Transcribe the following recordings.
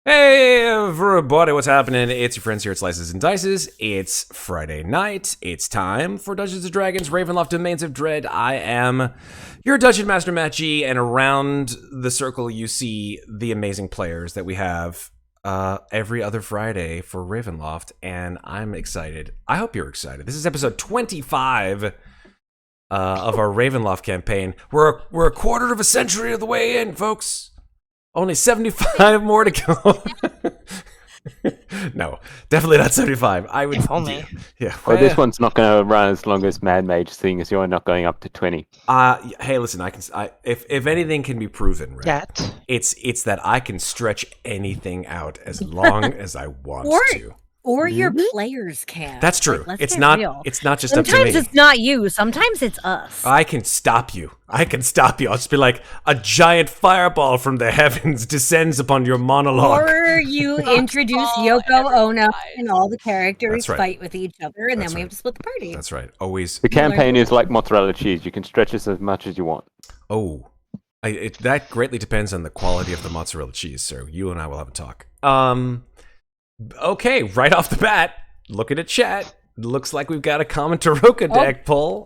Hey everybody, what's happening? It's your friends here at Slices and Dices. It's Friday night. It's time for Dungeons & Dragons Ravenloft Domains of Dread. I am your Dungeon Master, Matt G, and around the circle you see the amazing players that we have every other Friday for Ravenloft, and I'm excited. I hope you're excited. This is episode 25 of our Ravenloft campaign. We're a quarter of a century of the way in, folks. Only 75 more to go. No, definitely not 75. I would only. Yeah. Well, this one's not going to run as long as Mad Mage, seeing as you're not going up to 20. Hey, listen, if anything can be proven, right? Yet. It's that I can stretch anything out as long as I want to. Or your players can. That's true. Like, it's not just up to me. Sometimes it's not you. Sometimes it's us. I can stop you. I'll just be like, a giant fireball from the heavens descends upon your monologue. Or you introduce Yoko Ono and all the characters fight with each other, and then we have to split the party. That's right. Always. The campaign is like mozzarella cheese. You can stretch it as much as you want. Oh. That greatly depends on the quality of the mozzarella cheese, so you and I will have a talk. Okay, right off the bat, looking at chat, looks like we've got a common Taroka deck pull.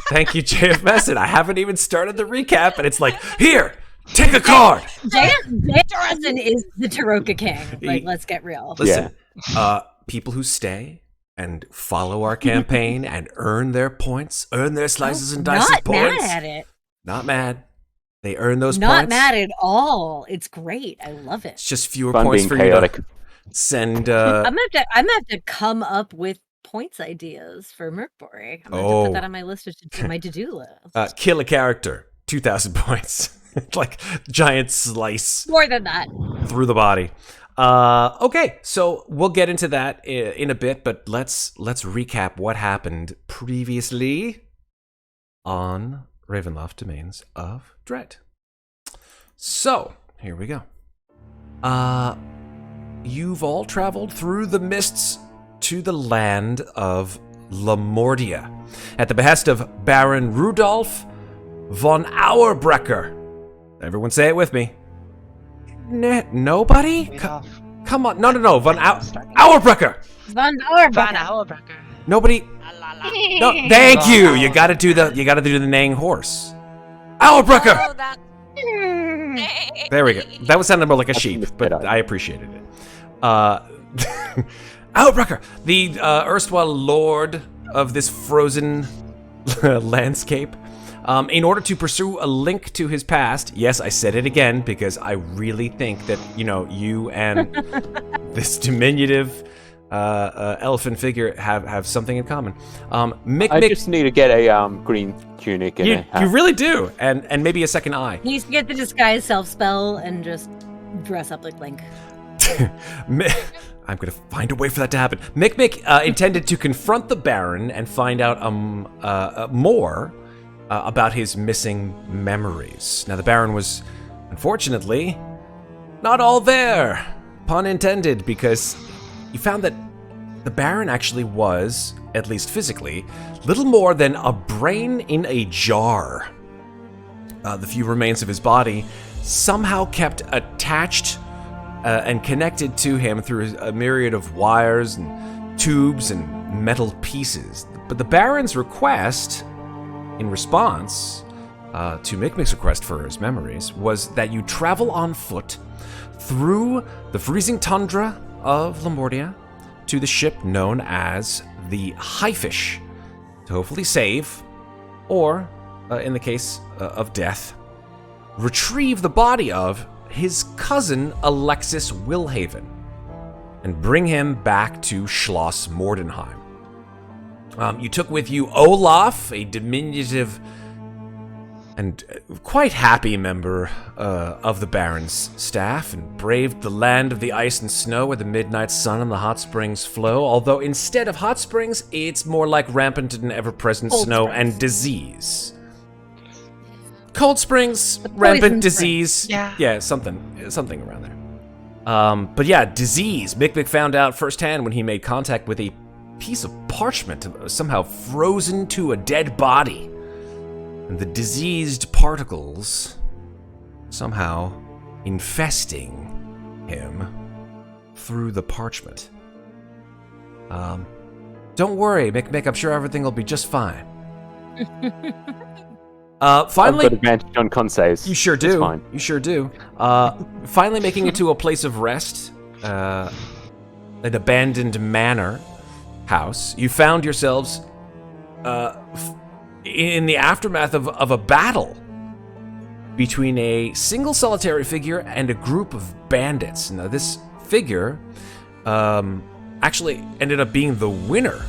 Thank you, JF Messin. I haven't even started the recap, and it's like, here, take a card. Jason is the Taroka king. Like, let's get real. Listen, people who stay and follow our campaign and earn their points, earn their slices and dice points. Not mad at it. Not mad. They earn those points. Not mad at all. It's great. I love it. It's just fewer Fun points being for chaotic. you to send. I'm gonna have to come up with points ideas for Merkborg. I'm gonna have to put that on my list of my to-do list. Kill a character, 2,000 points. Like giant slice. More than that. Through the body. Okay, so we'll get into that in a bit, but let's recap what happened previously on Ravenloft Domains of Dread. So, here we go. You've all traveled through the mists to the land of Lamordia at the behest of Baron Rudolf von Auerbrecher. Everyone say it with me. Nobody? Come on. No. Von Auerbrecher. Von Auerbrecher. Nobody. No, thank you. You got to do the neighing horse. Auerbrecher. There we go. That was sounding more like a sheep, but I appreciated it. Auerbrecher, the erstwhile lord of this frozen landscape, in order to pursue a link to his past. Yes, I said it again because I really think that you and this diminutive elephant figure have something in common. Mikmick, I just need to get a green tunic and a hat. You really do, and maybe a second eye. He needs to get the disguise self spell and just dress up like Link. I'm gonna find a way for that to happen. Mikmick intended to confront the Baron and find out more about his missing memories. Now, the Baron was, unfortunately, not all there. Pun intended, because you found that the Baron actually was, at least physically, little more than a brain in a jar. The few remains of his body somehow kept attached and connected to him through a myriad of wires and tubes and metal pieces. But the Baron's request, in response to Mikmick's request for his memories, was that you travel on foot through the freezing tundra of Lamordia to the ship known as the Highfish to hopefully save, or, in the case of death, retrieve the body of his cousin Alexis Wilhaven and bring him back to Schloss Mordenheim. You took with you Olaf, a diminutive and quite happy member of the Baron's staff, and braved the land of the ice and snow where the midnight sun and the hot springs flow, although instead of hot springs, it's more like rampant and ever-present snow and disease. Cold springs, rampant disease. Yeah, something around there. But yeah, disease. Mikmick found out firsthand when he made contact with a piece of parchment somehow frozen to a dead body. And the diseased particles somehow infesting him through the parchment. Don't worry, Mikmick, I'm sure everything will be just fine. Finally, I've got advantage on con saves. you sure It's do. fine. You sure do. Finally making it to a place of rest, an abandoned manor house. You found yourselves in the aftermath of a battle between a single solitary figure and a group of bandits. Now, this figure actually ended up being the winner,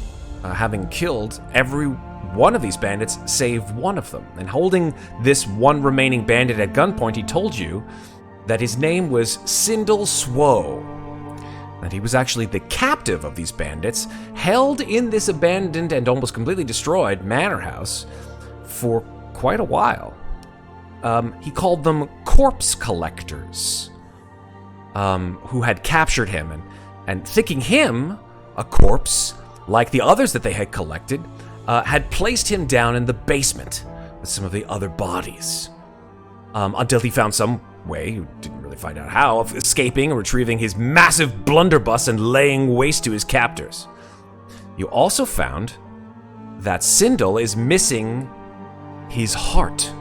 having killed every one of these bandits save one of them. And holding this one remaining bandit at gunpoint, he told you that his name was Sindel Swo, that he was actually the captive of these bandits, held in this abandoned and almost completely destroyed manor house for quite a while. He called them corpse collectors, who had captured him, and thinking him a corpse like the others that they had collected, had placed him down in the basement with some of the other bodies, until he found some way, you didn't really find out how, of escaping and retrieving his massive blunderbuss and laying waste to his captors. You also found that Sindel is missing his heart,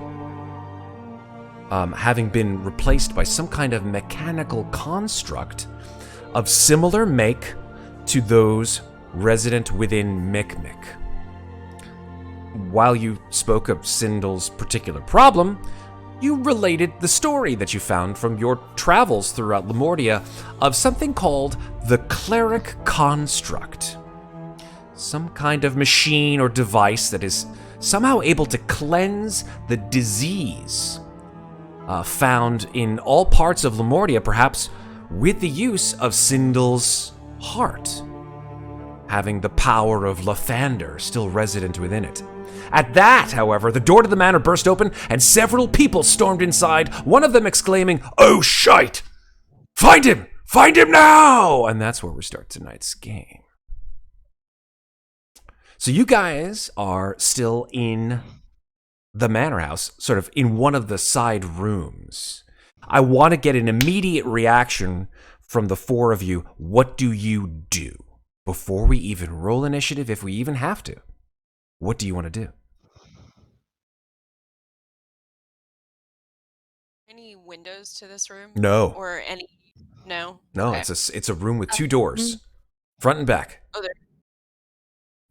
having been replaced by some kind of mechanical construct of similar make to those resident within Mikmick. While you spoke of Sindel's particular problem, you related the story that you found from your travels throughout Lamordia of something called the Cleric Construct. Some kind of machine or device that is somehow able to cleanse the disease found in all parts of Lamordia, perhaps with the use of Sindel's heart, having the power of Lathander still resident within it. At that, however, the door to the manor burst open and several people stormed inside, one of them exclaiming, "Oh, shite! Find him! Find him now!" And that's where we start tonight's game. So you guys are still in the manor house, sort of in one of the side rooms. I want to get an immediate reaction from the four of you. What do you do before we even roll initiative, if we even have to? What do you want to do? Any windows to this room? No. Or any? No. No, Okay. it's a room with two doors, front and back. Oh,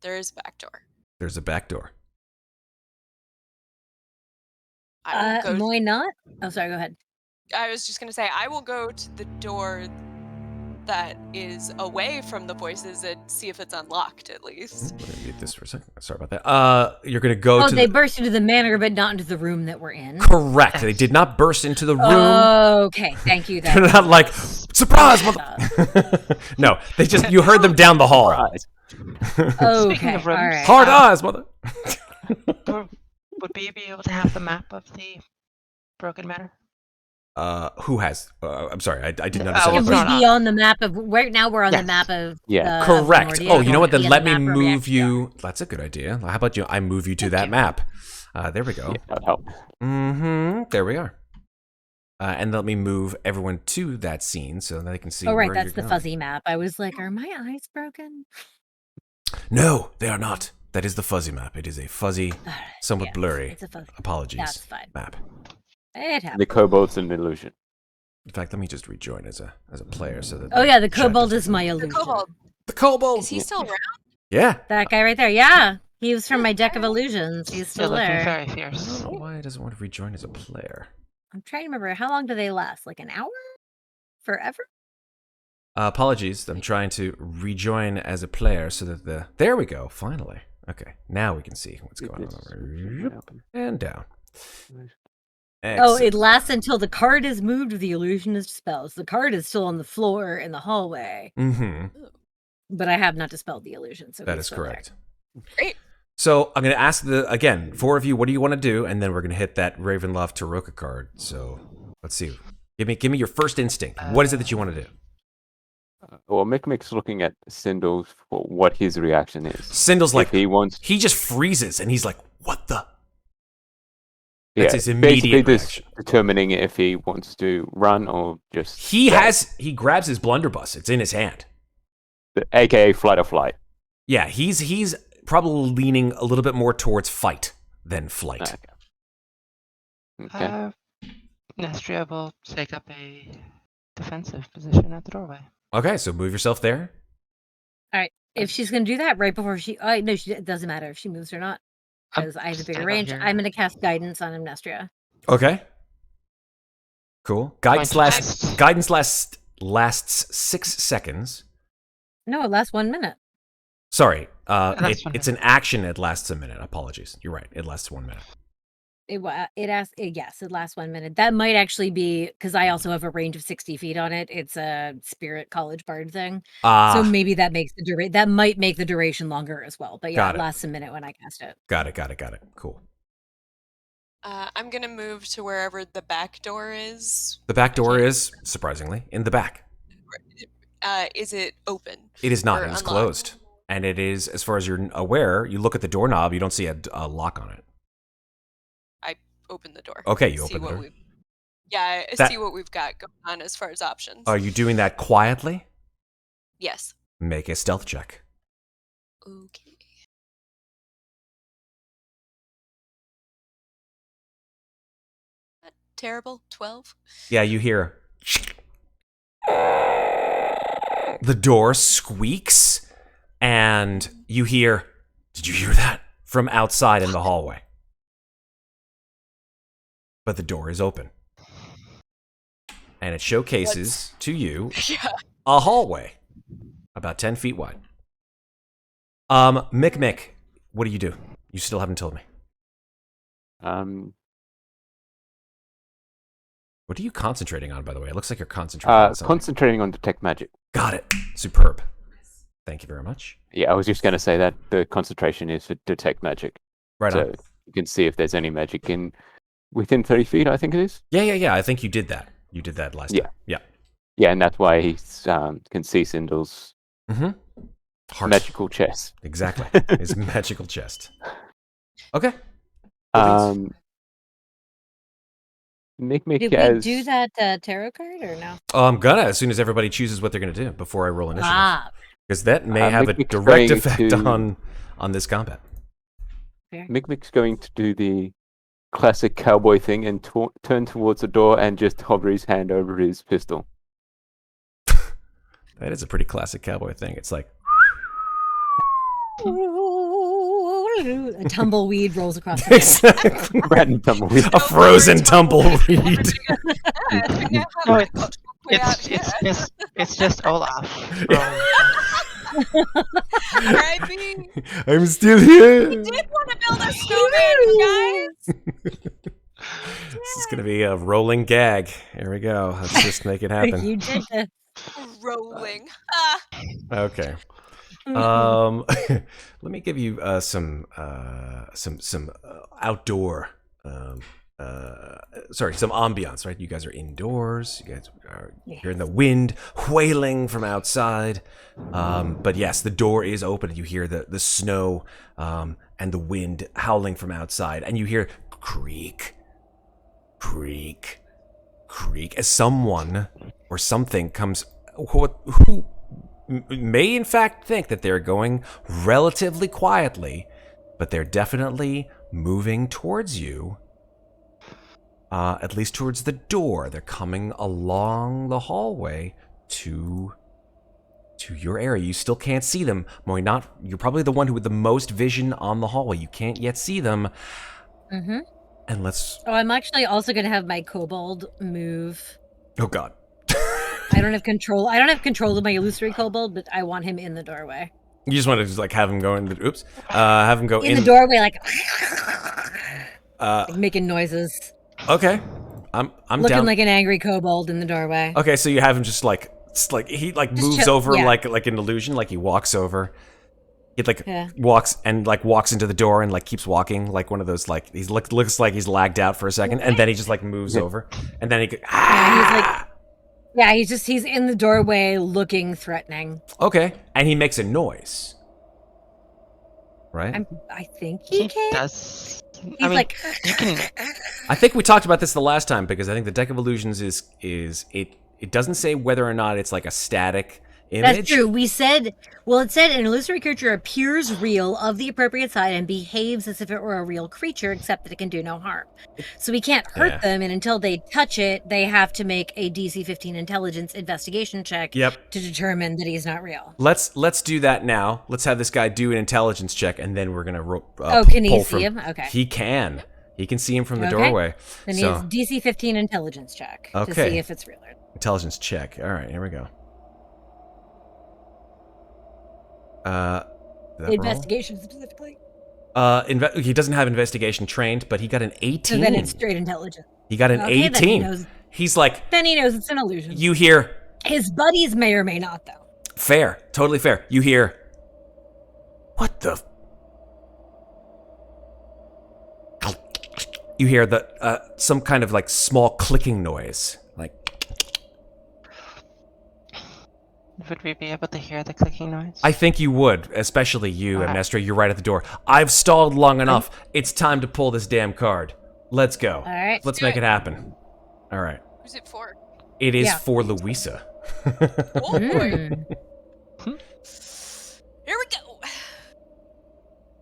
there is a back door. There's a back door. I will go. Moy not? Oh, sorry, go ahead. I was just gonna say I will go to the door that is away from the voices and see if it's unlocked at least. Let me mute this for a second. Sorry about that. You're gonna go to they burst into the manor, but not into the room that we're in. Correct. They did not burst into the room. Okay, thank you. They're not like, surprise, mother. No, they just, you heard them down the hall. Okay, Speaking of rooms, all right. Hard eyes, mother. would we be able to have the map of the Broken Manor? Who has? I'm sorry, I didn't Oh, understand. Can the it's we question. not be on the map of? Right now, we're on the Yes. map of. Yeah. Correct. Lamordia. Oh, you know what? Then Be on let the me map where we move actually you. That's a good idea. How about I move you to that map? There we go. Yeah, that'd help. There we are. And let me move everyone to that scene so that they can see. Oh, right, where that's you're the going. fuzzy map. I was like, are my eyes broken? No, they are not. That is the fuzzy map. It is a fuzzy, somewhat Yeah, blurry. It's a fuzzy. Apologies. That's fine. Map. It happens. The kobold's an illusion. In fact, let me just rejoin as a player so that. Oh yeah, the chat kobold doesn't- is my The illusion. kobold. The kobold. Is he still around? Yeah. That guy right there. Yeah, he was from my deck of illusions. He's Still still looking there. very I fierce. don't know why it doesn't want to rejoin as a player. I'm trying to remember how long do they last? Like an hour? Forever? Apologies. I'm trying to rejoin as a player so that the. There we go. Finally. Okay. Now we can see what's going on over. Yep. And down. Oh, Excellent. it lasts until the card is moved or the illusion is dispelled. So the card is still on the floor in the hallway, but I have not dispelled the illusion. So That he's is still there. correct. Great. So I'm going to ask again, four of you, what do you want to do? And then we're going to hit that Ravenloft Taroka card. So let's see. Give me your first instinct. What is it that you want to do? Well, Mikmick's looking at Sindel for what his reaction is. Sindel's like, If he wants, he just freezes and he's like, what the? That's his immediate basically reaction. just determining if he wants to run or just... He grabs his blunderbuss. It's in his hand. AKA flight or flight. Yeah, he's probably leaning a little bit more towards fight than flight. Okay. Amnestria will take up a defensive position at the doorway. Okay, so move yourself there. All right. If she's going to do that right before she... no, it doesn't matter if she moves or not. Because I have a bigger standing range. here. I'm going to cast Guidance on Amnestria. Okay. Cool. Guidance Going to lasts 6 seconds. No, it lasts 1 minute. Sorry, lasts 1 it's an action. It lasts a minute. Apologies. You're right. It lasts 1 minute. Yes, it lasts 1 minute. That might actually be because I also have a range of 60 feet on it. It's a Spirit College Bard thing, so maybe that makes that might make the duration longer as well. But yeah, it lasts a minute when I cast it. Got it. Cool. I'm gonna move to wherever the back door is. The back door is surprisingly in the back. Is it open? It is not. Or It is unlocked? closed, and it is, as far as you're aware. You look at the doorknob. You don't see a lock on it. I open the door. Okay, you open the door. See what we've got going on as far as options. Are you doing that quietly? Yes. Make a stealth check. Okay. Not terrible. 12. Yeah, you hear. The door squeaks, and you hear. Did you hear that? From outside in the hallway. But the door is open. And it showcases to you a hallway about 10 feet wide. Mikmick, what do? You still haven't told me. What are you concentrating on, by the way? It looks like you're concentrating on something. Concentrating on detect magic. Got it. Superb. Thank you very much. Yeah, I was just going to say that the concentration is for detect magic. Right so on. You can see if there's any magic within 30 feet, I think it is. Yeah. I think you did that. You did that last time. Yeah. Yeah, and that's why he can see Sindul's magical chest. Exactly. His magical chest. Okay. Mikmick Did we do that tarot card or no? I'm gonna, as soon as everybody chooses what they're gonna do before I roll initiative. Because that may have a Mikmick's direct going effect to- on this combat. Mikmick's going to do the classic cowboy thing and turn towards the door and just hover his hand over his pistol. That is a pretty classic cowboy thing. It's like... A tumbleweed rolls across the Exactly. Random tumbleweed. A frozen tumbleweed. No, it's just Olaf. R.I.P. I'm still here. We did want to build a snowman, guys. This is gonna be a rolling gag. Here we go. Let's just make it happen. You did this. Rolling. Okay. Let me give you some outdoor, some ambiance, right? You guys are indoors. You guys are hearing the wind wailing from outside. But yes, the door is open. You hear the snow and the wind howling from outside, and you hear creak, creak, creak as someone or something comes. Who may in fact think that they're going relatively quietly, but they're definitely moving towards you, at least towards the door. They're coming along the hallway to your area. You still can't see them. Moy, you're probably the one who with the most vision on the hallway. You can't yet see them. Mm-hmm. And I'm actually also going to have my kobold move. Oh God. I don't have control of my illusory kobold, but I want him in the doorway. You just want to just like have him go in the have him go in the doorway, like making noises. Okay, I'm looking down. like an angry kobold in the doorway. Okay, so you have him just like he like Just moves over like an illusion, like he walks over. He walks into the door and like keeps walking like one of those like looks like he's lagged out for a second, and then he just like moves over, and then he's in the doorway looking threatening. Okay, and he makes a noise. Right? I think he can. does He's like, you can. I think we talked about this the last time because I think the Deck of Illusions is it doesn't say whether or not it's like a static image. that's true. We said, well, it said an illusory creature appears real of the appropriate side and behaves as if it were a real creature, except that it can do no harm. So we can't hurt them, and until they touch it, they have to make a DC 15 intelligence investigation check to determine that he's not real. Let's do that now. Let's have this guy do an intelligence check, and then we're gonna can he see him? Okay. He can. He can see him from the doorway. Then he's DC 15 intelligence check to see if it's real or not. Intelligence check. All right, here we go. Investigation specifically. He doesn't have investigation trained, but he got an 18. So then it's straight intelligence. He got an 18. He's like, then he knows it's an illusion. You hear? His buddies may or may not, though. Fair, totally fair. You hear? What the? You hear the some kind of like small clicking noise, like. Would we be able to hear the clicking noise? I think you would, especially you, Amnestria. You're right at the door. I've stalled long enough. It's time to pull this damn card. Let's go. All right. Let's make it happen. All right. Who's it for? It is for Louisa. Oh boy. Here we go.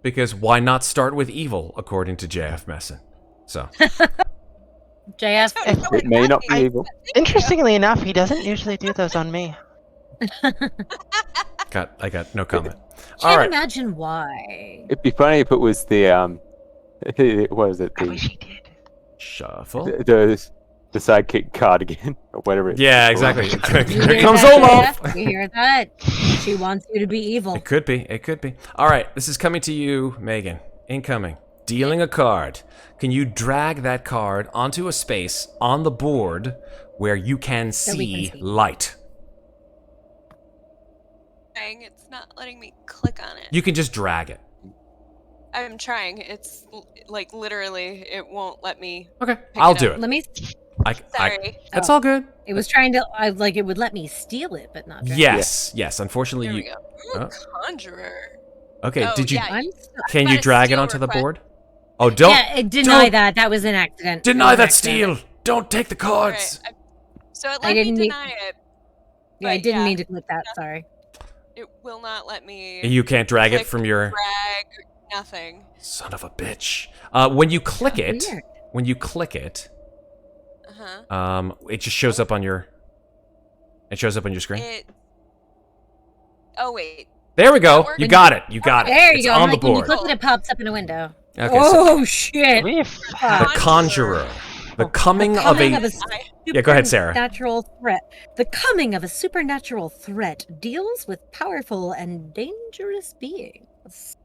Because why not start with evil, according to JF Messon? So. JF, it may not be evil. Interestingly enough, he doesn't usually do those on me. I got no comment. Can't imagine why. It'd be funny if it was the what was it? I wish he did. Shuffle. The sidekick card again, or whatever. Yeah, exactly. Here comes Olaf. You hear that? She wants you to be evil. It could be. It could be. All right, this is coming to you, Megan. Incoming. Dealing a card. Can you drag that card onto a space on the board where you can see light? It's not letting me click on it. You can just drag it. I'm trying. It's like literally, it won't let me. Okay, I'll do it. Let me. Sorry. That's all good. It was trying to. It would let me steal it, but not. Drag Yes. Unfortunately, There we you. go. Ooh, Conjurer. Okay. Oh, did you? yeah, Can you got a drag it steal onto the request. board? Oh, don't. Yeah, deny that. That was an accident. Deny that steal. Don't take the All cards. right. So it let me deny it. Yeah, I didn't mean to click that. Sorry. It will not let me. You can't drag it click, from your. Drag nothing. Son of a bitch. When you click it, it just shows up on your. It shows up on your screen. Oh wait. There we go. You got it. You got it. There you it's go. on the When you board. click it, it pops up in a window. Okay, oh shit! The Conjurer. The coming of a. Yeah, go ahead, Sarah. Natural threat. The coming of a supernatural threat deals with powerful and dangerous beings.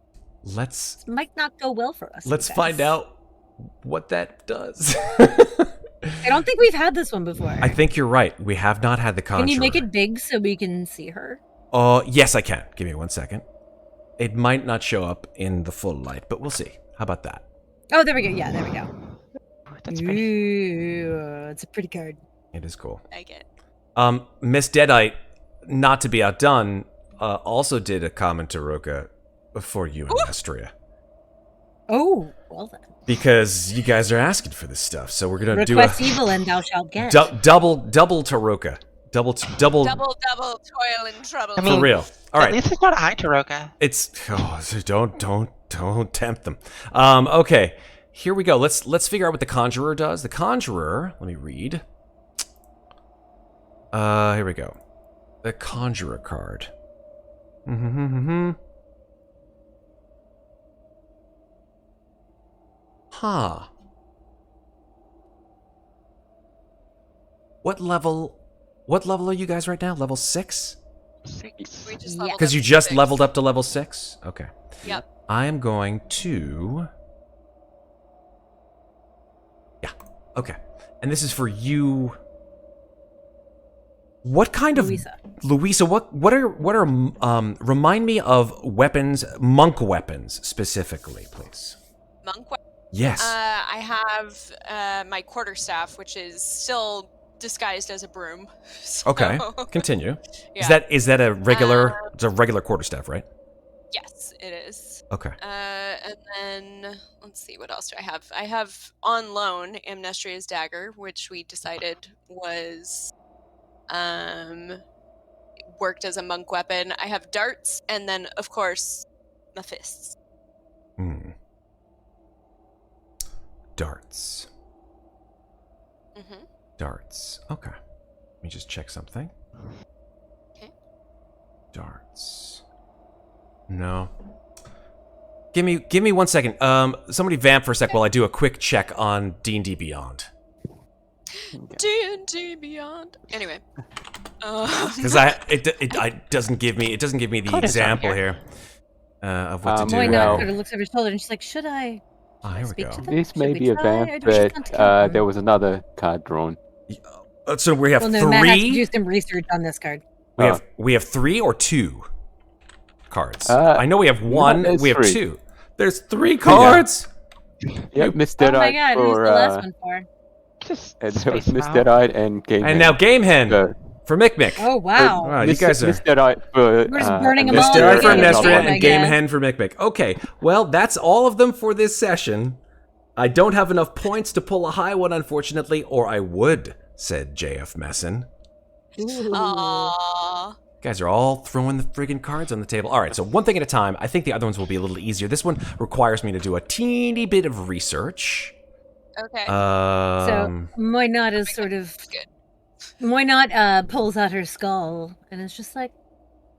This might not go well for us. Let's find out what that does. I don't think we've had this one before. I think you're right. We have not had the Conjurer. Can you make it big so we can see her? Yes, I can. Give me 1 second. It might not show up in the full light, but we'll see. How about that? Oh, there we go. Yeah, there we go. That's pretty. Ooh, it's a pretty card. It is cool. I get. Miss Deadite, not to be outdone, also did a comment to Roka for you and Amnestria. Oh, well then. Because you guys are asking for this stuff, so we're gonna request evil and thou shalt get. Double to Roka. Double toil and trouble. I mean, for real. All right. At least it's not I, Taroka. It's don't tempt them. Okay. Here we go. Let's figure out what the Conjurer does. The Conjurer, let me read. Here we go. The Conjurer card. Huh. What level are you guys right now? Level 6? 6. We just Because you just leveled up to level 6? Okay. Yep. I am going to... Yeah. Okay. And this is for you... What kind of... Louisa, what are remind me of weapons, monk weapons, specifically, please. Monk weapons? Yes. I have my quarterstaff, which is still disguised as a broom. So, okay. Continue. Yeah. Is that a regular? It's a regular quarterstaff, right? Yes, it is. Okay. And then let's see, what else do I have? I have on loan Amnestria's dagger, which we decided was worked as a monk weapon. I have darts, and then of course my fists. Darts. Mm-hmm. Darts. Okay. Let me just check something. Okay. Darts. No. Give me 1 second. Somebody vamp for a sec while I do a quick check on D&D Beyond. D&D Beyond. Anyway. Because it doesn't give me the example here of what to do. Moina sort of looks over his shoulder and she's like, should I here we speak go. to them? This may Should we be a try? vamp, Or do we just want to kill but them? there was another card drawn. So we have no, Matt has to three. do some research on this card. We have 3 or 2 cards. I know we have 1. We have three. 2. There's 3 cards. Yep, Miss Oh my Deadeye god, who's for the last one for? Just and there was space Miss out. Deadeye and Game And Hen. now Game Hen for Mikmick. Oh wow. Wow, you guys are. Miss Deadeye for We're just burning them Miss all Deadeye for together. Amnestria Oh my and Game God. Hen for Mikmick. Okay, well, that's all of them for this session. I don't have enough points to pull a high one, unfortunately, or I would, said JF Messin. Aww. You guys are all throwing the friggin' cards on the table. All right, so one thing at a time. I think the other ones will be a little easier. This one requires me to do a teeny bit of research. Okay. So Moinat is sort of Good. Moinat pulls out her skull and is just like,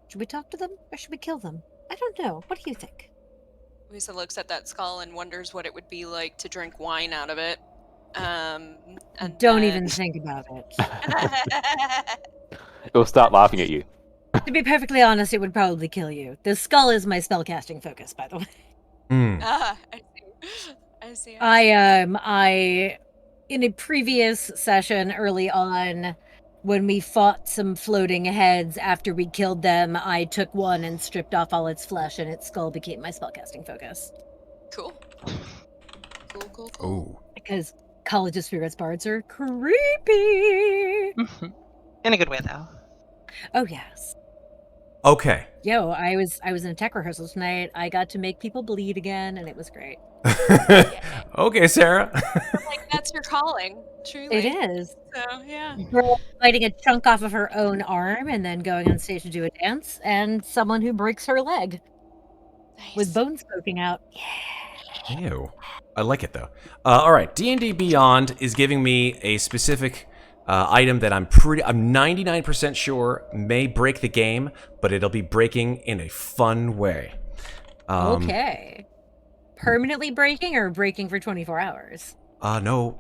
should we talk to them or should we kill them? I don't know. What do you think? Louisa looks at that skull and wonders what it would be like to drink wine out of it. And Don't then- even think about it. It'll start laughing at you. To be perfectly honest, it would probably kill you. The skull is my spellcasting focus, by the way. I see. I in a previous session early on, when we fought some floating heads after we killed them, I took one and stripped off all its flesh, and its skull became my spellcasting focus. Cool. Ooh. Because College of Spirits bards are creepy. In a good way, though. Oh yes. Okay. Yo, I was in a tech rehearsal tonight. I got to make people bleed again, and it was great. Okay, Sarah. Like, that's your calling, truly. It is. So, yeah. Girl biting a chunk off of her own arm and then going on stage to do a dance, and someone who breaks her leg Nice. with bones poking out. Ew. I like it, though. All right, D&D Beyond is giving me a specific item that I'm 99% sure may break the game, but it'll be breaking in a fun way. Okay. Permanently breaking or breaking for 24 hours? No.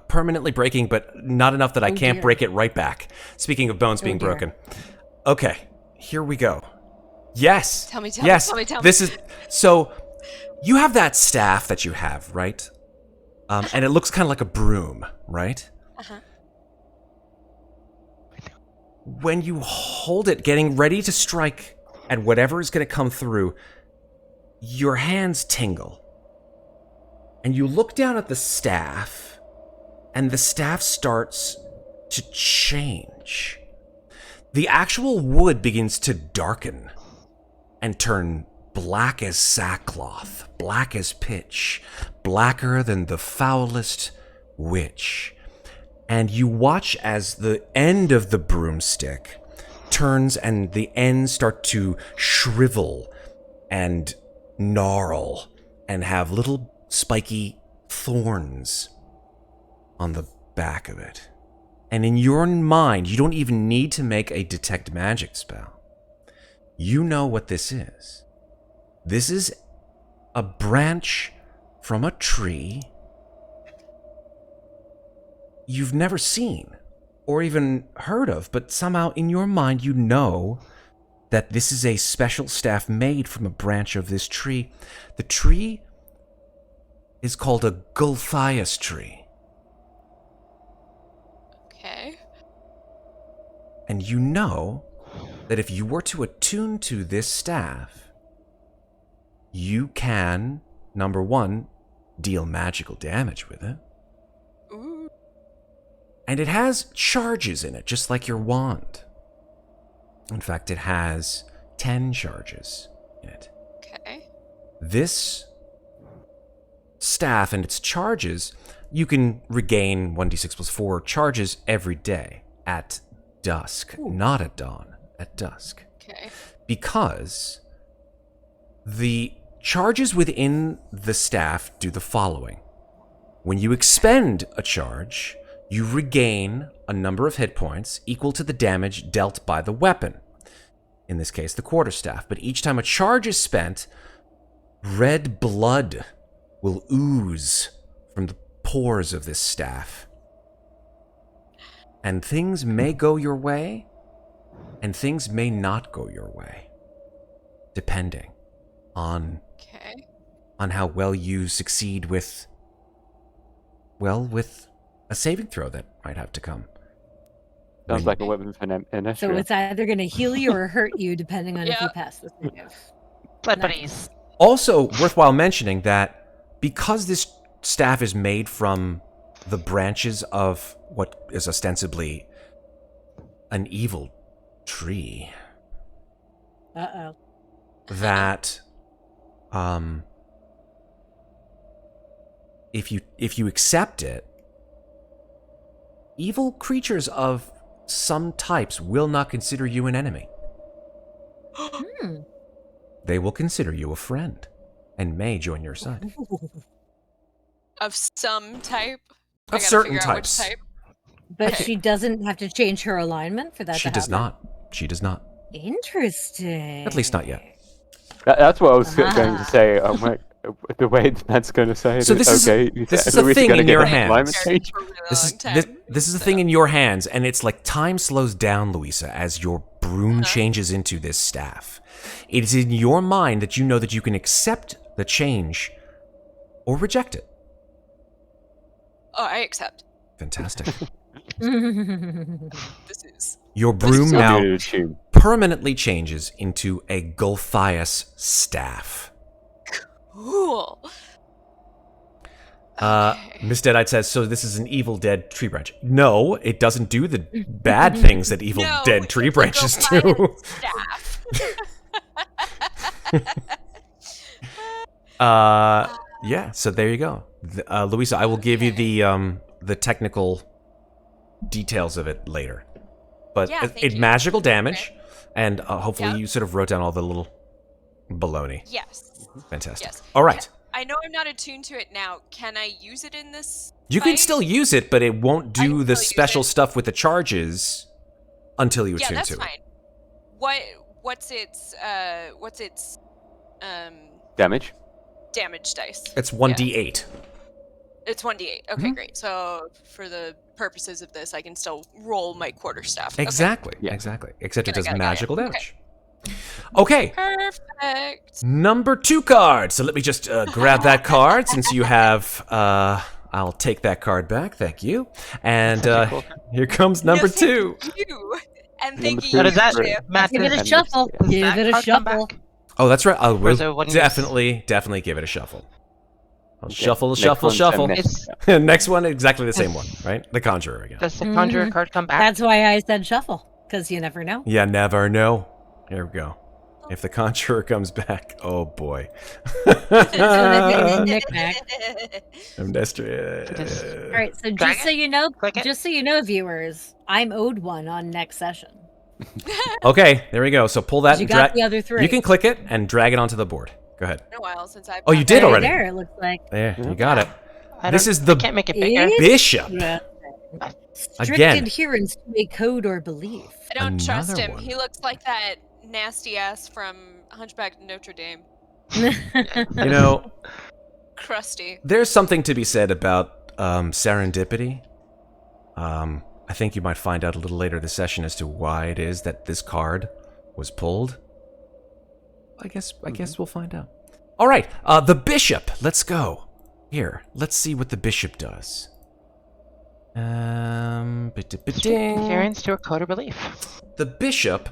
Permanently breaking, but not enough that I can't dear. break it right back. Speaking of bones being dear. broken. Okay, here we go. Yes. Tell me. This is so. You have that staff that you have, right? And it looks kind of like a broom, right? Uh-huh. When you hold it, getting ready to strike at whatever is going to come through, your hands tingle. And you look down at the staff, and the staff starts to change. The actual wood begins to darken and turn black as sackcloth, black as pitch, blacker than the foulest witch. And you watch as the end of the broomstick turns and the ends start to shrivel and gnarl and have little spiky thorns on the back of it. And in your mind, you don't even need to make a detect magic spell. You know what this is. This is a branch from a tree you've never seen or even heard of, but somehow in your mind you know that this is a special staff made from a branch of this tree. The tree is called a Gulthias tree. Okay. And you know that if you were to attune to this staff, you can, number one, deal magical damage with it. Ooh. And it has charges in it, just like your wand. In fact, it has 10 charges in it. Okay. this staff and its charges, you can regain 1d6 plus 4 charges every day at dusk. Ooh. Not at dawn, at dusk. Okay. Because the charges within the staff do the following. When you expend a charge, you regain a number of hit points equal to the damage dealt by the weapon. In this case, the quarterstaff. But each time a charge is spent, red blood will ooze from the pores of this staff. And things may go your way, and things may not go your way, depending on how well you succeed with a saving throw that might have to come. Sounds like a weapon for Amnestria. So it's either going to heal you or hurt you, depending on if you pass the save. Blood buddies. Also, worthwhile mentioning that because this staff is made from the branches of what is ostensibly an evil tree, that if you accept it, evil creatures of some types will not consider you an enemy. They will consider you a friend and may join your side. Of some type? Of certain types. Type. But she doesn't have to change her alignment for that to happen? She does not. Interesting. At least not yet. That's what I was going to say. The way that's going to say it. So this is a thing in your hands. This is a thing in your hands, and it's like time slows down, Louisa, as your broom changes into this staff. It is in your mind that you know that you can accept the change or reject it. Oh, I accept. Fantastic. This is... Your broom now permanently changes into a Gulthias staff. Cool. Miss Deadite says, so this is an Evil Dead tree branch. No, it doesn't do the bad things that Evil Dead tree branches do. Staff. Yeah, so there you go. Louisa, I will give you the technical details of it later. But it's magical damage, and hopefully you sort of wrote down all the little baloney. Yes. Fantastic. Yes. All right. I know I'm not attuned to it now. Can I use it in this You can still use it, but it won't do the special stuff with the charges until you attune to it. Yeah, that's fine. What's its damage? Damage dice. It's 1d8. It's 1d8. Okay, great. So for the purposes of this, I can still roll my quarterstaff. Exactly. Okay. Yeah, exactly. Except it does magical damage. Okay. Okay. Perfect. Number 2 card. So let me just grab that card since you have. I'll take that card back. Thank you. And here comes number 2. Thank you. And thank you. What is that? Give it a shuffle. Give it a shuffle. Oh, that's right. I will definitely give it a shuffle. I'll shuffle. Next one, exactly the same one, right? The Conjurer again. Does the Conjurer card come back? That's why I said shuffle, because you never know. You never know. Here we go. If the Conjurer comes back, oh boy. Mikmick. Amnestria. All right, so just so you know, viewers, I'm owed one on next session. Okay, there we go. So pull that. You got the other 3. You can click it and drag it onto the board. Go ahead. It's been a while since I've. Oh, you did already. There, it looks like. There, you got it. This is the can't make it bigger. Bishop. Yeah. Strict Again. Adherence to a code or belief. I don't trust Another him. one. He looks like that nasty ass from Hunchback of Notre Dame. You know, Crusty. there's something to be said about serendipity. I think you might find out a little later this session as to why it is that this card was pulled. I guess we'll find out. All right, the Bishop. Let's go. Here, let's see what the Bishop does. Adherence to a code or belief. The Bishop.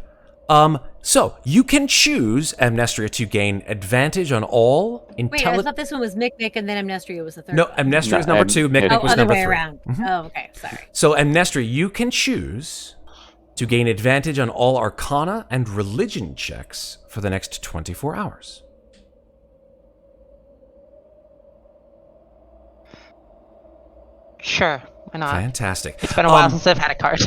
So you can choose Amnestria to gain advantage on all Wait, I thought this one was Mikmick and then Amnestria was the third. No, one. Amnestria is number 2. Mikmick was other number way 3. around. Oh, okay, sorry. So Amnestria, you can choose to gain advantage on all Arcana and Religion checks for the next 24 hours. Sure, why not? Fantastic. It's been a while since I've had a card.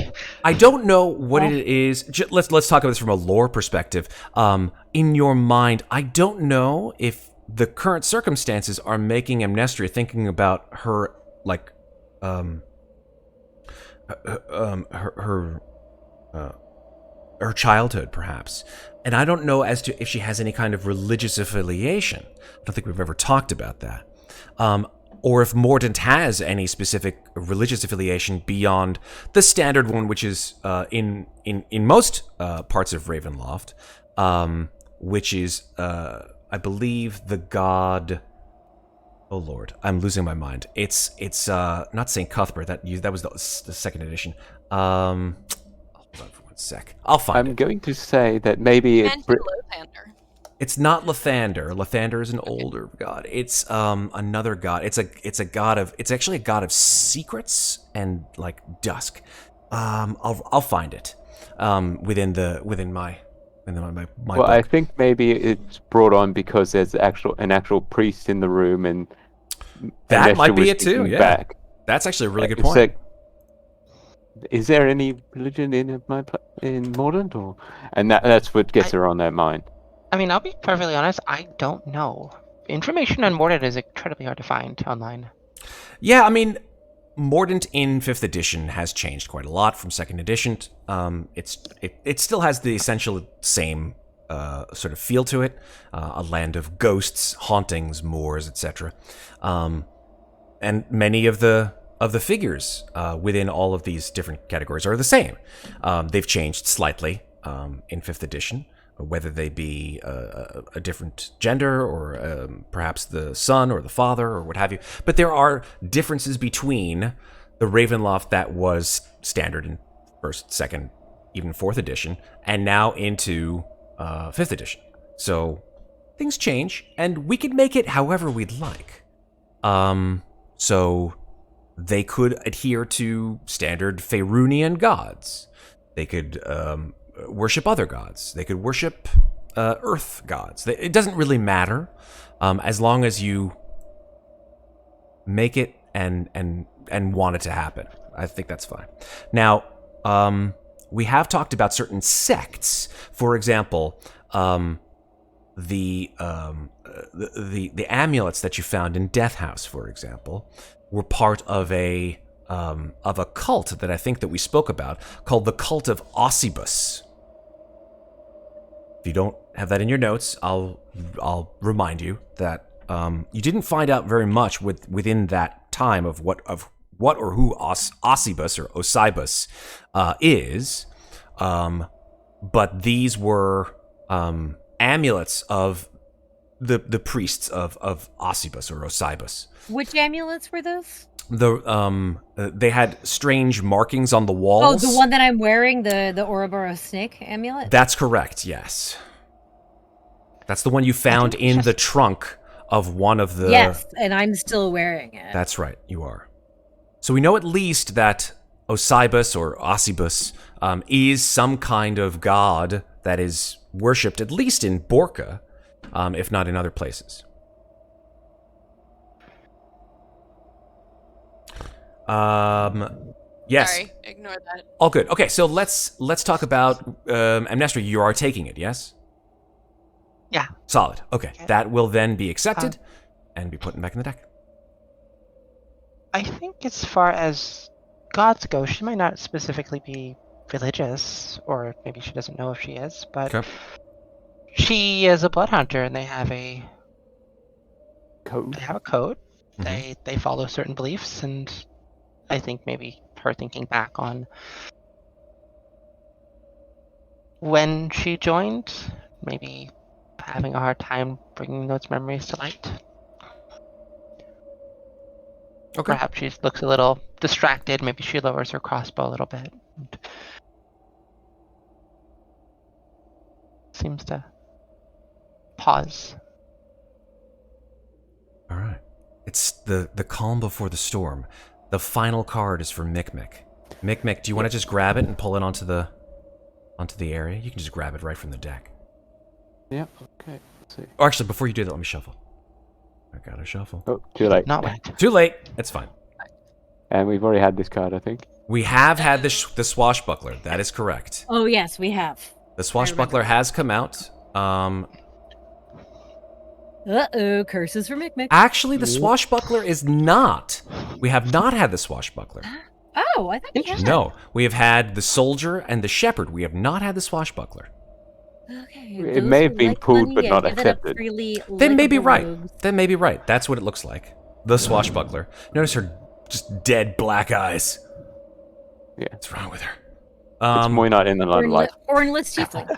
I don't know what it is. Let's talk about this from a lore perspective. In your mind, I don't know if the current circumstances are making Amnestria thinking about her, like, her childhood, perhaps. And I don't know as to if she has any kind of religious affiliation. I don't think we've ever talked about that. Or if Muadnhait has any specific religious affiliation beyond the standard one, which is in most parts of Ravenloft, which is, I believe, the god. Oh Lord, I'm losing my mind. It's not Saint Cuthbert. That was the second edition. Hold on for 1 sec. I'll find it. I'm going to say that maybe And Lathander. It's not Lathander. Lathander is an older god. It's another god. It's actually a god of secrets and like dusk. I'll find it within my. Well, book. I think maybe it's brought on because there's an actual priest in the room, and that Amnestria might be was it too. thinking Yeah, back. that's actually a really good It's point. like, is there any religion in Muadnhait, or and that's what gets her on that mind. I mean, I'll be perfectly honest, I don't know. Information on Muadnhait is incredibly hard to find online. Yeah, I mean, Muadnhait in 5th edition has changed quite a lot from 2nd edition. It still has the essential same sort of feel to it, a land of ghosts, hauntings, moors, etc. And many of the figures within all of these different categories are the same. They've changed slightly in 5th edition, whether they be a different gender or perhaps the son or the father or what have you. But there are differences between the Ravenloft that was standard in 1st, 2nd, even 4th edition, and now into 5th edition. So things change, and we can make it however we'd like. So they could adhere to standard Faerunian gods. They could worship other gods. They could worship earth gods. It doesn't really matter as long as you make it and want it to happen. I think that's fine. Now, we have talked about certain sects. For example, the amulets that you found in Death House, for example, were part of a cult that I think that we spoke about called the Cult of Ossibus. If you don't have that in your notes, I'll remind you that you didn't find out very much within that time of what or who Ossibus or Osibus is, but these were amulets of the priests of Ossibus or Osibus. Which amulets were those? They had strange markings on the walls. Oh, the one that I'm wearing, the Ouroboros snake amulet? That's correct, yes. That's the one you found in the trunk of one of the... Yes, and I'm still wearing it. That's right, you are. So we know at least that Osibus or Ossibus is some kind of god that is worshipped, at least in Borca, if not in other places. Yes. Sorry, ignore that. All good. Okay, so let's talk about Amnestria. You are taking it, yes? Yeah. Solid. Okay, that will then be accepted and be put back in the deck. I think as far as gods go, she might not specifically be religious, or maybe she doesn't know if she is, but she is a blood hunter, and they have a code. They have a code. Mm-hmm. They follow certain beliefs, and I think maybe her thinking back on when she joined, maybe having a hard time bringing those memories to light. Okay. Perhaps she looks a little distracted. Maybe she lowers her crossbow a little bit. And seems to pause. All right. It's the calm before the storm. The final card is for Mikmick. Mikmick, do you want to just grab it and pull it onto the area? You can just grab it right from the deck. Yeah, okay. Let's see. Or actually, before you do that, let me shuffle. I gotta shuffle. Oh, too late. Not wet. Too late. It's fine. And we've already had this card, I think. We have had the Swashbuckler. That is correct. Oh, yes, we have. The Swashbuckler has come out. Uh-oh, curses for Mikmick. Actually, the Swashbuckler is not. We have not had the Swashbuckler. Oh, I thought we had. No, we have had the Soldier and the Shepherd. We have not had the Swashbuckler. Okay, It may have been pulled, but not accepted. They may be right. They may be right. That's what it looks like. The Swashbuckler. Notice her just dead black eyes. Yeah. What's wrong with her? It's more not in the line of life. Hornless tiefling.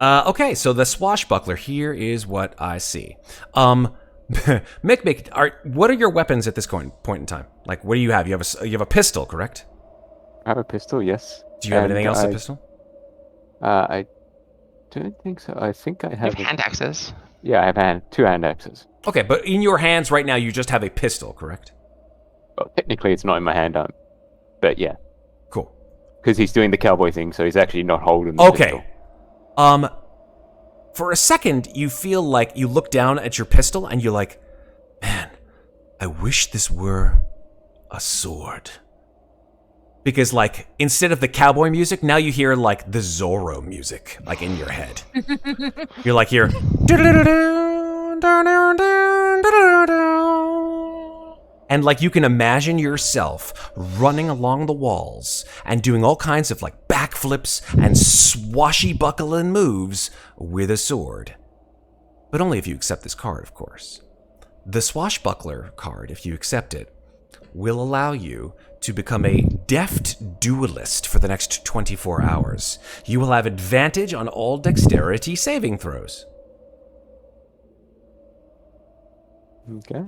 Okay, so the Swashbuckler, here is what I see. Mikmick, what are your weapons at this point in time? Like, what do you have? You have a pistol, correct? I have a pistol, yes. Do you have anything else? A pistol? I don't think so. I think I have hand axes. Yeah, I have two hand axes. Okay, but in your hands right now, you just have a pistol, correct? Well, technically, it's not in my hand, but yeah. Cool. Because he's doing the cowboy thing, so he's actually not holding the pistol. For a second, you feel like you look down at your pistol and you're like, man, I wish this were a sword. Because, like, instead of the cowboy music, now you hear, like, the Zorro music, like, in your head. You're like, here. And, like, you can imagine yourself running along the walls and doing all kinds of, like, backflips and swashy-buckling moves with a sword. But only if you accept this card, of course. The Swashbuckler card, if you accept it, will allow you to become a deft duelist for the next 24 hours. You will have advantage on all dexterity saving throws. Okay.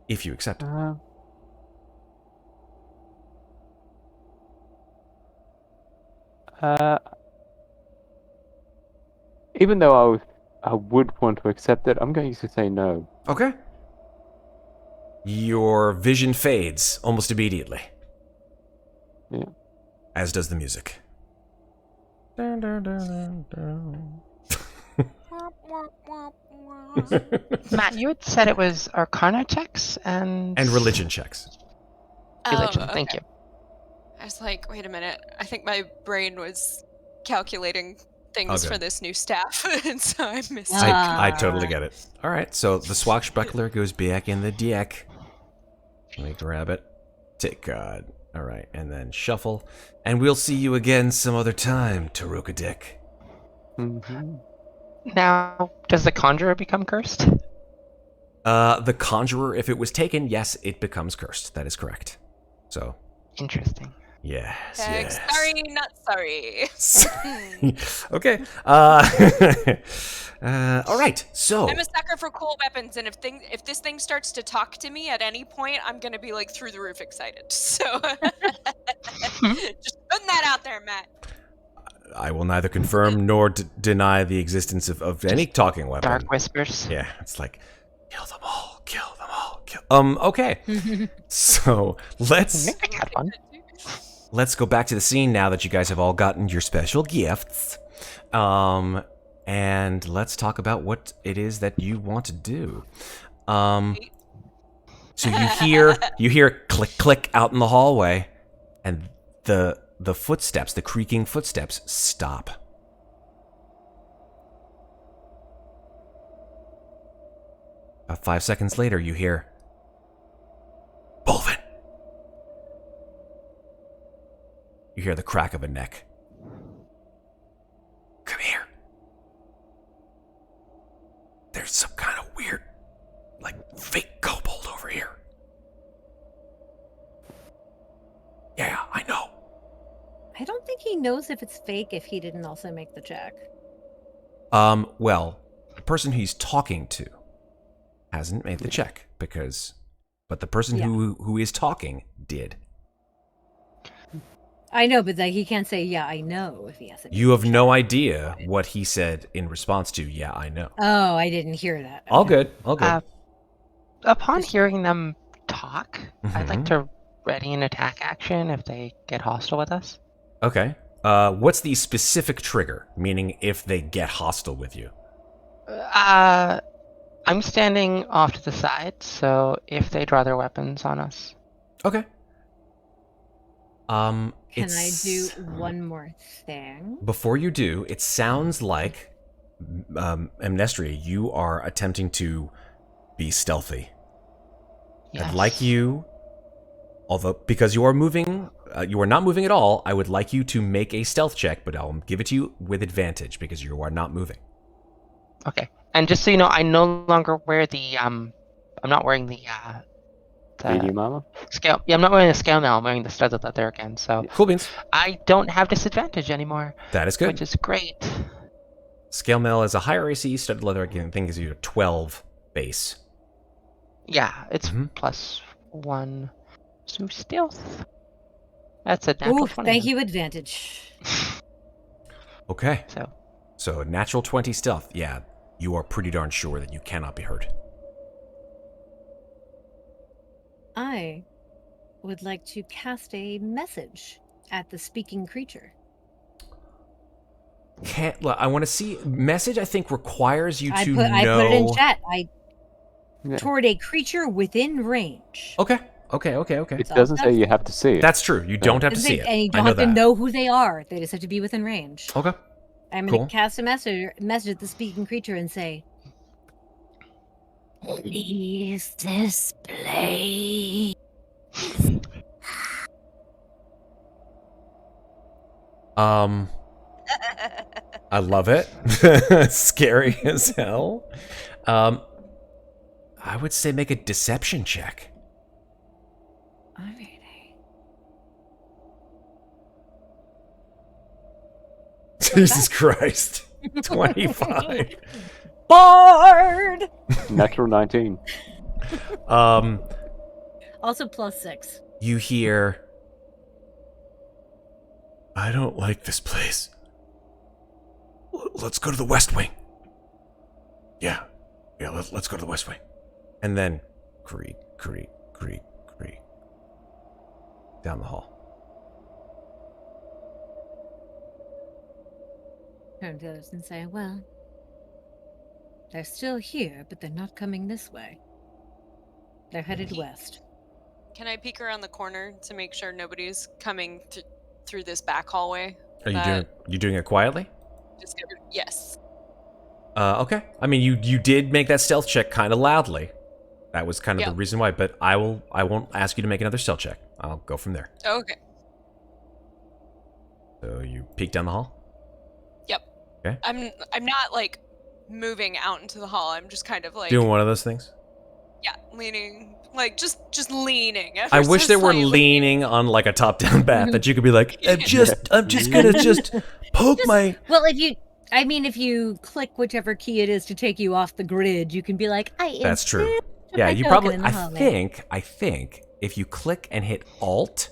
If you accept it. Even though I would want to accept it, I'm going to say no. Okay. Your vision fades almost immediately. Yeah. As does the music. Matt, you had said it was Arcana checks and religion checks. Religion, okay. thank you. I was like, wait a minute. I think my brain was calculating things for this new staff, and so I missed it. I totally get it. All right, so the Swashbuckler goes back in the deck. Let me grab it. Take card. All right, and then shuffle. And we'll see you again some other time, Taruka Dick. Mm-hmm. Now, does the Conjurer become cursed? The Conjurer, if it was taken, yes, it becomes cursed. That is correct. So. Interesting. Yes, yes. Sorry, not sorry. Okay. All right. So I'm a sucker for cool weapons, and if this thing starts to talk to me at any point, I'm gonna be like through the roof excited. So just putting that out there, Matt. I will neither confirm nor deny the existence of any talking weapon. Dark whispers. Yeah, it's like kill them all, kill them all, kill. Okay. So let's go back to the scene now that you guys have all gotten your special gifts. And let's talk about what it is that you want to do. So you hear click click out in the hallway, and the footsteps, the creaking footsteps, stop. About 5 seconds later, you hear Bolvin. You hear the crack of a neck. Come here. There's some kind of weird, like, fake kobold over here. Yeah, I know. I don't think he knows if it's fake if he didn't also make the check. Well, the person he's talking to hasn't made the check but the person who is talking did. I know, but he can't say, yeah, I know if he hasn't. You have no idea what he said in response to, yeah, I know. Oh, I didn't hear that. All good, all good. Upon hearing them talk, I'd like to ready an attack action if they get hostile with us. Okay. What's the specific trigger? Meaning if they get hostile with you? I I'm standing off to the side, so if they draw their weapons on us. Okay. Can I do one more thing? Before you do, it sounds like, Amnestria, you are attempting to be stealthy. Yes. I'd like you, although because you are moving, you are not moving at all, I would like you to make a stealth check, but I'll give it to you with advantage because you are not moving. Okay. And just so you know, I no longer wear the I'm not wearing the Medium armor? scale. Yeah, I'm not wearing the scale now. I'm wearing the studded leather again. So Cool beans. I don't have disadvantage anymore. That is good. Which is great. Scale mail is a higher AC. Studded leather again, I think gives you a 12 base. Yeah, it's +1. So stealth. That's a natural 20. Thank you, advantage. Okay. So natural 20 stealth. Yeah, you are pretty darn sure that you cannot be hurt. I would like to cast a message at the speaking creature. I want to see message. I think requires you to know. I put it in chat. Toward a creature within range. Okay. It doesn't say you have to see it. That's true. You don't have to see it. And you don't have to know who they are. They just have to be within range. Okay. I'm going to cast a message at the speaking creature and say, "Please display." I love it. Scary as hell. I would say make a deception check. Alrighty. Jesus Christ. 25. Bard! Natural 19. Also +6. You hear, I don't like this place. Let's go to the West Wing. Yeah, let's go to the West Wing. And then, creak. Down the hall. Turn to the others and say, "Well, they're still here, but they're not coming this way. They're headed west." Can I peek around the corner to make sure nobody's coming through this back hallway? Are you doing it quietly? Yes. Okay. I mean, you did make that stealth check kind of loudly. That was kind of the reason why, but I won't ask you to make another stealth check. I'll go from there. Okay. So you peek down the hall? Yep. Okay. I'm not like moving out into the hall. I'm just kind of like doing one of those things? Yeah, leaning, like just leaning. I wish there were leaning on like a top-down bat that you could be like, I'm just gonna poke my. Well, if you click whichever key it is to take you off the grid, you can be like, That's true. Yeah, you probably. I think if you click and hit Alt.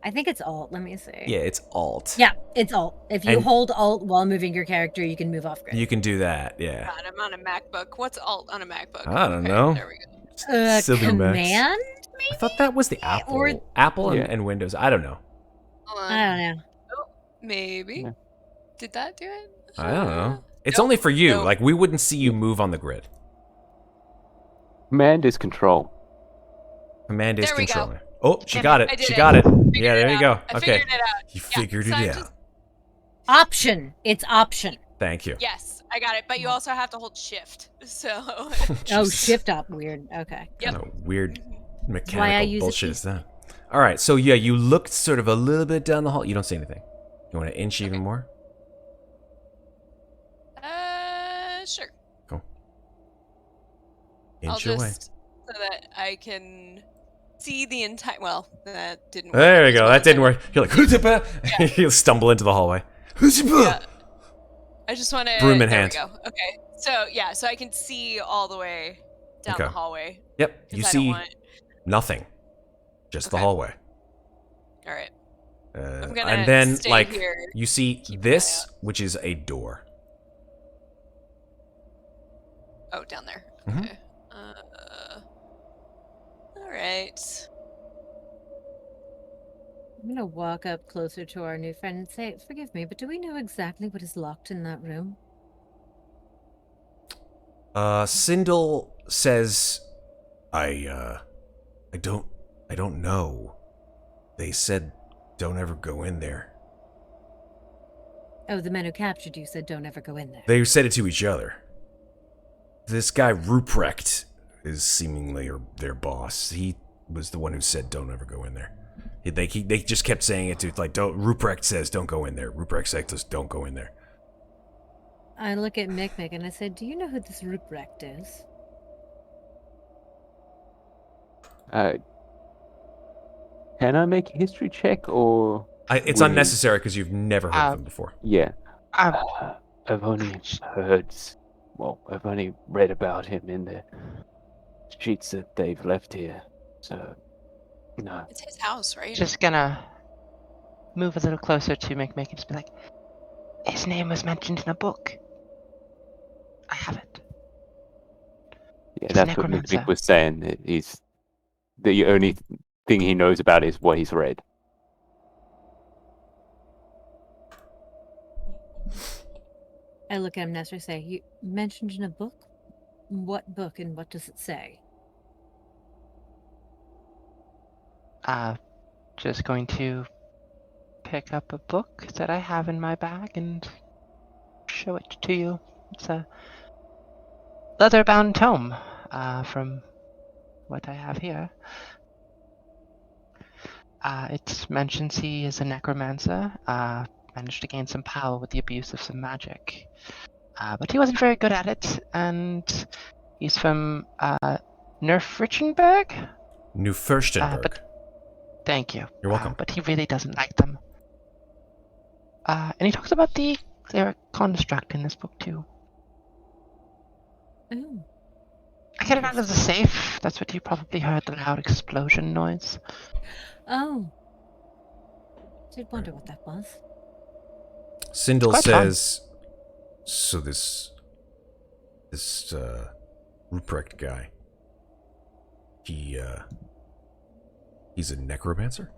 I think it's Alt. Let me see. Yeah, it's Alt. Yeah, it's Alt. If you hold Alt while moving your character, you can move off grid. You can do that. Yeah. God, I'm on a MacBook. What's Alt on a MacBook? I don't know. There we go. Silly Command? Maybe? I thought that was the Apple. Apple and Windows. I don't know. I don't know. Oh, maybe. Yeah. Did that do it? I don't know. It's only for you. Like, we wouldn't see you move on the grid. Command is control. Command is control. Go. Oh, she got it. She got it. Yeah, there you go. Okay. You figured it out. Option. It's option. Thank you. Yes, I got it. But you also have to hold shift. So. Shift up. Weird. Okay. Yep. Kind of weird mechanical bullshit is that? All right. So yeah, you looked sort of a little bit down the hall. You don't see anything. You want to inch even more? Sure. Cool. I'll Inch away. So that I can see the entire. Well, that didn't work. There we go. That didn't work. You're like, yeah. You stumble into the hallway. Yeah. I just want to. Broom in hand. There we go. Okay. So yeah, so I can see all the way down the hallway. Yep. You see nothing. Just the hallway. All right. I'm gonna and then, like, you see this, which is a door. Oh, down there. Okay. All right. I'm gonna walk up closer to our new friend and say, "Forgive me, but do we know exactly what is locked in that room?" Sindel says, I don't know. They said don't ever go in there. Oh, the men who captured you said don't ever go in there. They said it to each other. This guy Ruprecht is seemingly their boss. He was the one who said don't ever go in there. They just kept saying it to Ruprecht says don't go in there. Ruprecht says don't go in there. I look at Mikmick and I said, do you know who this Ruprecht is? Can I make a history check, or... It's unnecessary because you've never heard of them before. Yeah. I've only heard... Well, I've only read about him in the sheets that they've left here, so... No. It's his house, right? Just gonna move a little closer to Mikmick and just be like, his name was mentioned in a book. I have it. Yeah, He's that's what Necromancer. Mikmick was saying. That he's the only thing he knows about is what he's read. I look at Amnestria and say, you mentioned in a book? What book and what does it say? Just going to pick up a book that I have in my bag and show it to you. It's a leather-bound tome, from what I have here. It mentions he is a necromancer, managed to gain some power with the abuse of some magic. But he wasn't very good at it, and he's from Neufurchtenberg? Neufurchtenberg. Thank you. You're welcome. But he really doesn't like them. And he talks about the cleric construct in this book too. Oh. I get it out of the safe. That's what you probably heard, the loud explosion noise. Oh. Did wonder what that was. Sindel Quite says, so this Ruprecht guy, he's a necromancer?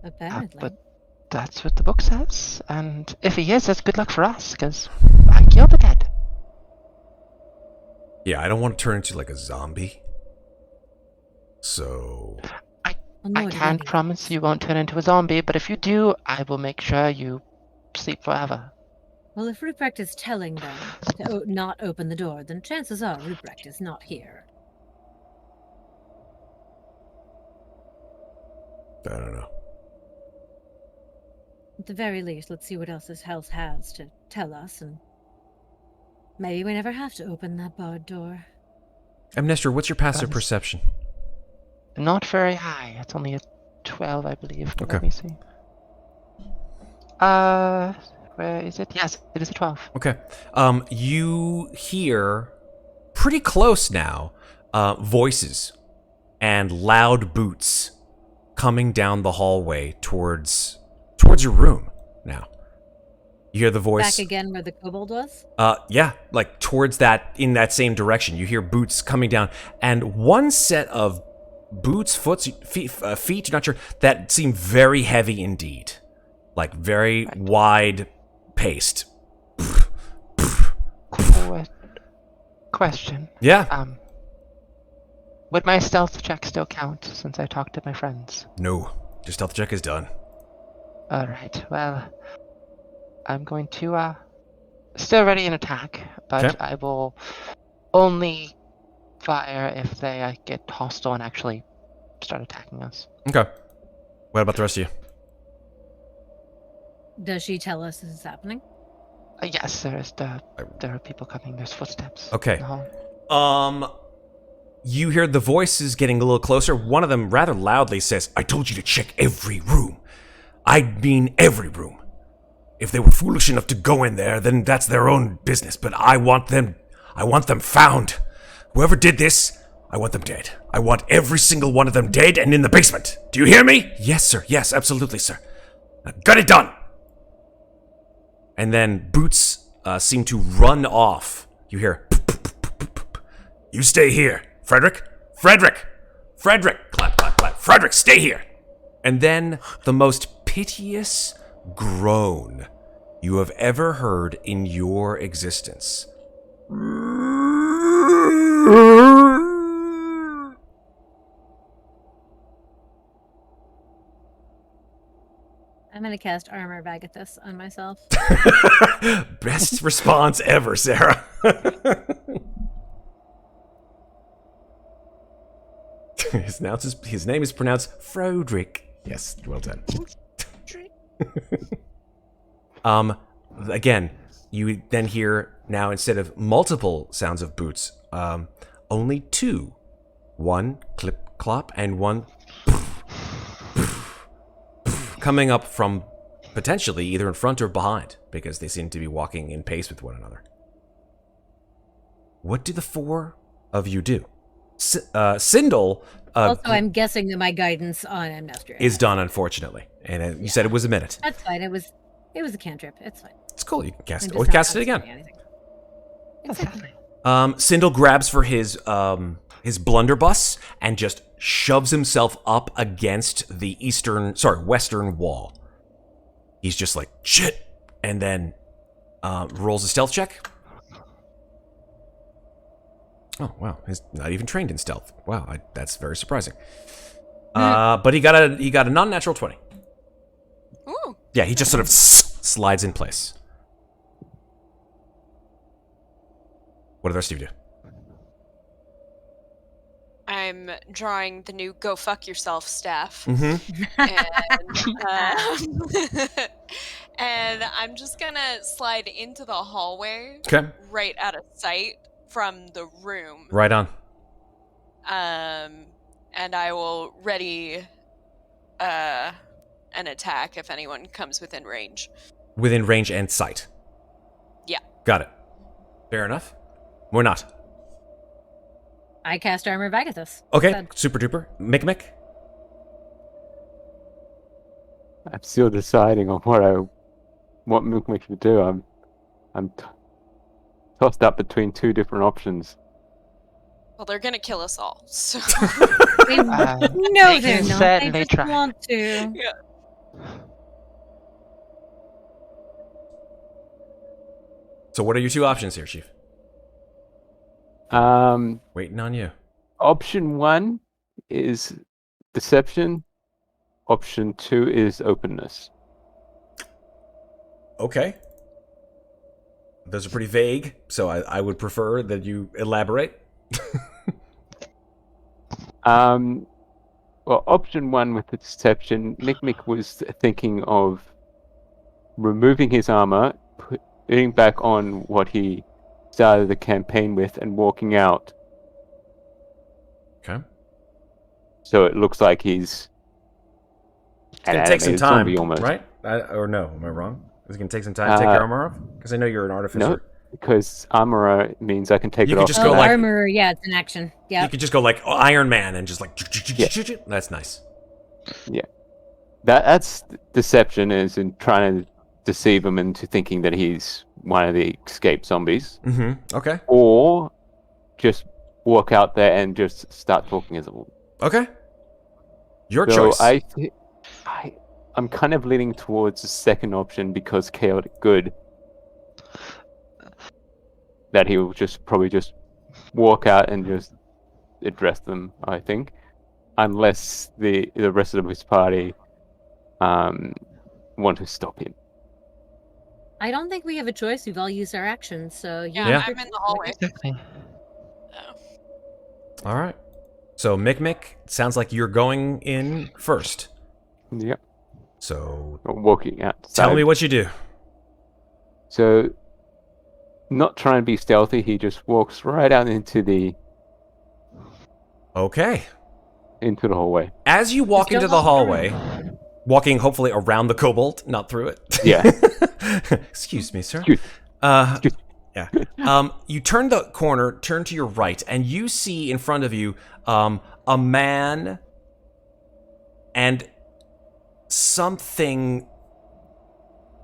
Apparently. But that's what the book says. And if he is, that's good luck for us, because I killed the dead. Yeah, I don't want to turn into like a zombie. So... I can't promise you won't turn into a zombie, but if you do, I will make sure you sleep forever. Well, if Ruprecht is telling them to not open the door, then chances are Ruprecht is not here. I don't know. At the very least, let's see what else this house has to tell us, and maybe we never have to open that barred door. Amnestria, what's your passive perception? Not very high. It's only a 12, I believe. But Okay. Let me see. Where is it? Yes, it is a 12. Okay. You hear pretty close now voices and loud boots coming down the hallway towards your room now. You hear the voice. Back again where the kobold was? Yeah, like towards in that same direction. You hear boots coming down, and one set of boots, feet, not sure, that seem very heavy indeed. Like very wide paced. Question. Yeah. Would my stealth check still count since I talked to my friends? No, your stealth check is done. Alright, well, I'm going to, still ready an attack, but Okay. I will only fire if they get hostile and actually start attacking us. Okay. What about the rest of you? Does she tell us this is happening? Yes, there are people coming. There's footsteps. Okay. in the hall. You hear the voices getting a little closer. One of them rather loudly says, I told you to check every room. I mean every room. If they were foolish enough to go in there, then that's their own business. But I want them found. Whoever did this, I want them dead. I want every single one of them dead and in the basement. Do you hear me? Yes, sir. Yes, absolutely, sir. Now, got it done. And then boots seem to run off. You hear, you stay here. Frederick. Clap, clap, clap. Frederick, stay here. And then the most piteous groan you have ever heard in your existence I'm gonna cast Armor of Agathis on myself. Best response ever, Sarah. His name is pronounced Frodrick. Yes, well done. Again, you then hear now, instead of multiple sounds of boots, only two. One clip clop and one coming up from potentially either in front or behind, because they seem to be walking in pace with one another. What do the four of you do? Sindel. Also, I'm guessing that my guidance on Amnestria is done, unfortunately, and you said it was a minute. That's fine. It was a cantrip. It's fine. It's cool. You can cast it. Cast it again. Exactly. Sindel grabs for his blunderbuss and just shoves himself up against the western wall. He's just like, shit, and then rolls a stealth check. Oh, wow, he's not even trained in stealth. Wow, that's very surprising. But he got a non-natural 20. Ooh. Yeah, he just sort of slides in place. What do the rest of you do? I'm drawing the new "Go Fuck Yourself" staff, and I'm just gonna slide into the hallway, right out of sight from the room. Right on. And I will ready an attack if anyone comes within range. Within range and sight. Yeah. Got it. Fair enough. We're not. I cast Armor of Agathis. Okay, super duper. Mikmick? I'm still deciding on what Mikmick should do. I'm tossed up between two different options. Well, they're gonna kill us all, so... No, they're not. They just want to. Yeah. So what are your two options here, Chief? Waiting on you. Option 1 is deception. Option 2 is openness. Okay. Those are pretty vague, so I would prefer that you elaborate. Well, option 1 with the deception, Mikmick was thinking of removing his armor, putting back on what he started the campaign with, and walking out. Okay. So it looks like he's... It's going to take some time, right? Or no, am I wrong? Is it going to take some time to take your armor off? Because I know you're an artificer. No, because armor means I can take it off. Just go like, armor, yeah, it's an action. Yeah. You could just go like Iron Man and just like... Yeah. That's nice. Yeah. That's deception, is in trying to deceive him into thinking that he's one of the escaped zombies. Mm-hmm. Okay. Or just walk out there and just start talking as a woman. Okay. Your choice. I'm kind of leaning towards the second option, because chaotic good. That he will probably just walk out and just address them, I think. Unless the rest of his party want to stop him. I don't think we have a choice. We've all used our actions, so yeah. I'm in the hallway. All right. So Mikmick, sounds like you're going in first. Yep. So walking out. Tell me what you do. So, not trying to be stealthy, he just walks right out into the... Okay. Into the hallway. As you walk into the hallway, walking hopefully around the kobold, not through it. Yeah. Excuse me, sir. Excuse. Yeah. You turn the corner, turn to your right, and you see in front of you a man and something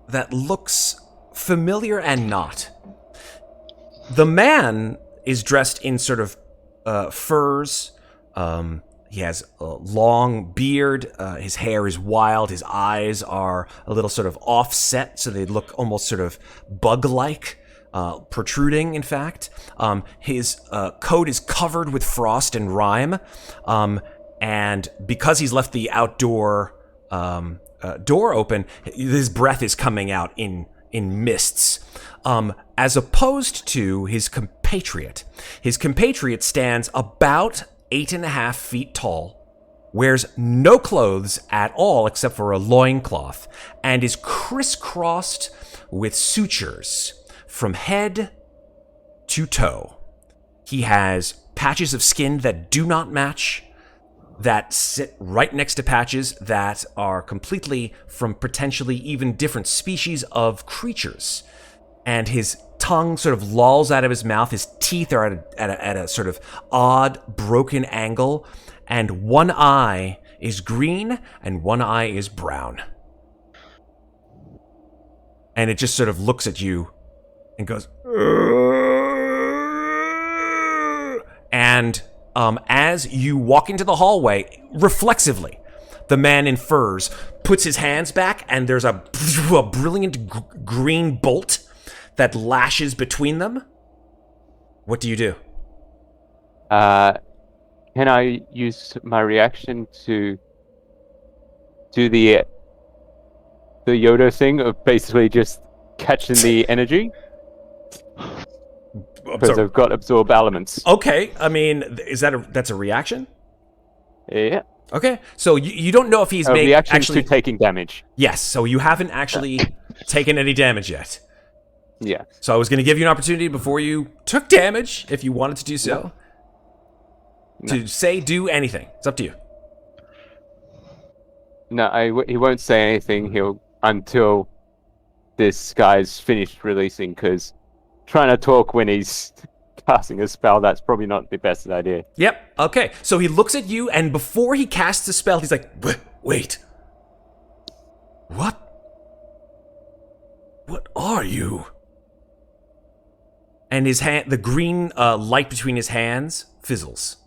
that looks familiar and not. The man is dressed in sort of furs. He has a long beard. His hair is wild. His eyes are a little sort of offset, so they look almost sort of bug-like. protruding, in fact. His coat is covered with frost and rime, and because he's left the outdoor door open, his breath is coming out in mists. As opposed to his compatriot. His compatriot stands about 8.5 feet tall, wears no clothes at all except for a loincloth, and is crisscrossed with sutures from head to toe. He has patches of skin that do not match, that sit right next to patches that are completely from potentially even different species of creatures. And his tongue sort of lolls out of his mouth. His teeth are at a sort of odd, broken angle. And one eye is green and one eye is brown. And it just sort of looks at you and goes... And as you walk into the hallway, reflexively, the man in furs puts his hands back and there's a brilliant green bolt that lashes between them. What do you do? Can I use my reaction to do the Yoda thing of basically just catching the energy? Because I've got absorb elements. Okay, I mean, that's a reaction? Yeah. Okay, so you don't know if he's a reaction actually to taking damage. Yes, so you haven't actually taken any damage yet. Yeah. So I was going to give you an opportunity before you took damage, if you wanted to do so, to say, do anything. It's up to you. No, he won't say anything. Until this guy's finished releasing, because trying to talk when he's casting a spell, that's probably not the best idea. Yep, okay. So he looks at you, and before he casts a spell, he's like, wait. What? What are you? And his hand, the green light between his hands fizzles.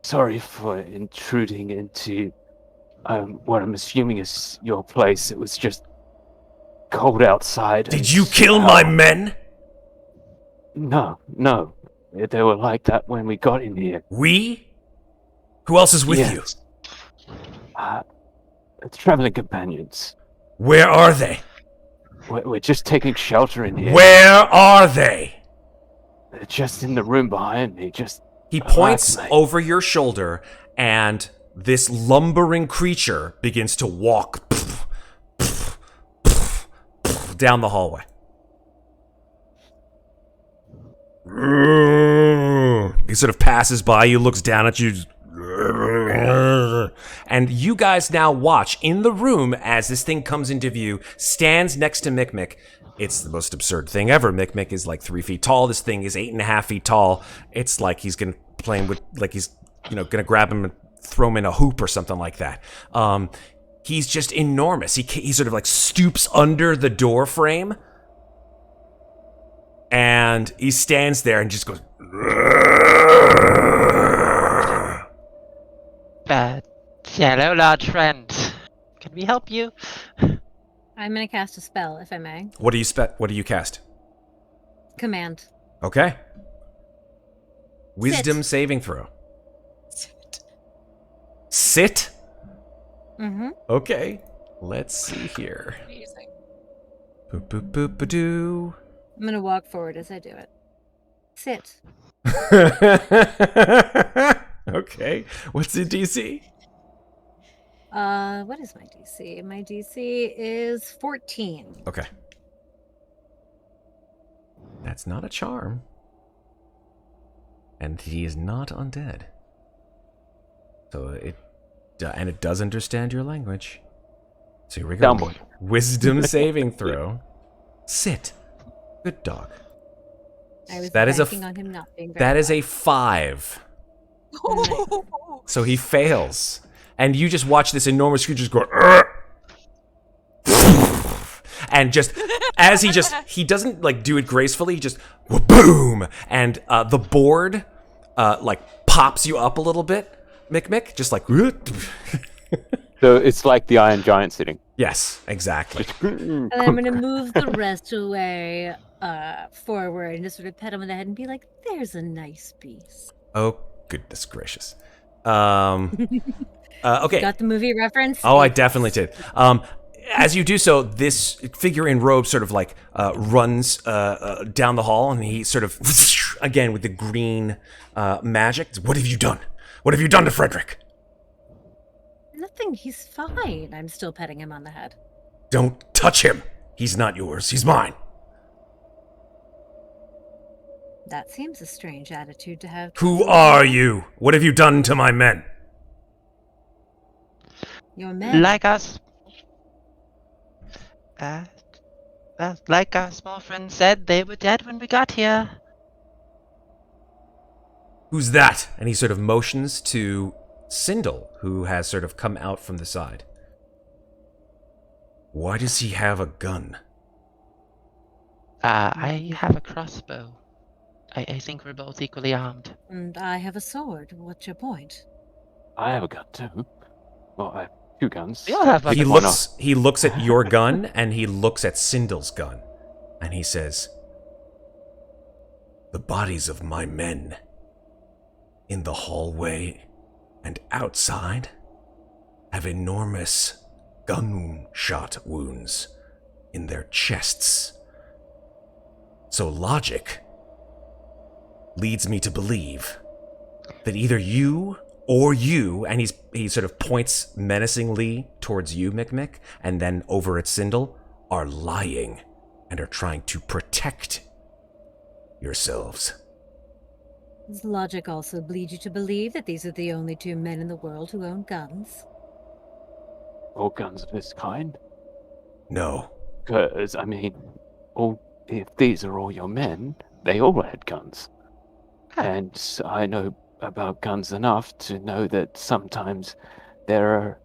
Sorry for intruding into what I'm assuming is your place. It was just cold outside. Did you kill my men? No. They were like that when we got in here. We? Who else is with you? Traveling companions. Where are they? We're just taking shelter in here. Where are they? They're just in the room behind me. He points over your shoulder, and this lumbering creature begins to walk down the hallway. He sort of passes by you, looks down at you, and you guys now watch in the room as this thing comes into view, stands next to Mikmick. It's the most absurd thing ever. Mikmick is like 3 feet tall. This thing is 8.5 feet tall. It's like he's gonna play with, like he's gonna grab him and throw him in a hoop or something like that. He's just enormous. He sort of like stoops under the door frame, and he stands there and just goes. Hello, large friend. Can we help you? I'm gonna cast a spell, if I may. What do you cast? Command. Okay. Wisdom saving throw. Sit? Mm-hmm. Okay. Let's see here. Amazing. Boop, boop, boop, ba-doo. I'm gonna walk forward as I do it. Sit. Okay. What's the DC? What is my DC? My DC is 14. Okay. That's not a charm. And he is not undead. So it does understand your language. So here we go. Downboy. Wisdom saving throw. Sit. Good dog. I was That is banking on him not being very That is well. a 5. So he fails. And you just watch this enormous creature just go, and just as he doesn't like do it gracefully, he just boom, and the board like pops you up a little bit, Mikmick, just like. So it's like the Iron Giant sitting. Yes, exactly. And I'm going to move the rest away forward and just sort of pet him on the head and be like, there's a nice beast. Oh, goodness gracious. Okay. Got the movie reference? Oh, I definitely did. As you do so, this figure in robe sort of like runs down the hall, and he sort of, again, with the green magic. What have you done? What have you done to Frederick? Nothing, he's fine. I'm still petting him on the head. Don't touch him. He's not yours. He's mine. That seems a strange attitude to have. Who are you? What have you done to my men? Your men? Like us. Like our small friend said, they were dead when we got here. Who's that? And he sort of motions to Sindel, who has sort of come out from the side. Why does he have a gun? I have a crossbow. I think we're both equally armed. And I have a sword. What's your point? I have a gun too. Well, I have 2 guns. We all have He weapons. he looks at your gun, and he looks at Sindel's gun, and he says, "The bodies of my men in the hallway and outside have enormous gunshot wounds in their chests. So logic leads me to believe that either you or you," and he sort of points menacingly towards you, Mikmick, and then over at Sindel, "are lying and are trying to protect yourselves." Does logic also lead you to believe that these are the only 2 men in the world who own guns? All guns of this kind? No. Because, I mean, if these are all your men, they all had guns. And I know about guns enough to know that sometimes there are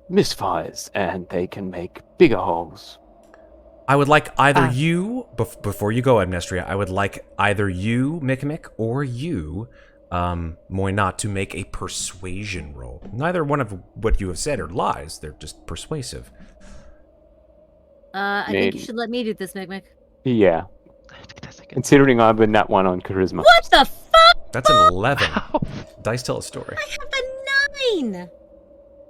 misfires and they can make bigger holes. I would like either you, before you go, Amnestria, I would like either you, Mikmick, or you, Moynat, to make a persuasion roll. Neither one of what you have said are lies, they're just persuasive. I think you should let me do this, Mikmick. Yeah. Considering I've been that one on charisma. What the fuck? That's an 11. Dice tell a story. I have a 9!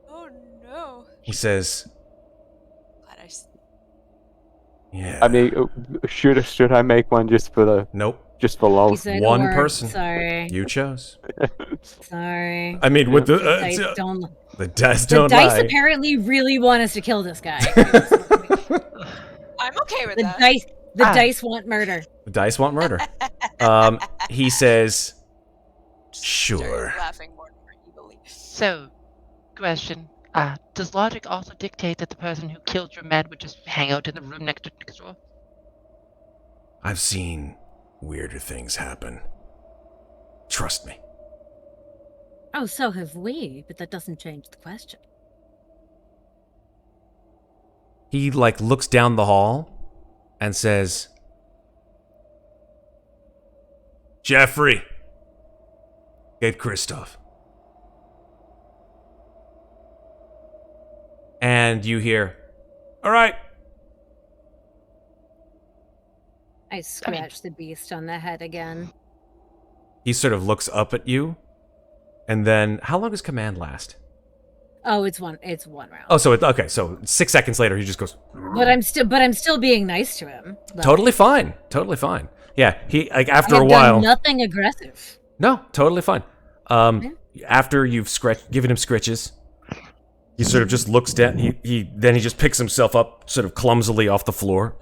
Oh no. He says, Glad yeah. I mean, should I make one just for the... Nope. Just for lol? He said, One "Or, person. Sorry. You chose. Sorry. I mean, with the Dice don't, the dice the don't dice lie. apparently really want us to kill this guy. I'm okay with The that. dice want murder. The dice want murder. He says, sure. Started laughing more evilly. So, question. Does logic also dictate that the person who killed your man would just hang out in the room next door? I've seen weirder things happen. Trust me. Oh, so have we, but that doesn't change the question. He, looks down the hall and says, Jeffrey, get Kristoff. And you hear, all right. I scratch the beast on the head again. He sort of looks up at you, and then, how long does command last? Oh, it's one round. Oh, so okay. So 6 seconds later, he just goes. But I'm still being nice to him. Totally fine. Totally fine. Yeah, he after I have a while. done nothing aggressive. No, totally fine. After you've given him scritches, he sort of just looks down. He just picks himself up, sort of clumsily off the floor,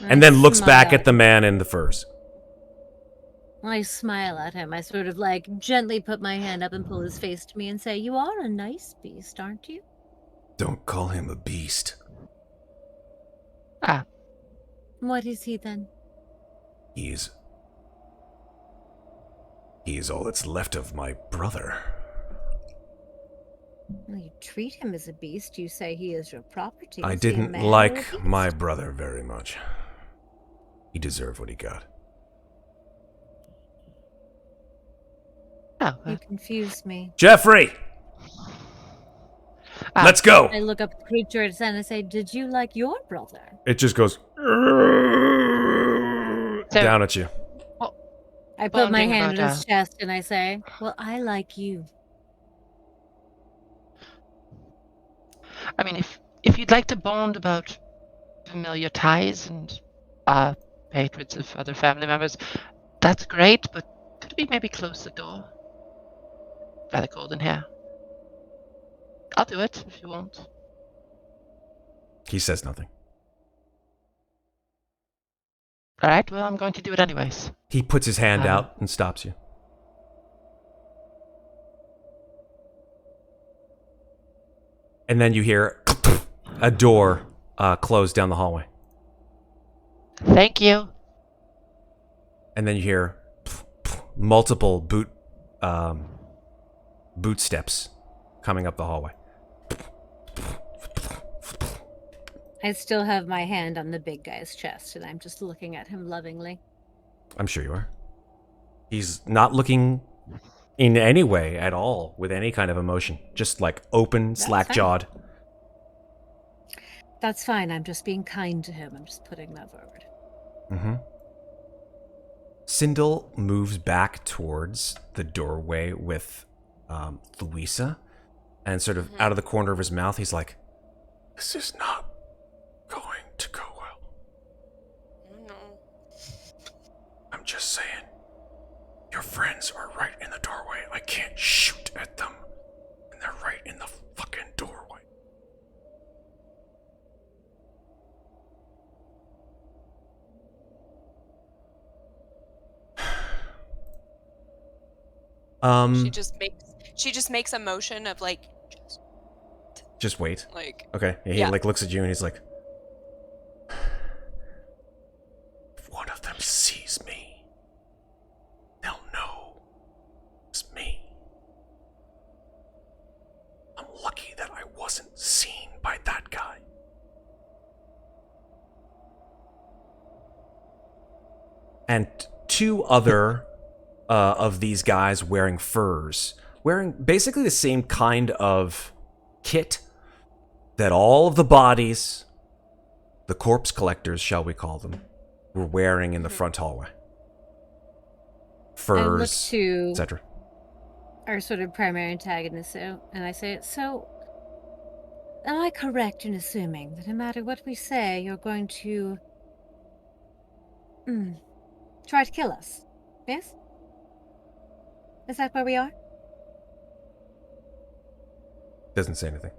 and then looks back at the man in the furs. I smile at him. I sort of gently put my hand up and pull his face to me and say, "You are a nice beast, aren't you?" Don't call him a beast. What is he then? He is all that's left of my brother. Well, you treat him as a beast. You say he is your property. I Is he a didn't man or a like beast? my brother very much. He deserved what he got. You confused me. Jeffrey! Let's go! I look up at the creature and I say, did you like your brother? It just goes down at you. I put my hand on his chest and I say, well, I like you. I mean, if you'd like to bond about familiar ties and hatreds of other family members, that's great, but could we maybe close the door? Rather cold in here. I'll do it if you want. He says nothing. All right, well, I'm going to do it anyways. He puts his hand out and stops you. And then you hear a door close down the hallway. Thank you. And then you hear multiple boot steps coming up the hallway. I still have my hand on the big guy's chest, and I'm just looking at him lovingly. I'm sure you are. He's not looking in any way at all with any kind of emotion. Just like open, slack-jawed. That's fine. I'm just being kind to him. I'm just putting that forward. Mm-hmm. Sindel moves back towards the doorway with Louisa, and sort of out of the corner of his mouth, he's like, "This is not going to go well. No. I'm just saying. Your friends are right in the doorway. I can't shoot at them. And they're right in the fucking doorway." She just makes a motion of like just wait. Like okay. He like looks at you and he's like, if one of them sees me, they'll know it's me. I'm lucky that I wasn't seen by that guy. And two other of these guys wearing furs, wearing basically the same kind of kit that all of the bodies, the corpse collectors, shall we call them, were wearing in the front hallway. Furs, etc. Our sort of primary antagonist, and I say, so, am I correct in assuming that no matter what we say, you're going to try to kill us? Yes? Is that where we are? Doesn't say anything.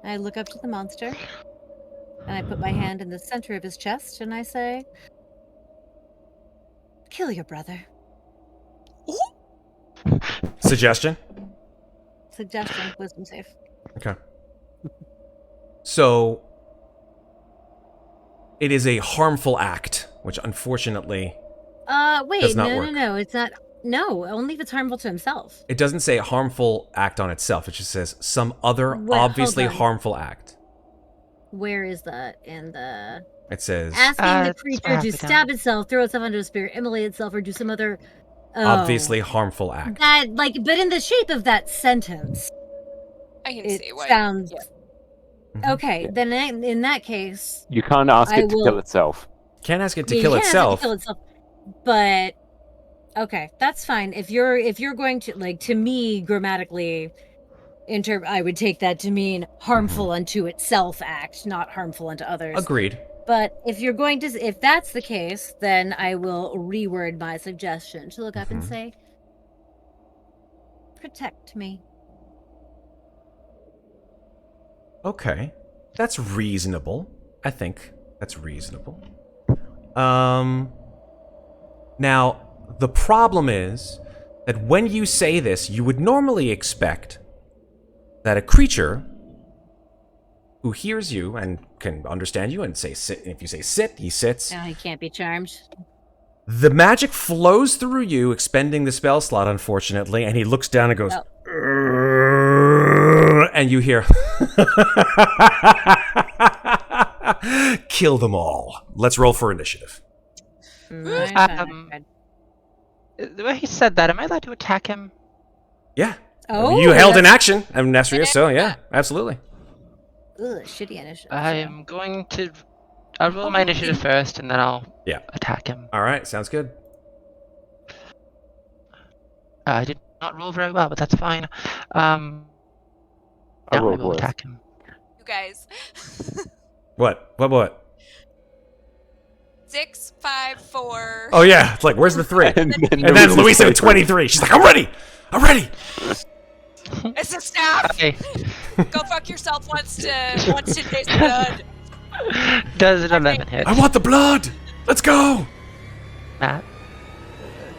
I look up to the monster, and I put my hand in the center of his chest, and I say, kill your brother. Suggestion? Suggestion, wisdom save. Okay. So, it is a harmful act, which unfortunately wait, does not work. No, it's not. No, only if it's harmful to himself. It doesn't say a harmful act on itself. It just says some other obviously harmful act. Where is that in the... It says... Asking the creature to stab itself, throw itself under a spear, immolate itself, or do some other... obviously harmful act. That, like, but in the shape of that sentence... I can see why. It sounds... Yeah. Okay, then in that case... You can't ask it to kill itself. Can't ask it to kill itself. But... Okay, that's fine. If you're going to, like, to me, grammatically, I would take that to mean harmful unto itself act, not harmful unto others. Agreed. But if that's the case, then I will reword my suggestion to look up and say, protect me. Okay. That's reasonable. I think that's reasonable. Now, the problem is that when you say this, you would normally expect that a creature who hears you and can understand you and say sit, if you say sit, he sits. No, he can't be charmed. The magic flows through you, expending the spell slot, unfortunately, and he looks down and goes, and you hear, kill them all. Let's roll for initiative. The way he said that, am I allowed to attack him? Yeah. Oh, you held in action, Amnestria, so yeah, absolutely. Ugh, shitty initiative. I am going to. I'll roll my initiative first, and then I'll attack him. All right, sounds good. I did not roll very well, but that's fine. Now I will attack him. You guys. What? 6, 5, 4. Oh yeah, it's like, where's the 3? and then Louisa with 23. She's like, I'm ready. It's a staff. Okay. Go fuck yourself once to taste blood. Does an 11 hit? I want the blood. Let's go. Matt?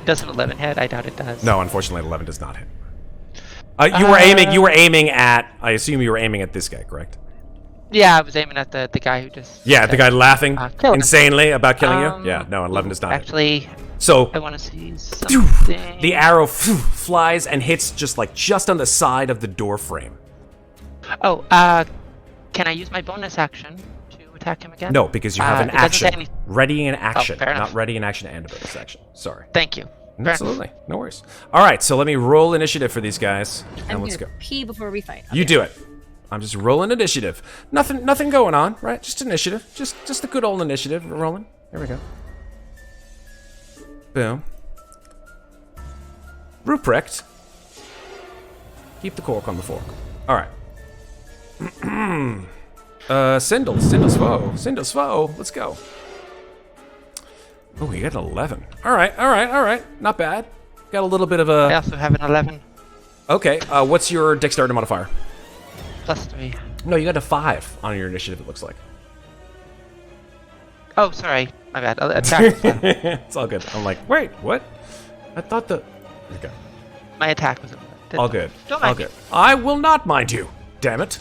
Does an 11 hit? I doubt it does. No, unfortunately, 11 does not hit. You were aiming at. I assume you were aiming at this guy, correct? Yeah, I was aiming at the guy who just. Yeah, the guy laughing kill him. insanely about killing you. Yeah, no, 11 does not hit. Actually, So I want to see something. the arrow flies and hits just on the side of the door frame. Oh, can I use my bonus action to attack him again? No, because you have an it doesn't say action. any- Ready in action, fair not enough. ready in action and a bonus action. Sorry. Thank you. Fair Absolutely, no worries. All right, so let me roll initiative for these guys, and I'm let's gonna go. pee before we fight. You do it. I'm just rolling initiative. Nothing going on, right? Just initiative. Just the good old initiative. We're rolling. Here we go. Boom. Ruprecht. Keep the cork on the fork. All right. Sindle's foe. Let's go. Oh, he got an 11. All right. Not bad. Got a little bit of I a. also have an 11 Okay. What's your dexterity modifier? +3. No, you got a 5 on your initiative. It looks like. Oh, sorry. My bad. I'll attack. It's all good. I'm like, wait, what? I thought the. Okay. My attack was. All good. Don't All mind good. I will not mind you. Damn it.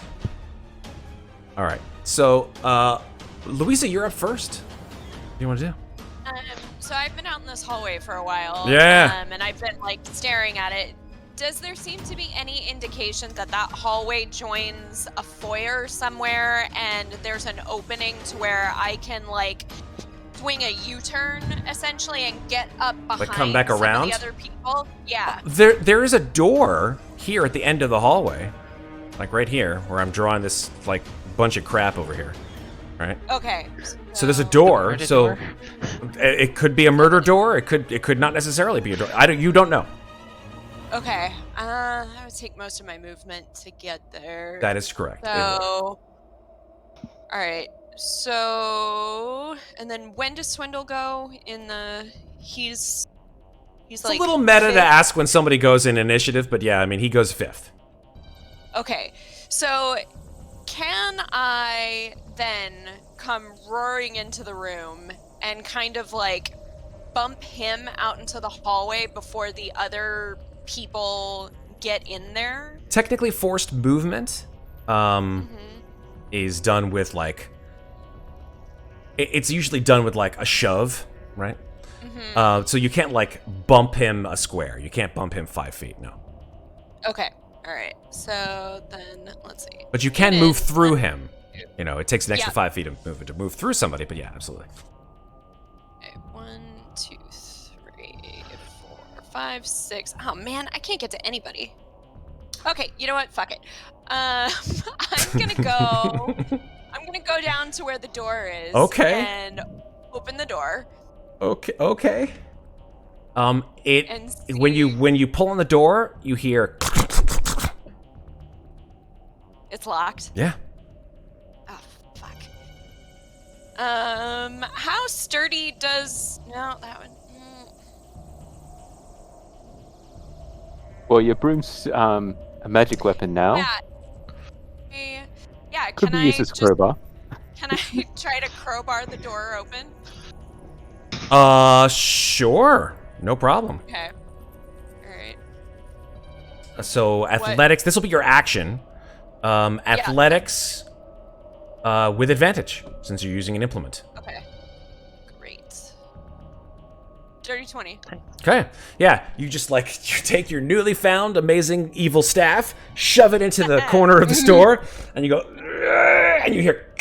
All right. So, Louisa, you're up first. What do you want to do? So I've been out in this hallway for a while. Yeah. And I've been like staring at it. Does there seem to be any indication that hallway joins a foyer somewhere and there's an opening to where I can like swing a U-turn essentially and get up behind come back some around? of the other people? Yeah. There is a door here at the end of the hallway, like right here, where I'm drawing this like bunch of crap over here. Right. Okay. So there's a door. murder So door? it could be a murder door. It could not necessarily be a door. You don't know. Okay. I would take most of my movement to get there. That is correct. So, all right. So, and then when does Swindle go in the? He's It's like a little meta fifth. to ask when somebody goes in initiative, but yeah, I mean he goes 5th. Okay. So, can I then come roaring into the room and kind of like bump him out into the hallway before the other people get in there? Technically, forced movement is done with like. It's usually done with like a shove, right? So you can't like bump him a square. You can't bump him 5 feet. No. Okay. All right. So then let's see. But you can It move is through 1, him. You know, it takes an extra Yeah. 5 feet to move through somebody. But yeah, absolutely. Okay, 1, 2, 3, 4, 5, 6. Oh man, I can't get to anybody. Okay, you know what? Fuck it. I'm gonna go. I'm gonna go down to where the door is. Okay. And open the door. Okay. And When you pull on the door, you hear. It's locked. Yeah. Oh fuck. How sturdy does? No, that one. Well, your broom's a magic weapon now. Yeah. Yeah. Could Can be used as crowbar. Can I try to crowbar the door open? Sure. No problem. Okay. All right. So athletics. This will be your action. Athletics. With advantage since you're using an implement. Okay. Great. Dirty 20. Okay. Yeah. You just like you take your newly found amazing evil staff, shove it into the corner of the store, and you go, and you hear,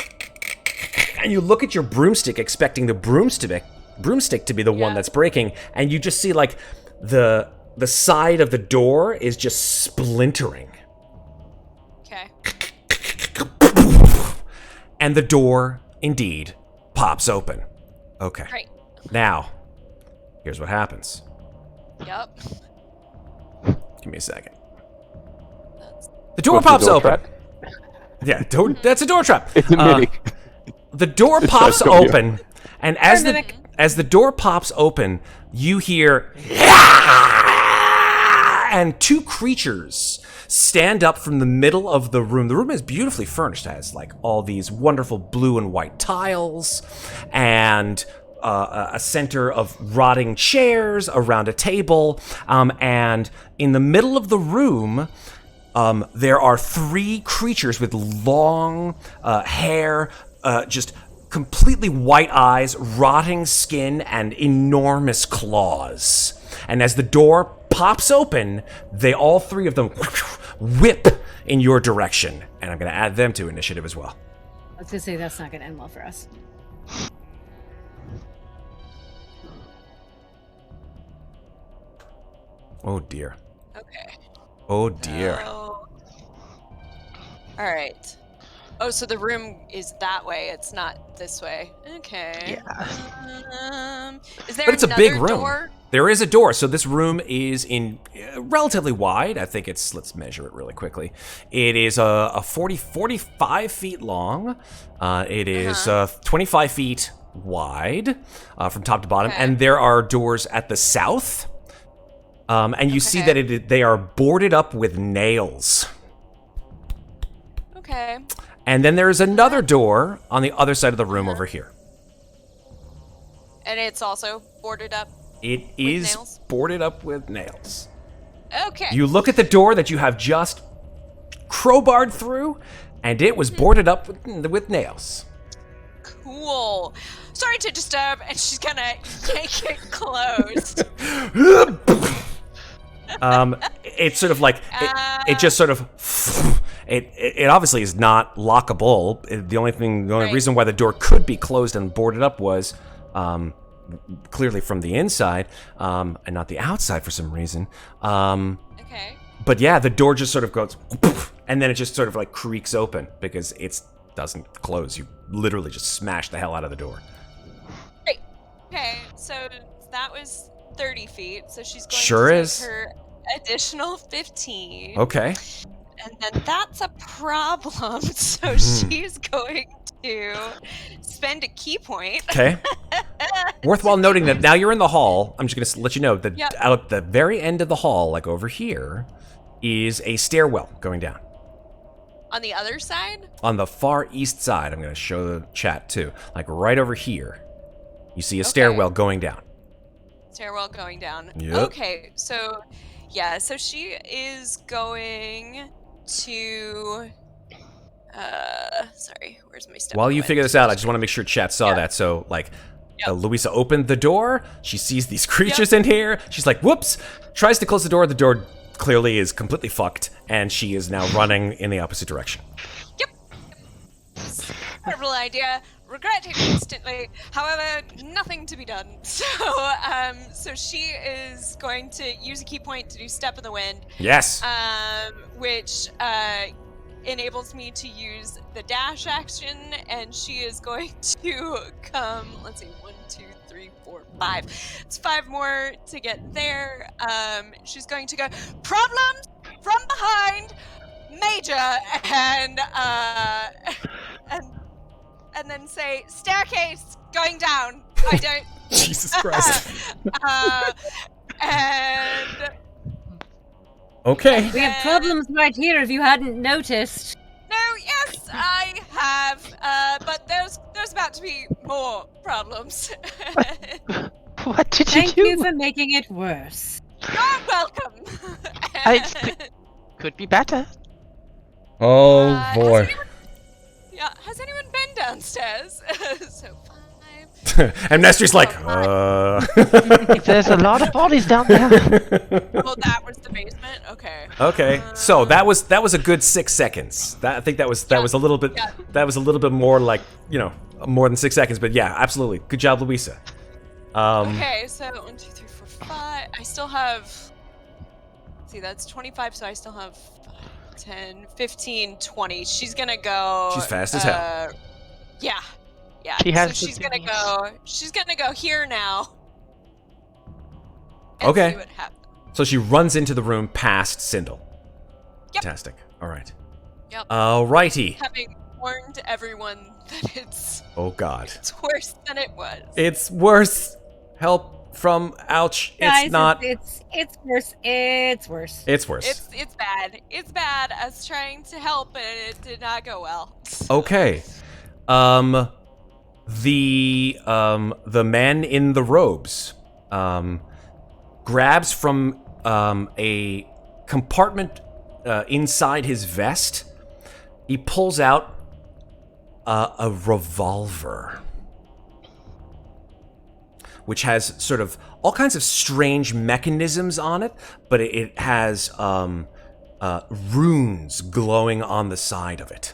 and you look at your broomstick, expecting the broomstick broomstick to be the one that's breaking, and you just see like the side of the door is just splintering. Okay. And the door indeed pops open. Okay. Great. Now, here's what happens. Yep. Give me a second. The door pops open. Yeah, that's a door trap. It's a mimic. The door pops open, and as the door pops open, you hear and two creatures stand up from the middle of the room. The room is beautifully furnished. It has like all these wonderful blue and white tiles, and a center of rotting chairs around a table, and in the middle of the room, there are three creatures with long hair, just completely white eyes, rotting skin, and enormous claws. And as the door pops open, all three of them whip in your direction. And I'm going to add them to initiative as well. I was going to say that's not going to end well for us. Oh dear. Okay. Oh dear. Oh. All right. Oh, so the room is that way. It's not this way. Okay. Yeah. Is there But it's a another big room. door? There is a door. So this room is in relatively wide. I think it's, let's measure it really quickly. It is a 45 feet long. It is 25 feet wide from top to bottom. Okay. And there are doors at the south. And you see that they are boarded up with nails. Okay. And then there is another door on the other side of the room over here. And it's also boarded up. It is nails? boarded up with nails. Okay. You look at the door that you have just crowbarred through, and it was boarded up with nails. Cool. Sorry to disturb, and she's gonna yank it closed. It's sort of like it just sort of it obviously is not lockable. The only reason why the door could be closed and boarded up was clearly from the inside and not the outside for some reason. Okay. But yeah, the door just sort of goes and then it just sort of like creaks open because it doesn't close. You literally just smash the hell out of the door. Great. Okay, so that was 30 feet, so she's going Sure to is. take her additional 15. Okay. And then that's a problem, so she's going to spend a key point. Okay. Worthwhile noting that now you're in the hall. I'm just going to let you know that out the very end of the hall, like over here, is a stairwell going down. On the other side? On the far east side, I'm going to show the chat too. Like right over here, you see a stairwell going down. Stairwell going down. Yep. Okay, so yeah, so she is going to sorry, where's my step? While you figure this out, I just want to make sure chat saw that. So like Louisa opened the door, she sees these creatures in here, she's like, whoops, tries to close the door clearly is completely fucked, and she is now running in the opposite direction. Yep. Terrible idea. Regret it instantly. However, nothing to be done. So, so she is going to use a key point to do Step in the Wind. Yes. Which enables me to use the dash action, and she is going to come. Let's see, 1, 2, 3, 4, 5. It's 5 more to get there. She's going to go problems from behind, major, and then say, staircase going down. I don't... Jesus Christ. And... Okay. We have problems right here if you hadn't noticed. No, yes, I have. But there's about to be more problems. What did you Thank do? you for making it worse. You're welcome. Could be better. Oh boy. Has anyone been downstairs? So 5. Amnestria's like, There's a lot of bodies down there. Well, that was the basement. Okay. Okay, so that was a good 6 seconds. I think that was a little bit Yeah. that was a little bit more like more than 6 seconds. But yeah, absolutely, good job, Louisa. Okay, so 1, 2, 3, 4, 5. I still have. See, that's 25, so I still have 10, 15, 20. She's gonna go. She's fast as hell. Yeah. Yeah. She has so the she's gonna zoomies. go. She's gonna go here now. And Okay. See what happens. So she runs into the room past Sindel. Yep. Fantastic. All right. Yep. Alrighty. Having warned everyone that it's Oh God. worse than it was. It's worse. Help from ouch. Guys, It's not. It's worse. It's worse. It's worse. It's bad. It's bad. I was trying to help, and it did not go well. Okay. The man in the robes grabs from a compartment inside his vest. He pulls out a revolver, which has sort of all kinds of strange mechanisms on it, but it has runes glowing on the side of it.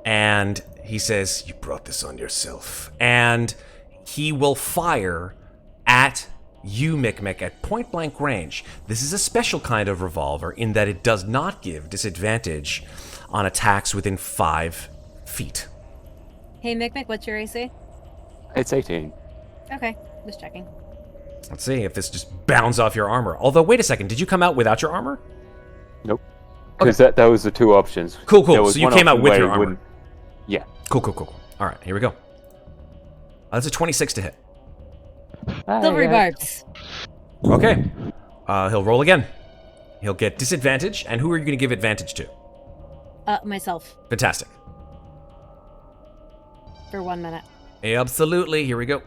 And he says, "You brought this on yourself." And he will fire at you, Mikmick, at point-blank range. This is a special kind of revolver in that it does not give disadvantage on attacks within 5 feet. Hey, Mikmick, what's your AC? It's 18. Okay, just checking. Let's see if this just bounds off your armor. Although, wait a second, did you come out without your armor? Nope. Because that was the 2 options. Cool. There was So you one came out option with where your it armor. wouldn't- Yeah. Cool. All right, here we go. That's a 26 to hit. Silvery barbs. Okay. He'll roll again. He'll get disadvantage. And who are you going to give advantage to? Myself. Fantastic. For 1 minute. Absolutely. Here we go.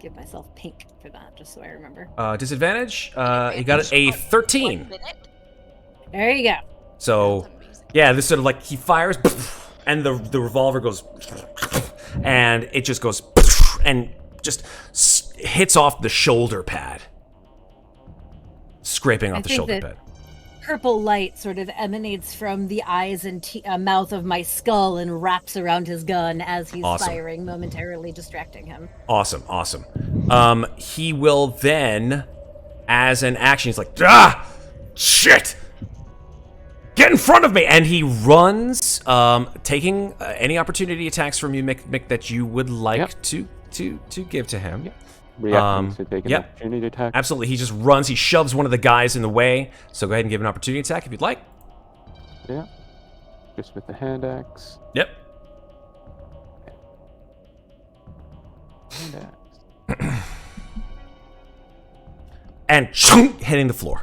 Give myself pink for that, just so I remember. Disadvantage. He got a 13. 1 minute. There you go. So, That's amazing. yeah, this sort of like he fires, and the revolver goes, and it just goes, and just hits off the shoulder pad, scraping off the shoulder pad. Purple light sort of emanates from the eyes and mouth of my skull and wraps around his gun as he's Awesome. firing, momentarily distracting him. Awesome. He will then, as an action, he's like, shit! Get in front of me! And he runs, taking any opportunity attacks from you, Mick, that you would like to give to him. Yep. Reacting to take an yep. opportunity attack. Absolutely. He just runs. He shoves one of the guys in the way. So go ahead and give an opportunity attack if you'd like. Yeah. Just with the hand axe. Yep. Hand axe. And hitting the floor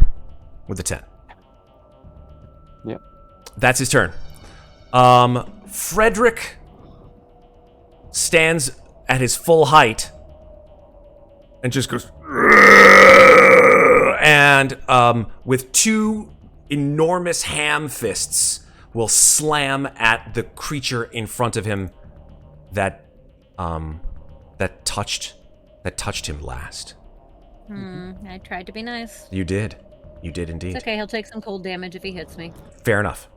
with the 10. Yep. That's his turn. Frederick stands at his full height and just goes, and with 2 enormous ham fists will slam at the creature in front of him that touched him last. I tried to be nice. You did indeed. It's okay, he'll take some cold damage if he hits me. Fair enough.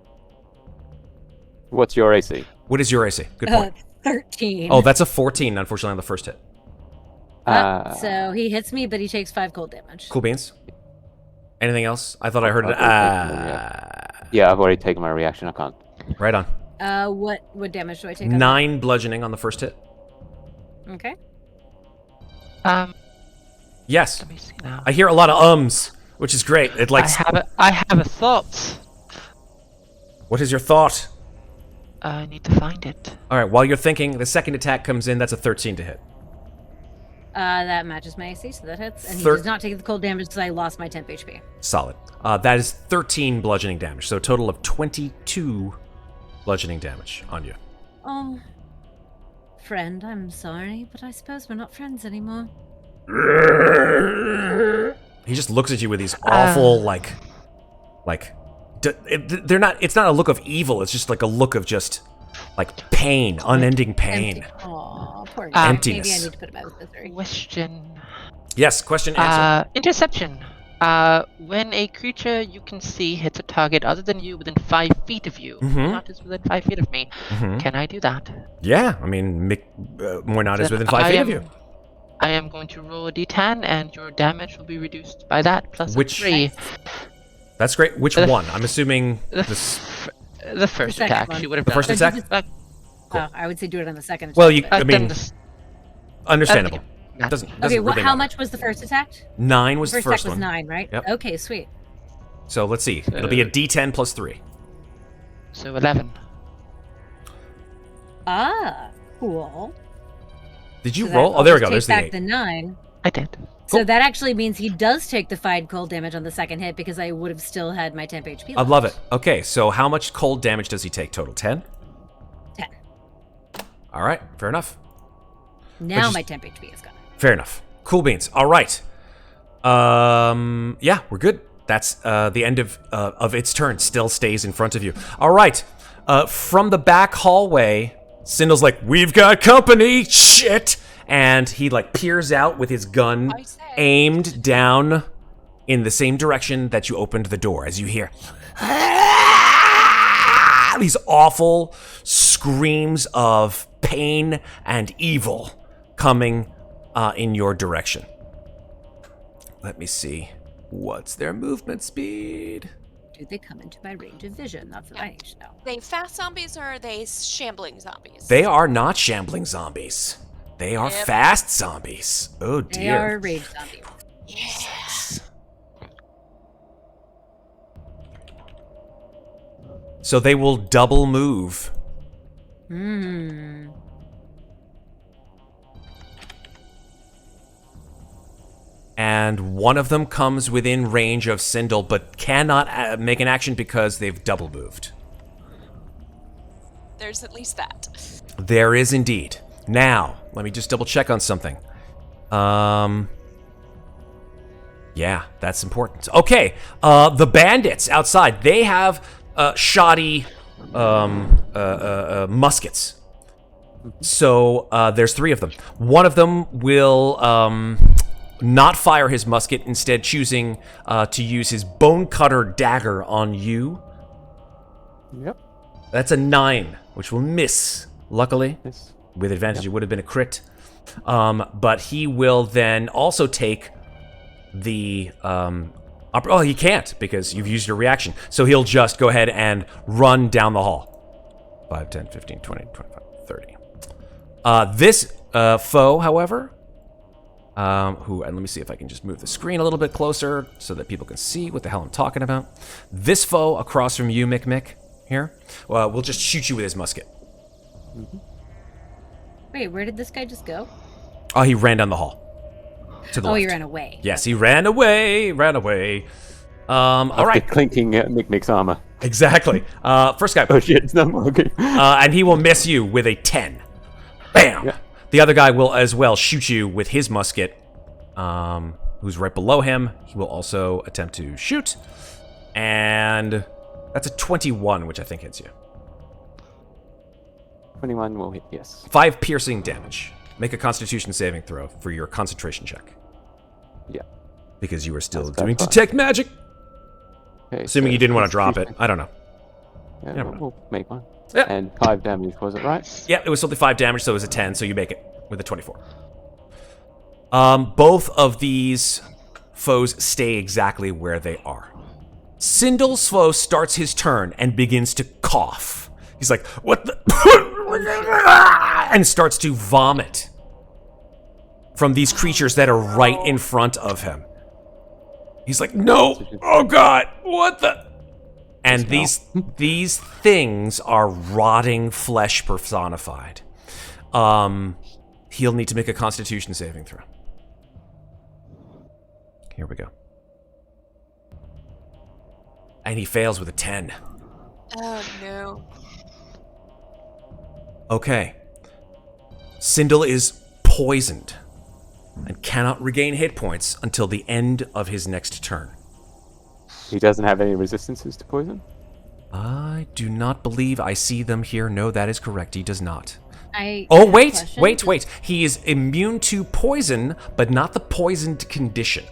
What's your AC? What is your AC? Good point. 13. Oh, that's a 14, unfortunately, on the first hit. So he hits me, but he takes 5 cold damage. Cool beans. Anything else? I thought I heard it. Yeah, I've already taken my reaction. I can't. Right on. What damage do I take? on 9 bludgeoning on the first hit. that? Okay. Yes. Let me see now. I hear a lot of ums, which is great. It like. I have a thought. What is your thought? I need to find it. All right. While you're thinking, the second attack comes in. That's a 13 to hit. That matches my AC, so that hits. And he does not take the cold damage because I lost my temp HP. Solid. That is 13 bludgeoning damage. So a total of 22 bludgeoning damage on you. Oh, friend, I'm sorry, but I suppose we're not friends anymore. He just looks at you with these awful, they're not. It's not a look of evil. It's just like a look of just, like pain, unending pain. Aw, poor guy. Emptiness. Maybe I need to put him out of misery. Question. Yes. Question. Answer. Interception. When a creature you can see hits a target other than you within 5 feet of you, not is within 5 feet of me, can I do that? Yeah, I mean, Muadnhait is Then within 5 feet of you. I am going to roll a d10, and your damage will be reduced by that, plus a 3. That's great. Which one? I'm assuming The first attack. one. She would have the done first it. attack? Cool. I would say do it on the second attack. Well, I I've mean, done this. understandable. Yeah. Doesn't Okay, really how matter. much was the first attack? 9 was the First first attack was one. 9, right? Yep. Okay, sweet. So let's see. It'll be a D10 plus 3. So 11. Ah, cool. Did you So roll? that Oh, there we go. takes There's the back 8. the 9. I did. So that actually means he does take the 5 cold damage on the second hit because I would have still had my temp HP I left. love it. Okay, so how much cold damage does he take total? 10? 10. All right, fair enough. Now my temp HP is gone. Fair enough. Cool beans. All right. Yeah, we're good. That's the end of its turn. Still stays in front of you. All right. From the back hallway, Sindle's like, "We've got company, shit!" And he like peers out with his gun aimed down in the same direction that you opened the door. As you hear these awful screams of pain and evil coming in your direction. Let me see. What's their movement speed? Do they come into my range of vision? That's what I need to know. Are they fast zombies or are they shambling zombies? They are not shambling zombies. They are fast zombies. Oh dear. They are rage zombies. Yes. So they will double move. And one of them comes within range of Sindel, but cannot make an action because they've double moved. There's at least that. There is indeed. Now, let me just double check on something. Yeah, that's important. Okay, the bandits outside, they have shoddy muskets. So there's 3 of them. One of them will not fire his musket, instead choosing to use his bone cutter dagger on you. Yep. That's a 9, which will miss, luckily. Yes. With advantage, it would have been a crit. But he will then also take the... oh, he can't, because you've used your reaction. So he'll just go ahead and run down the hall. 5, 10, 15, 20, 25, 30. This foe, however... and let me see if I can just move the screen a little bit closer so that people can see what the hell I'm talking about. This foe across from you, Mikmick, here, will just shoot you with his musket. Wait, where did this guy just go? Oh, he ran down the hall. To the left. He ran away. Yes, he ran away. All right. Clinking Mikmick's armor. Exactly. First guy. Oh shit, it's not working. And he will miss you with a 10. Bam! Yeah. The other guy will as well shoot you with his musket, who's right below him. He will also attempt to shoot. And that's a 21, which I think hits you. 21 will hit, yes. 5 piercing damage. Make a Constitution saving throw for your concentration check. Yeah. Because you are still That's doing fine. detect magic. Okay, Assuming so you didn't want to drop it. Constitution. I don't know. Yeah, Never we'll make one. Yeah. And 5 damage, was it right? Yeah, it was only 5 damage, so it was a 10, so you make it with a 24. Both of these foes stay exactly where they are. Sindel's foe starts his turn and begins to cough. He's like, what the? And starts to vomit from these creatures that are right in front of him. He's like, no, oh God, what the? And these things are rotting flesh personified. He'll need to make a Constitution saving throw. Here we go. And he fails with a 10. Oh no. Okay. Sindel is poisoned and cannot regain hit points until the end of his next turn. He doesn't have any resistances to poison? I do not believe I see them here. No, that is correct. He does not. Oh, Wait. He is immune to poison, but not the poisoned condition.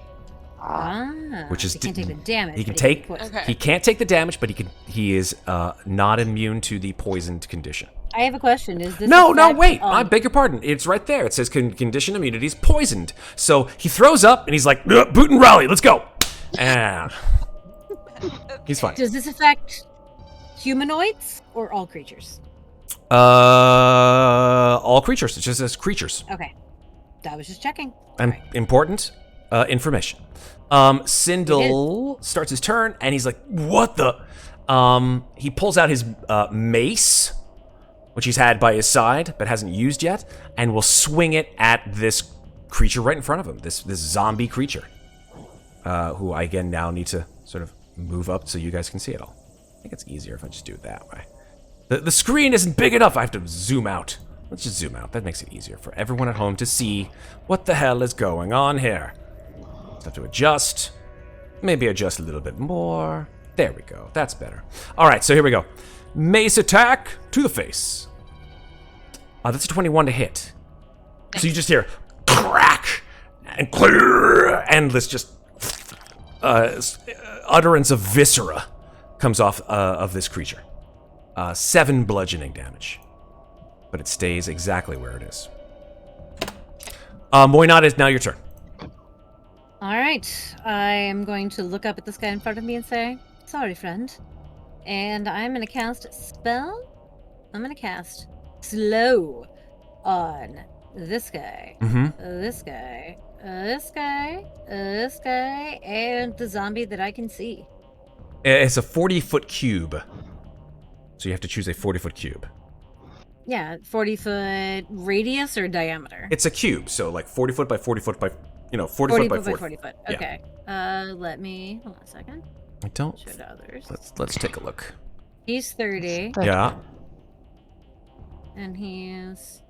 which is he can't take the damage. He can but take. Okay. He can't take the damage, but he is not immune to the poisoned condition. I have a question. Is this No, effect wait. on- I beg your pardon. It's right there. It says condition immunity is poisoned. So he throws up and he's like, boot and rally, let's go. And he's fine. Does this affect humanoids or all creatures? All creatures. It just says creatures. Okay. I was just checking. And Alright. important information. Sindel starts his turn and he's like, what the? He pulls out his mace, which he's had by his side but hasn't used yet, and will swing it at this creature right in front of him, this zombie creature, who I again now need to sort of move up so you guys can see it all. I think it's easier if I just do it that way. The screen isn't big enough. I have to zoom out. Let's just zoom out. That makes it easier for everyone at home to see what the hell is going on here. Just have to adjust. Maybe adjust a little bit more. There we go. That's better. All right, so here we go. Mace attack to the face. That's a 21 to hit. So you just hear crack and clear, endless just utterance of viscera comes off of this creature. 7 bludgeoning damage. But it stays exactly where it is. Muadnhait, is now your turn. All right. I am going to look up at this guy in front of me and say, sorry, friend. And I'm going to cast a spell. I'm going to cast slow on this guy, this guy, this guy, this guy, and the zombie that I can see. It's a 40-foot cube. So you have to choose a 40-foot cube. Yeah, 40-foot radius or diameter? It's a cube, so like 40 foot by 40 foot by, 40 foot by 40 40 foot. Yeah. Okay. Let me, hold on a second. I don't. Show to others. Let's take a look. He's 30, Yeah. and he's...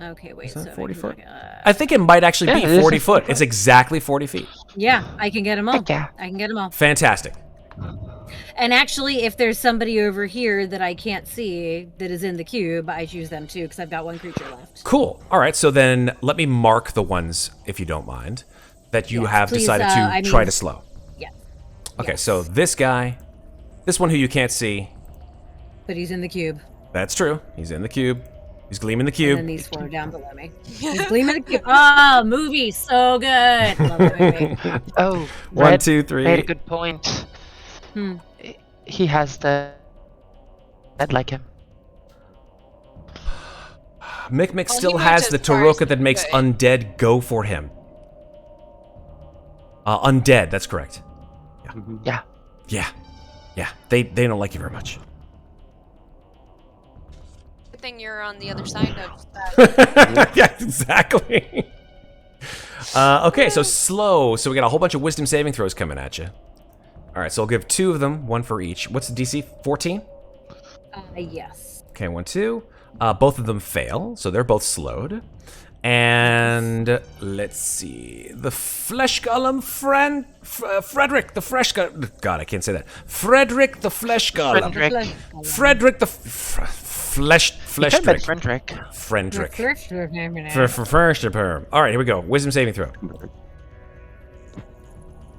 Okay, wait. Is that so 40 maybe foot? like, I think it might actually Yeah, it be is 40 a foot. 40 It's exactly 40 feet. yeah, I can get them all. Heck yeah. I can get them all. Fantastic. And actually, if there's somebody over here that I can't see that is in the cube, I choose them too, because I've got one creature left. Cool. All right, so then let me mark the ones, if you don't mind, that you Yes, have please, decided to try to slow. Yeah. Okay, Yes. so this guy, this one who you can't see, But he's in the cube. that's true. He's in the cube. He's gleaming the And cube. then these 4 down below me. He's gleaming the cube. Oh, movie. So good. Love that movie. Oh, 1, Red 2, 3. made a good point. He has the head like him. Mikmick Well, still he moved has as the far as Taroka he that makes could. undead go for him. Undead, that's correct. Yeah. Yeah. They don't like you very much. Good thing you're on the other side of that. Yeah, exactly. Okay, so slow. So we got a whole bunch of wisdom saving throws coming at you. All right, so I'll give 2 of them, 1 for each. What's the DC? 14? Yes. Okay, 1, 2. Both of them fail, so they're both slowed. And let's see. The Flesh Golem Frederick the Flesh Golem. God, I can't say that. Frederick the Flesh Golem. Frederick the Flesh Drake. Frederick. Frederick. Frederick. All right, here we go. Wisdom saving throw.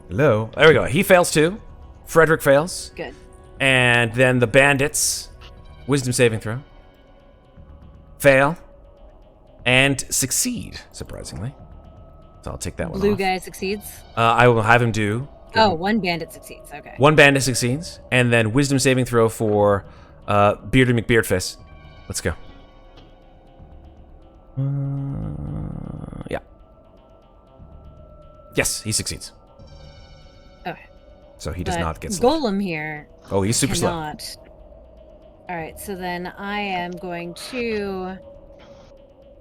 Hello. There we go. He fails too. Frederick fails. Good. And then the bandits. Wisdom saving throw. Fail. And succeed, surprisingly. So I'll take that one Blue off. guy succeeds. I will have him do. Oh, one bandit succeeds. Okay. One bandit succeeds. And then wisdom saving throw for Beardy McBeardface. Let's go. Yeah. Yes, he succeeds. Okay. So he does But not get slow. Golem here. Oh, he's super slow. Cannot. All right, so then I am going to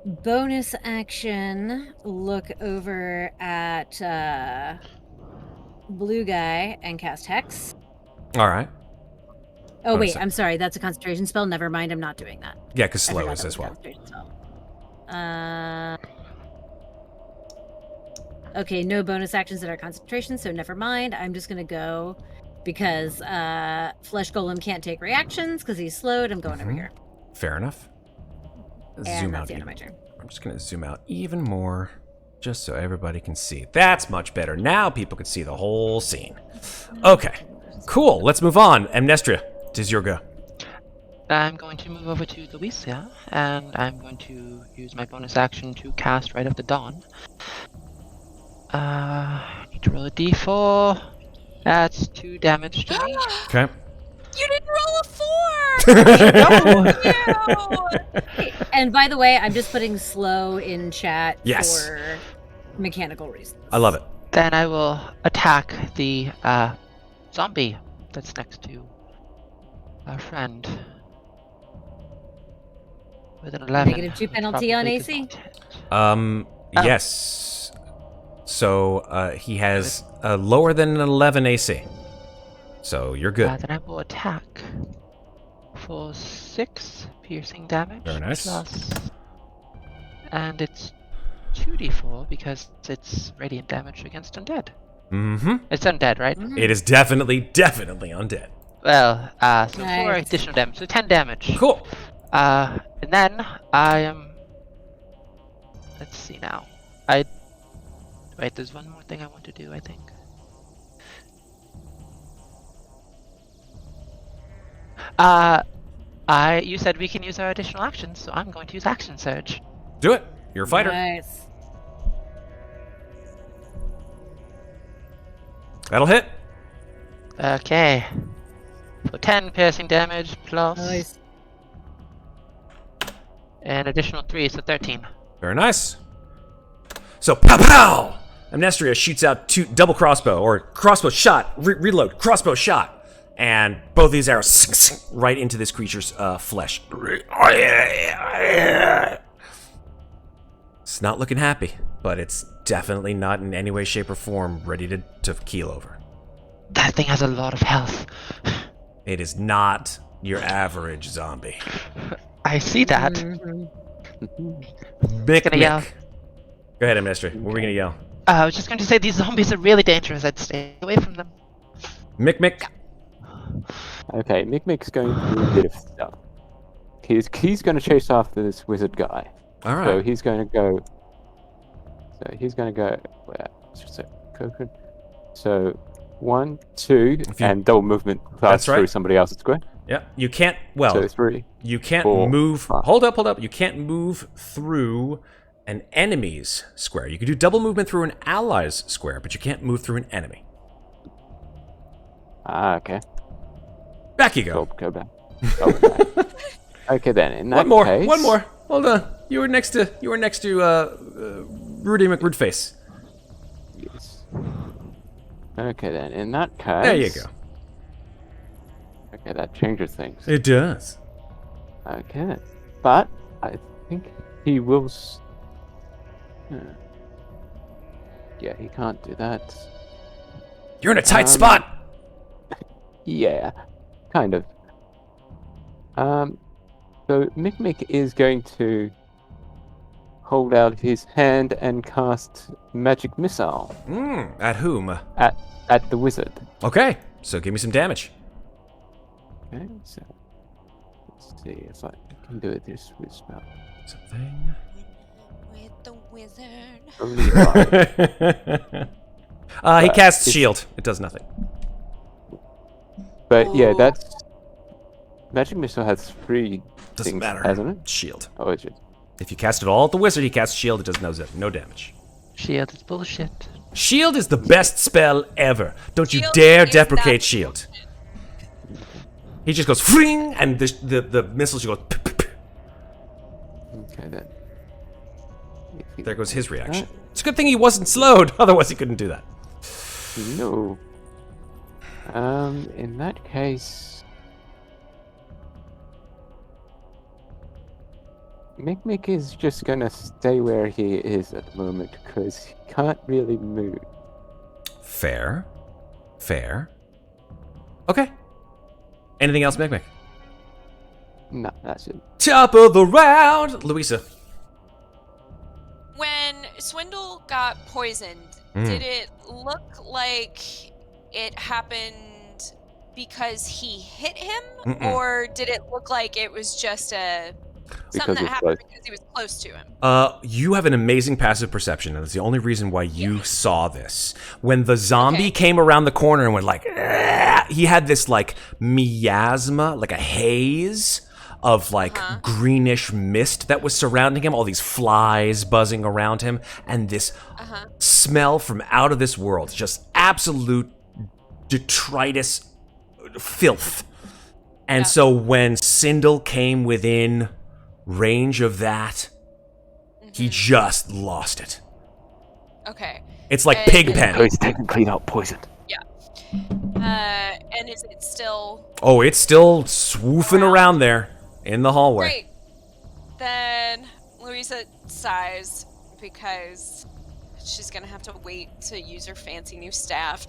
bonus action look over at blue guy and cast Hex. All right. Oh Bonus wait, I'm sorry, that's a concentration spell. Never mind, I'm not doing that. Yeah, because I slow forgot is that as was a well. concentration spell. Okay, no bonus actions that are concentration, so never mind. I'm just gonna go because Flesh Golem can't take reactions because he's slowed. I'm going over here. Fair enough. And Zoom that's out. the end of my turn. I'm just going to zoom out even more. just so everybody can see. That's much better. Now people can see the whole scene. Okay, cool. Let's move on. Amnestria, it is your go. I'm going to move over to Louisa, and I'm going to use my bonus action to cast Right of the Dawn. I need to roll a d4. That's 2 damage to me. Okay. You didn't roll a 4! Hey, and by the way, I'm just putting slow in chat Yes. for mechanical reasons. I love it. Then I will attack the zombie that's next to our friend. With an 11. -2 penalty on AC? Yes. So he has lower than an 11 AC. So you're good. Then I will attack for 6 piercing damage. Very nice. And it's 2d4 because it's radiant damage against undead. Mm-hmm. It's undead, right? It is definitely undead. Well, so Nice. 4 additional damage, so 10 damage. Cool. And then I am. Let's see now. Wait, there's one more thing I want to do, I think. You said we can use our additional actions, so I'm going to use Action Surge. Do it. You're a fighter. Nice. That'll hit. Okay. For 10 piercing damage plus Nice. an additional 3, so 13. Very nice. So, pow pow! Amnestria shoots out 2 double crossbow, or crossbow shot, reload, crossbow shot. And both these arrows right into this creature's flesh. It's not looking happy, but it's definitely not in any way, shape, or form ready to keel over. That thing has a lot of health. It is not your average zombie. I see that. Mikmick. yell. Go ahead, Amnestria. What were we gonna yell? I was just going to say these zombies are really dangerous. I'd stay away from them. Mikmick. Okay, Mikmick's going to do a bit of stuff. He's going to chase after this wizard guy. All right. So he's going to go. Where? Let's just say Cocoon. So 1, 2, and double movement pass right. through somebody else's square. Yeah. You can't. Well. So 3. You can't 4, move. 5. Hold up. You can't move through an enemy's square. You can do double movement through an ally's square, but you can't move through an enemy. Ah, okay. Back you go. Go back. Okay. Okay then. In that case, One more. Hold on. You were next to Rudy McRootface. Yes. Okay then. In that case. There you go. Okay, that changes things. It does. Okay, but I think he will. Yeah, he can't do that. You're in a tight spot. Yeah, kind of. So Mikmick is going to hold out his hand and cast Magic Missile. At whom? At the wizard. Okay, so give me some damage. Okay, so let's see if I can do this with spell. Something. With the wizard. Only 5. He casts shield. It does nothing. But yeah, that's Magic Missile has 3 Doesn't things, matter. hasn't it? Shield. Oh, it's just If you cast it all at the wizard, he casts shield. It does no damage. Shield is bullshit. Shield is the best spell ever. Don't you Shield dare is deprecate that- shield. He just goes fling, and the missiles just go. okay then. There goes his reaction. It's a good thing he wasn't slowed, otherwise he couldn't do that. No. In that case, Mikmick is just gonna stay where he is at the moment because he can't really move. Fair. Okay. Anything else, Mikmick? No, that's it. Top of the round, Louisa. When Swindle got poisoned, did it look like it happened because he hit him? Mm-mm. Or did it look like it was just a Something that happened because he was close to him. You have an amazing passive perception, and that's the only reason why you saw this. When the zombie came around the corner and went like, he had this like miasma, like a haze of like greenish mist that was surrounding him, all these flies buzzing around him, and this smell from out of this world, just absolute detritus filth. And so when Sindel came within range of that, he just lost it. Okay. It's like Pigpen. So it's technically not poisoned. Yeah. And is it still... Oh, it's still swoofing around there in the hallway. Great. Then Louisa sighs because she's going to have to wait to use her fancy new staff.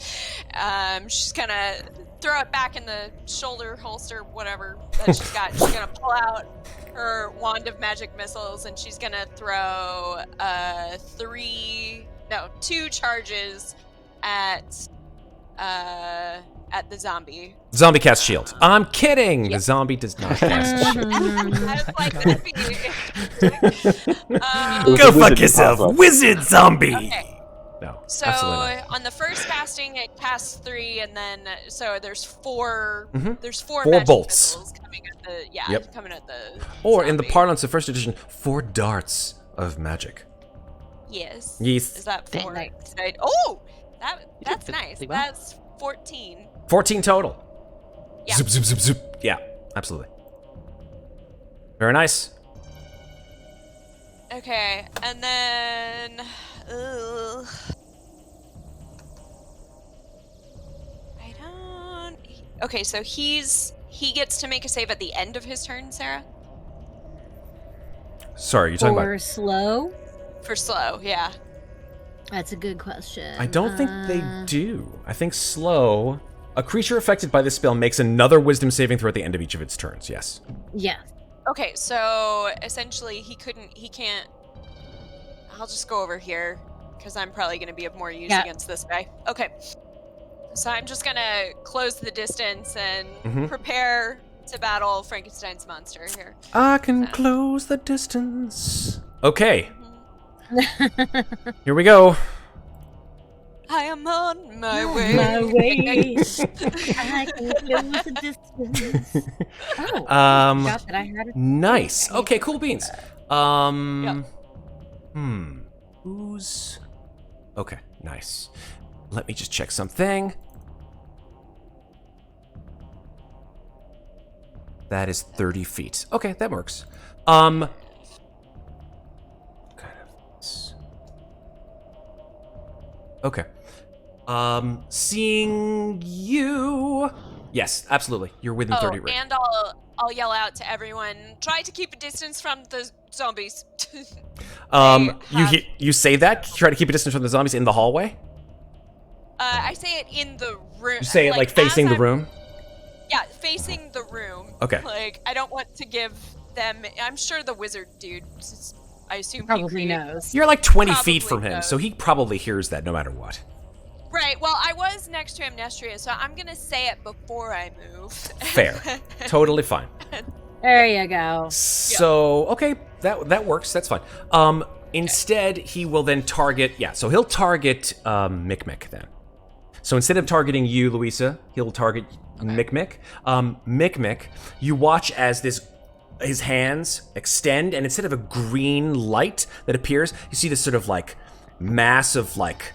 She's going to throw it back in the shoulder holster, whatever that she's got. She's going to pull out her wand of magic missiles, and she's going to throw 2 charges at the zombie. Zombie casts shield. I'm kidding. The zombie does not cast shield. I was like, that'd be Go fuck yourself, wizard zombie. Okay. No, so absolutely not. on the first casting, it casts 3, and then so there's 4. There's 4 4 magic bolts missiles coming at the coming at the. Or in the zombie. parlance of first edition, 4 darts of magic. Yes. Yes. Is that 4? Nice. Oh, that's did nice. pretty well. That's 14. 14 total. Yeah. Zoop, zoop, zoop, zoop. Yeah, absolutely. Very nice. Okay, and then. I don't. Okay, so he gets to make a save at the end of his turn, Sarah. Sorry, you're talking For about... slow? For slow, yeah. That's a good question. I don't think they do. I think slow... A creature affected by this spell makes another wisdom saving throw at the end of each of its turns, yes. Yeah. Okay, so essentially he can't... I'll just go over here, because I'm probably going to be of more use against this guy. Okay. So I'm just going to close the distance and prepare to battle Frankenstein's monster here. I can close the distance. Okay. Here we go. I am on my way. My way. I can close the distance. Oh, I forgot that I had it. Nice. Okay, cool beans. Who's... Okay, nice. Let me just check something. That is 30 feet. Okay, that works. Kind of this. Okay. Seeing you... Yes, absolutely. You're within 30 range. And I'll yell out to everyone, try to keep a distance from the zombies. You say that? Try to keep a distance from the zombies in the hallway? I say it in the room. You say it like facing the room? Yeah, facing the room. Okay. Like, I don't want to give them... I'm sure the wizard dude, I assume Probably knows. You're like 20 feet Probably from him, knows. so he probably hears that no matter what. Right, well, I was next to Amnestria, so I'm gonna say it before I move. Fair. Totally fine. There you go. So, okay, that works. That's fine. Instead, he will then target... Yeah, so he'll target Mikmick then. So instead of targeting you, Louisa, he'll target Mikmick. Mikmick, you watch as his hands extend, and instead of a green light that appears, you see this sort of like mass of like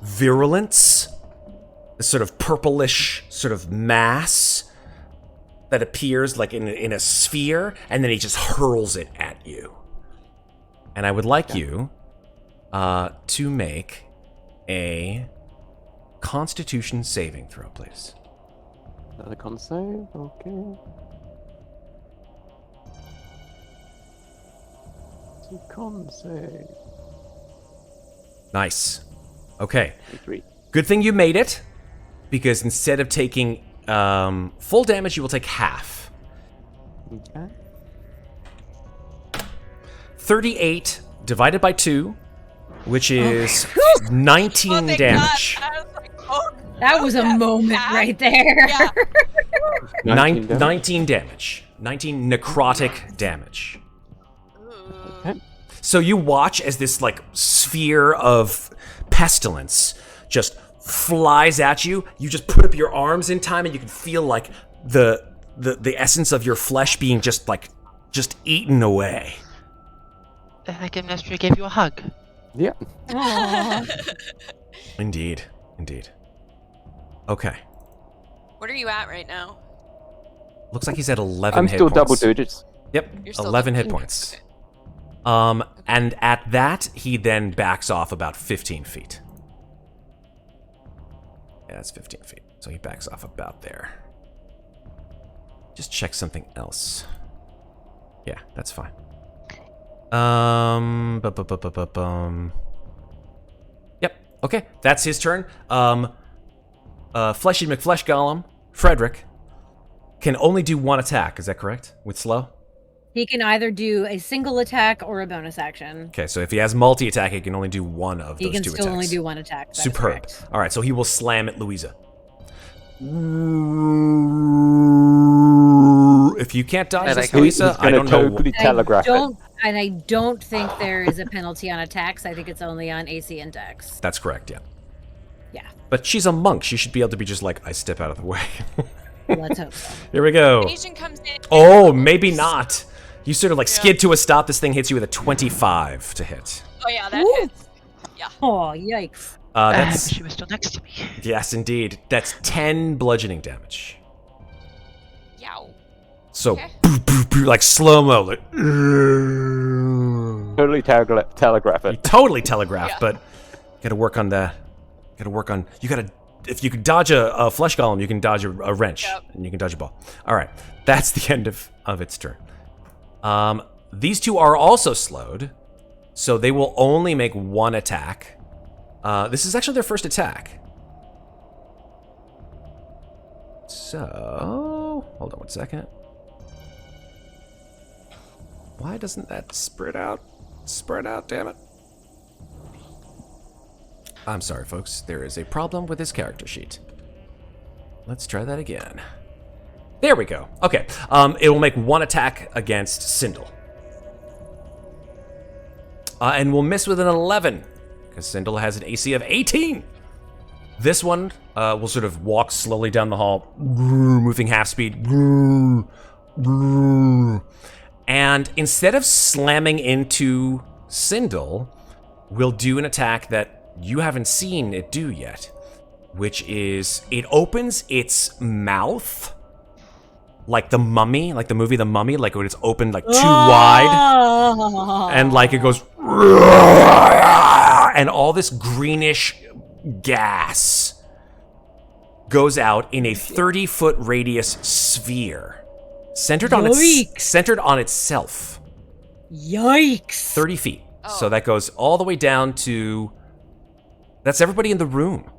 virulence, this sort of purplish sort of mass that appears like in a sphere, and then he just hurls it at you. And I would like you to make a Constitution saving throw, please. Another con save, okay. Con save. Nice. Okay. 3. Good thing you made it, because instead of taking full damage, you will take half. Okay. 38 divided by 2, which is 19 Oh, thank damage. God. I was like, oh, That was a moment right there. Yeah. 19 damage. 19 necrotic damage. So you watch as this like sphere of pestilence just flies at you. You just put up your arms in time, and you can feel like the essence of your flesh being just eaten away. Like Amnestria gave you a hug. Yeah. Indeed. Okay. What are you at right now? Looks like he's at 11 I'm hit still points. double digits. Yep, You're still 11 hit double- points. Okay. And at that, he then backs off about 15 feet. Yeah, that's 15 feet. So he backs off about there. Just check something else. Yeah, that's fine. Yep, okay, that's his turn. Fleshy McFlesh Golem, Frederick, can only do one attack, is that correct? With slow? He can either do a single attack or a bonus action. Okay, so if he has multi-attack, he can only do one of those two attacks. He can still only do one attack. That is Superb. correct. All right, so he will slam at Louisa. If you can't dodge this, Louisa, I don't know. Totally telegraph it. I don't think there is a penalty on attacks. I think it's only on AC and Dex. That's correct, yeah. Yeah. But she's a monk. She should be able to be just like, I step out of the way. Let's hope so. Here we go. Asian comes in. Oh, maybe not. You sort of like skid to a stop. This thing hits you with a 25 to hit. Oh yeah, that Woo. hits. Yeah. Oh, yikes. That's She was still next to me. yes, indeed. That's 10 bludgeoning damage. Yow. So, Okay. like slow-mo. Like, Totally telegraph it. totally telegraphed, Yeah. but gotta work on if you can dodge a flesh golem, you can dodge a wrench, Yep. and you can dodge a ball. All right, that's the end of its turn. These two are also slowed, so they will only make one attack. This is actually their first attack. So, hold on one second. Why doesn't that spread out? Spread out, damn it. I'm sorry, folks. There is a problem with this character sheet. Let's try that again. There we go. Okay. It will make one attack against Sindel. And we'll miss with an 11, because Sindel has an AC of 18. This one will sort of walk slowly down the hall, moving half speed. And instead of slamming into Sindel, we'll do an attack that you haven't seen it do yet, which is it opens its mouth like the Mummy, like the movie The Mummy, like when it's opened like too wide, and like it goes, and all this greenish gas goes out in a 30-foot radius sphere, centered on itself. Yikes. 30 feet. So that goes all the way down to. That's everybody in the room.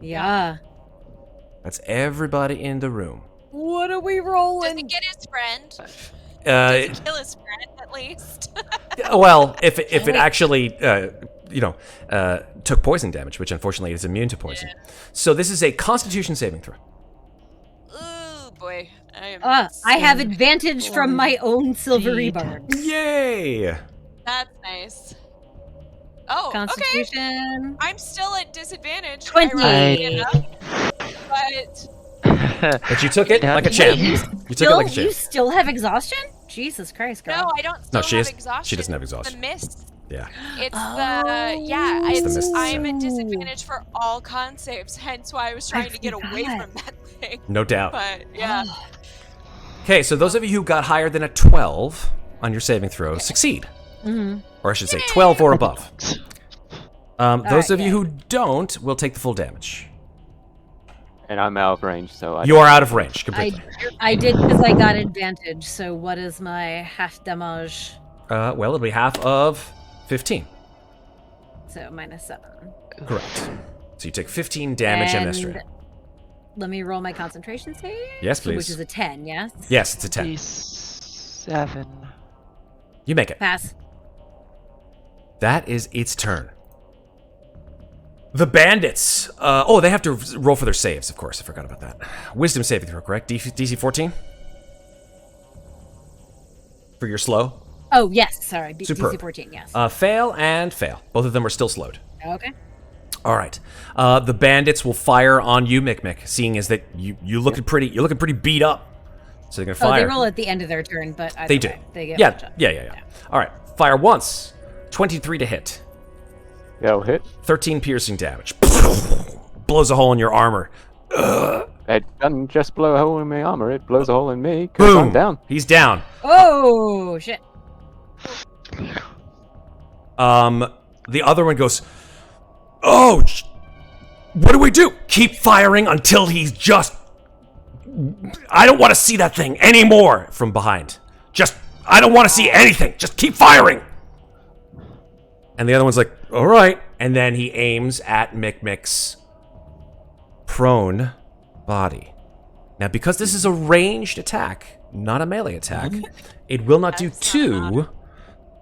Yeah. That's everybody in the room. What are we Does rolling? he get his friend? Does he Uh, kill his friend at least? well, if it actually, took poison damage, which unfortunately is immune to poison. So this is a Constitution saving throw. Ooh boy. I have advantage from my own silvery barb. Yay! That's nice. Oh, okay. Constitution. I'm still at disadvantage. 20. ironically enough, but But you took it like a champ. You took it like a champ. You still have exhaustion? Jesus Christ, girl. no, I don't still she have is- exhaustion. she doesn't have It's exhaustion. The mist. Yeah. It's It's the mist I'm save. at disadvantage for all con saves, hence why I was trying to get away forgot. from that thing. No doubt. But yeah. Okay, so those of you who got higher than a 12 on your saving throw succeed. Mm-hmm. Or I should say 12 or above. Those of right, you who don't will take the full damage. And I'm out of range, so I You are out of range completely. I did because I got advantage. So what is my half damage? Well, it'll be half of 15. So -7. Correct. So you take 15 damage, And Amnestria. let me roll my concentration save. Yes, Which please. is a 10, yes? Yes, it's a 10. D7. You make it. Pass. That is its turn. The bandits. They have to roll for their saves, of course. I forgot about that. Wisdom saving throw, correct? DC 14? For your slow? Oh, yes. Sorry. Superb. DC 14, yes. Fail and fail. Both of them are still slowed. Okay. All right. The bandits will fire on you, Mikmick, seeing as that you're looking pretty beat up. So they're gonna fire. Oh, they roll at the end of their turn, but They do. They get Yeah. All right. Fire once. 23 to hit. That'll hit. 13 piercing damage. Blows a hole in your armor. It doesn't just blow a hole in my armor, it blows a hole in me, because I'm down. He's down. Oh, shit. The other one goes, oh, what do we do? Keep firing until he's just... I don't want to see that thing anymore from behind. I don't want to see anything. Just keep firing. And the other one's like, all right. And then he aims at Mikmick's prone body. Now, because this is a ranged attack, not a melee attack, it will not do 2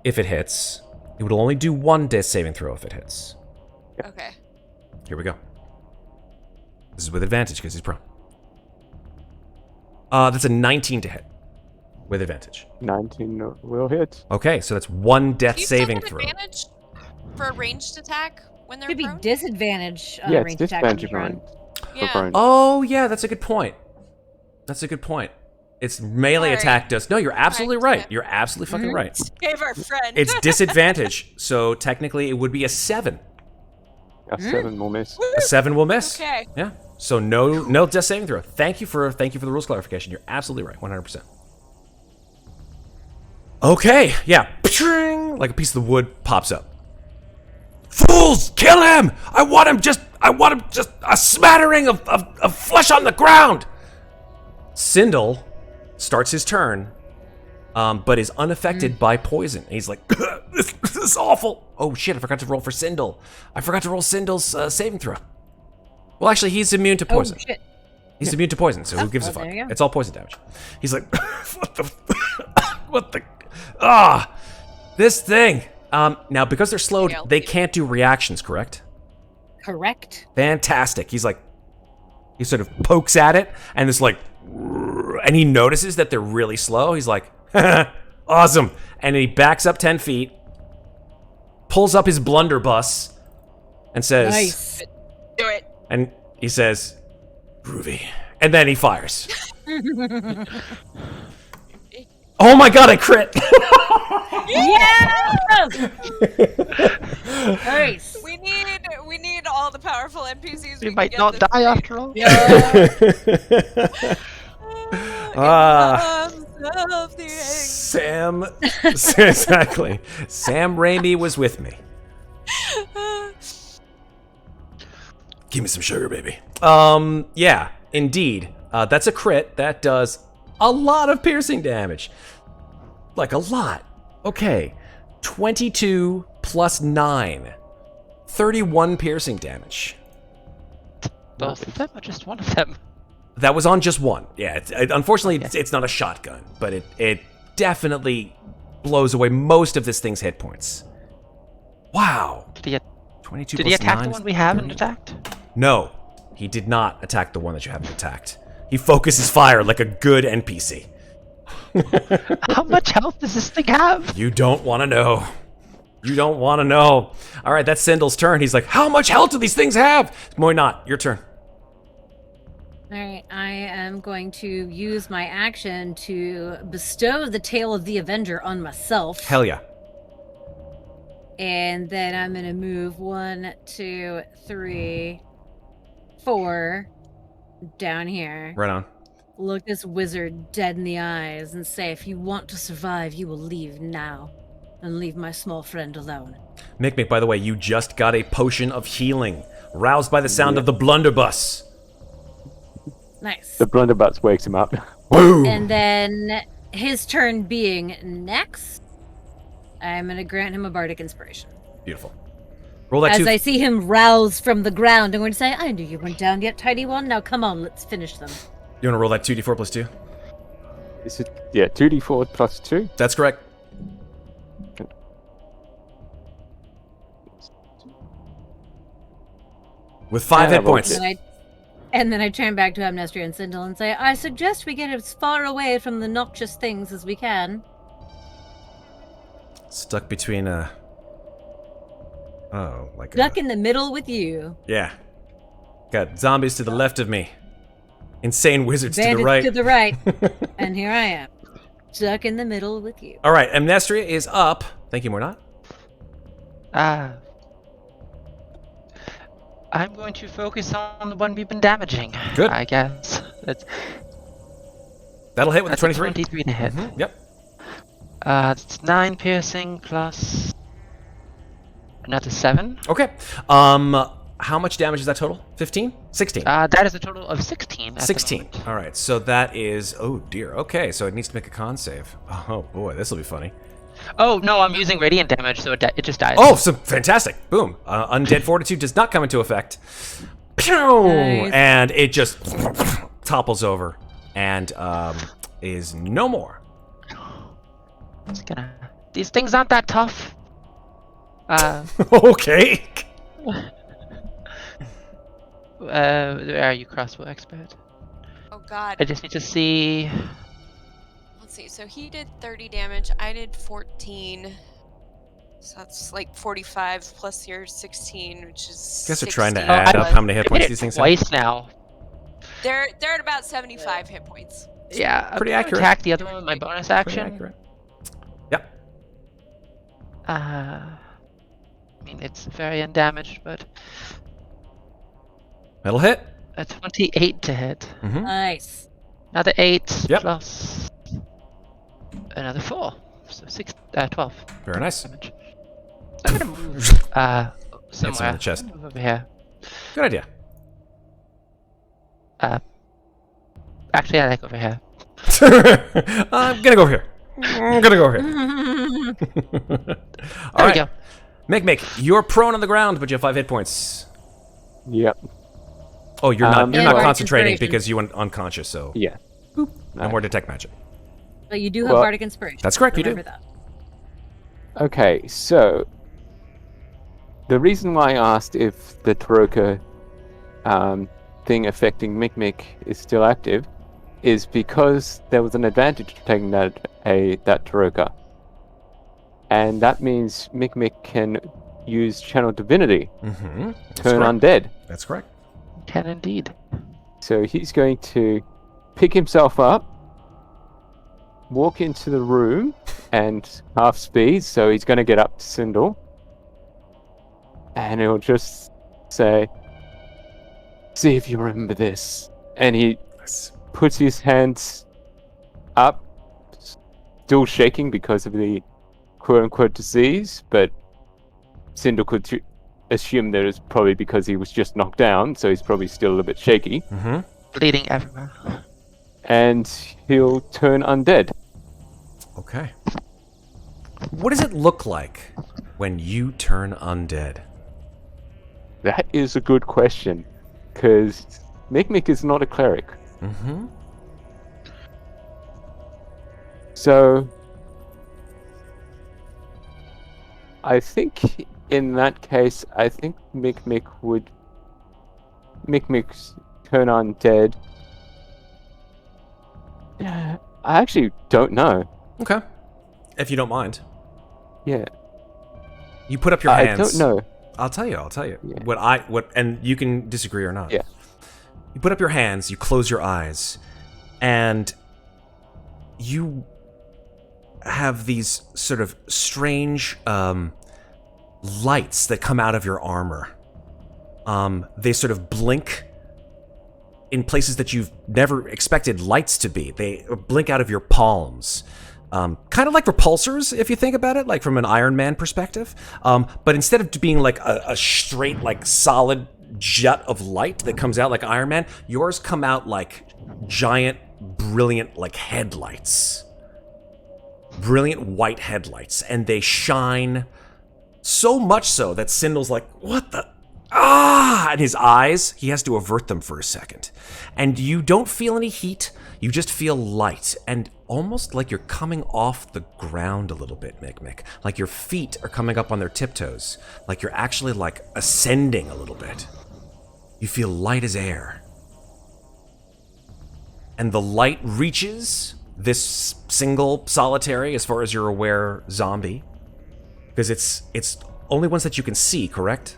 if it hits. It will only do 1 death saving throw if it hits. Okay. Here we go. This is with advantage because he's prone. That's a 19 to hit with advantage. 19 will hit. Okay, so that's 1 death Do you still saving get throw. advantage for a ranged attack when they're Could be prone? disadvantage on Yeah, a it's ranged attack when disadvantage you're on prone. Yeah. prone. Oh, yeah, that's a good point. It's melee Sorry. attack does... No, you're absolutely Correct. right. You're absolutely fucking right. Save our friend. It's disadvantage, so technically it would be a 7. A 7 will miss. A 7 will miss. Okay. Yeah. So no death saving throw. Thank you for the rules clarification. You're absolutely right. 100%. Okay. Yeah. Like a piece of the wood pops up. Fools! Kill him! I want him just a smattering of flesh on the ground. Sindel starts his turn, but is unaffected by poison. He's like, this is awful. Oh shit! I forgot to roll for Sindel. I forgot to roll Sindel's saving throw. Well, actually, he's immune to poison. Oh, shit. He's immune to poison, so who gives a well, fuck? there you go. It's all poison damage. He's like, what the, this thing. Now because they're slowed, they can't do reactions, correct? Correct. Fantastic. He's like, he sort of pokes at it, and it's like, and he notices that they're really slow. He's like, awesome. And he backs up 10 feet, pulls up his blunderbuss, and says, Nice. Do it. and he says, groovy. And then he fires. Oh my god, I crit! Yeah! Nice. We need all the powerful NPCs. We might not die after all. Sam, exactly. Sam Raimi was with me. Give me some sugar, baby. Yeah, indeed. That's a crit. That does a lot of piercing damage. Like a lot. Okay. 22 plus 9. 31 piercing damage. Both of them or just one of them? That was on just one. Yeah, unfortunately, it's not a shotgun, but it definitely blows away most of this thing's hit points. Wow. 22 Did plus he attack 9 the is one we haven't 30. attacked? No, he did not attack the one that you haven't attacked. He focuses fire like a good NPC. How much health does this thing have? You don't want to know. You don't want to know. All right, that's Sindel's turn. He's like, how much health do these things have? Muadnhait, your turn. All right, I am going to use my action to bestow the Tale of the Avenger on myself. Hell yeah. And then I'm going to move 1, 2, 3, 4 down here. Right on. Look this wizard dead in the eyes and say, if you want to survive, you will leave now. And leave my small friend alone. Mikmick, by the way, you just got a potion of healing. Roused by the sound of the blunderbuss. Nice. The blunderbuss wakes him up. Boom! And then his turn being next, I'm going to grant him a bardic inspiration. Beautiful. Roll that As 2. I see him rouse from the ground, I'm going to say, I knew you weren't down yet, tidy one. Now come on, let's finish them. You want to roll that 2d4 plus 2? Is it, yeah, 2d4 plus 2? That's correct. With 5 hit points. And then I turn back to Amnestria and Sindel and say, I suggest we get as far away from the noxious things as we can. Stuck between a... Oh, like Stuck in the middle with you. Yeah. Got zombies to the left of me. Insane wizards to the Bandits right. to the right. And here I am. Stuck in the middle with you. All right, Amnestria is up. Thank you, Muadnhait. I'm going to focus on the one we've been damaging. Good. I guess. That'll hit with a That's 23. 23 to hit. Yep. It's 9 piercing plus another 7. Okay. How much damage is that total? 15? 16? That is a total of 16. 16. All right, so that is... Oh, dear. Okay, so it needs to make a con save. Oh, boy, this will be funny. Oh, no, I'm using radiant damage, so it just dies. Oh, so fantastic. Boom. Undead Fortitude does not come into effect. Pew! Nice. And it just topples over and is no more. These things aren't that tough. Okay. Where are you, crossbow expert? Oh god. I just need to see. Let's see. So he did 30 damage. I did 14. So that's like 45 plus your 16, which is. Guess they're trying to 60. add up how many hit I points did these it things have. twice now. They're at about 75 hit points. Yeah, Pretty I'm gonna accurate. attack the other one with my bonus Pretty action. accurate. Yep. I mean, it's very undamaged, but That'll hit. a 28 to hit. Mm-hmm. Nice. Another 8 Yep. plus another 4. So 12 Very nice. damage. So I'm gonna move some in somewhere. the chest. Move over here. Good idea. Actually, I like over here. I'm gonna go here. I'm gonna go here. All There we right. go. Mikmick, you're prone on the ground, but you have 5 hit points. Yep. Oh, you're not. You're Yeah, not Bardic concentrating Inspiration. because you went unconscious. So Yeah. no more detect magic. But you do have Well, Bardic Inspiration. That's correct, you do. Remember that. Okay, so the reason why I asked if the Taroka thing affecting Mikmick is still active is because there was an advantage to taking that Taroka. And that means Mikmick can use Channel Divinity, Mm-hmm. turn undead. That's correct. Can indeed. So he's going to pick himself up, walk into the room, and half speed, so he's going to get up to Sindel. And he'll just say, "See if you remember this." And he Nice. puts his hands up, still shaking because of the quote-unquote disease, but Sindel could assume that it's probably because he was just knocked down, so he's probably still a little bit shaky. Mm-hmm. Bleeding everywhere. And he'll turn undead. Okay. What does it look like when you turn undead? That is a good question, because Mikmick is not a cleric. Mm-hmm. So I think in that case, I think Mikmick's turn undead. I actually don't know. Okay. If you don't mind. Yeah, You put up your I hands. don't know. I'll tell you. Yeah. And you can disagree or not. Yeah. You put up your hands, you close your eyes, and you have these sort of strange lights that come out of your armor. They sort of blink in places that you've never expected lights to be. They blink out of your palms. Kind of like repulsors, if you think about it, like from an Iron Man perspective. But instead of being like a straight, like solid jet of light that comes out like Iron Man, yours come out like giant, brilliant, like headlights. Brilliant white headlights. And they shine so much so that Sindel's like, what the? Ah! And his eyes, he has to avert them for a second. And you don't feel any heat. You just feel light and almost like you're coming off the ground a little bit, Mikmick. Like your feet are coming up on their tiptoes. Like you're actually like ascending a little bit. You feel light as air. And the light reaches this single, solitary, as far as you're aware, zombie. Because it's only ones that you can see, correct?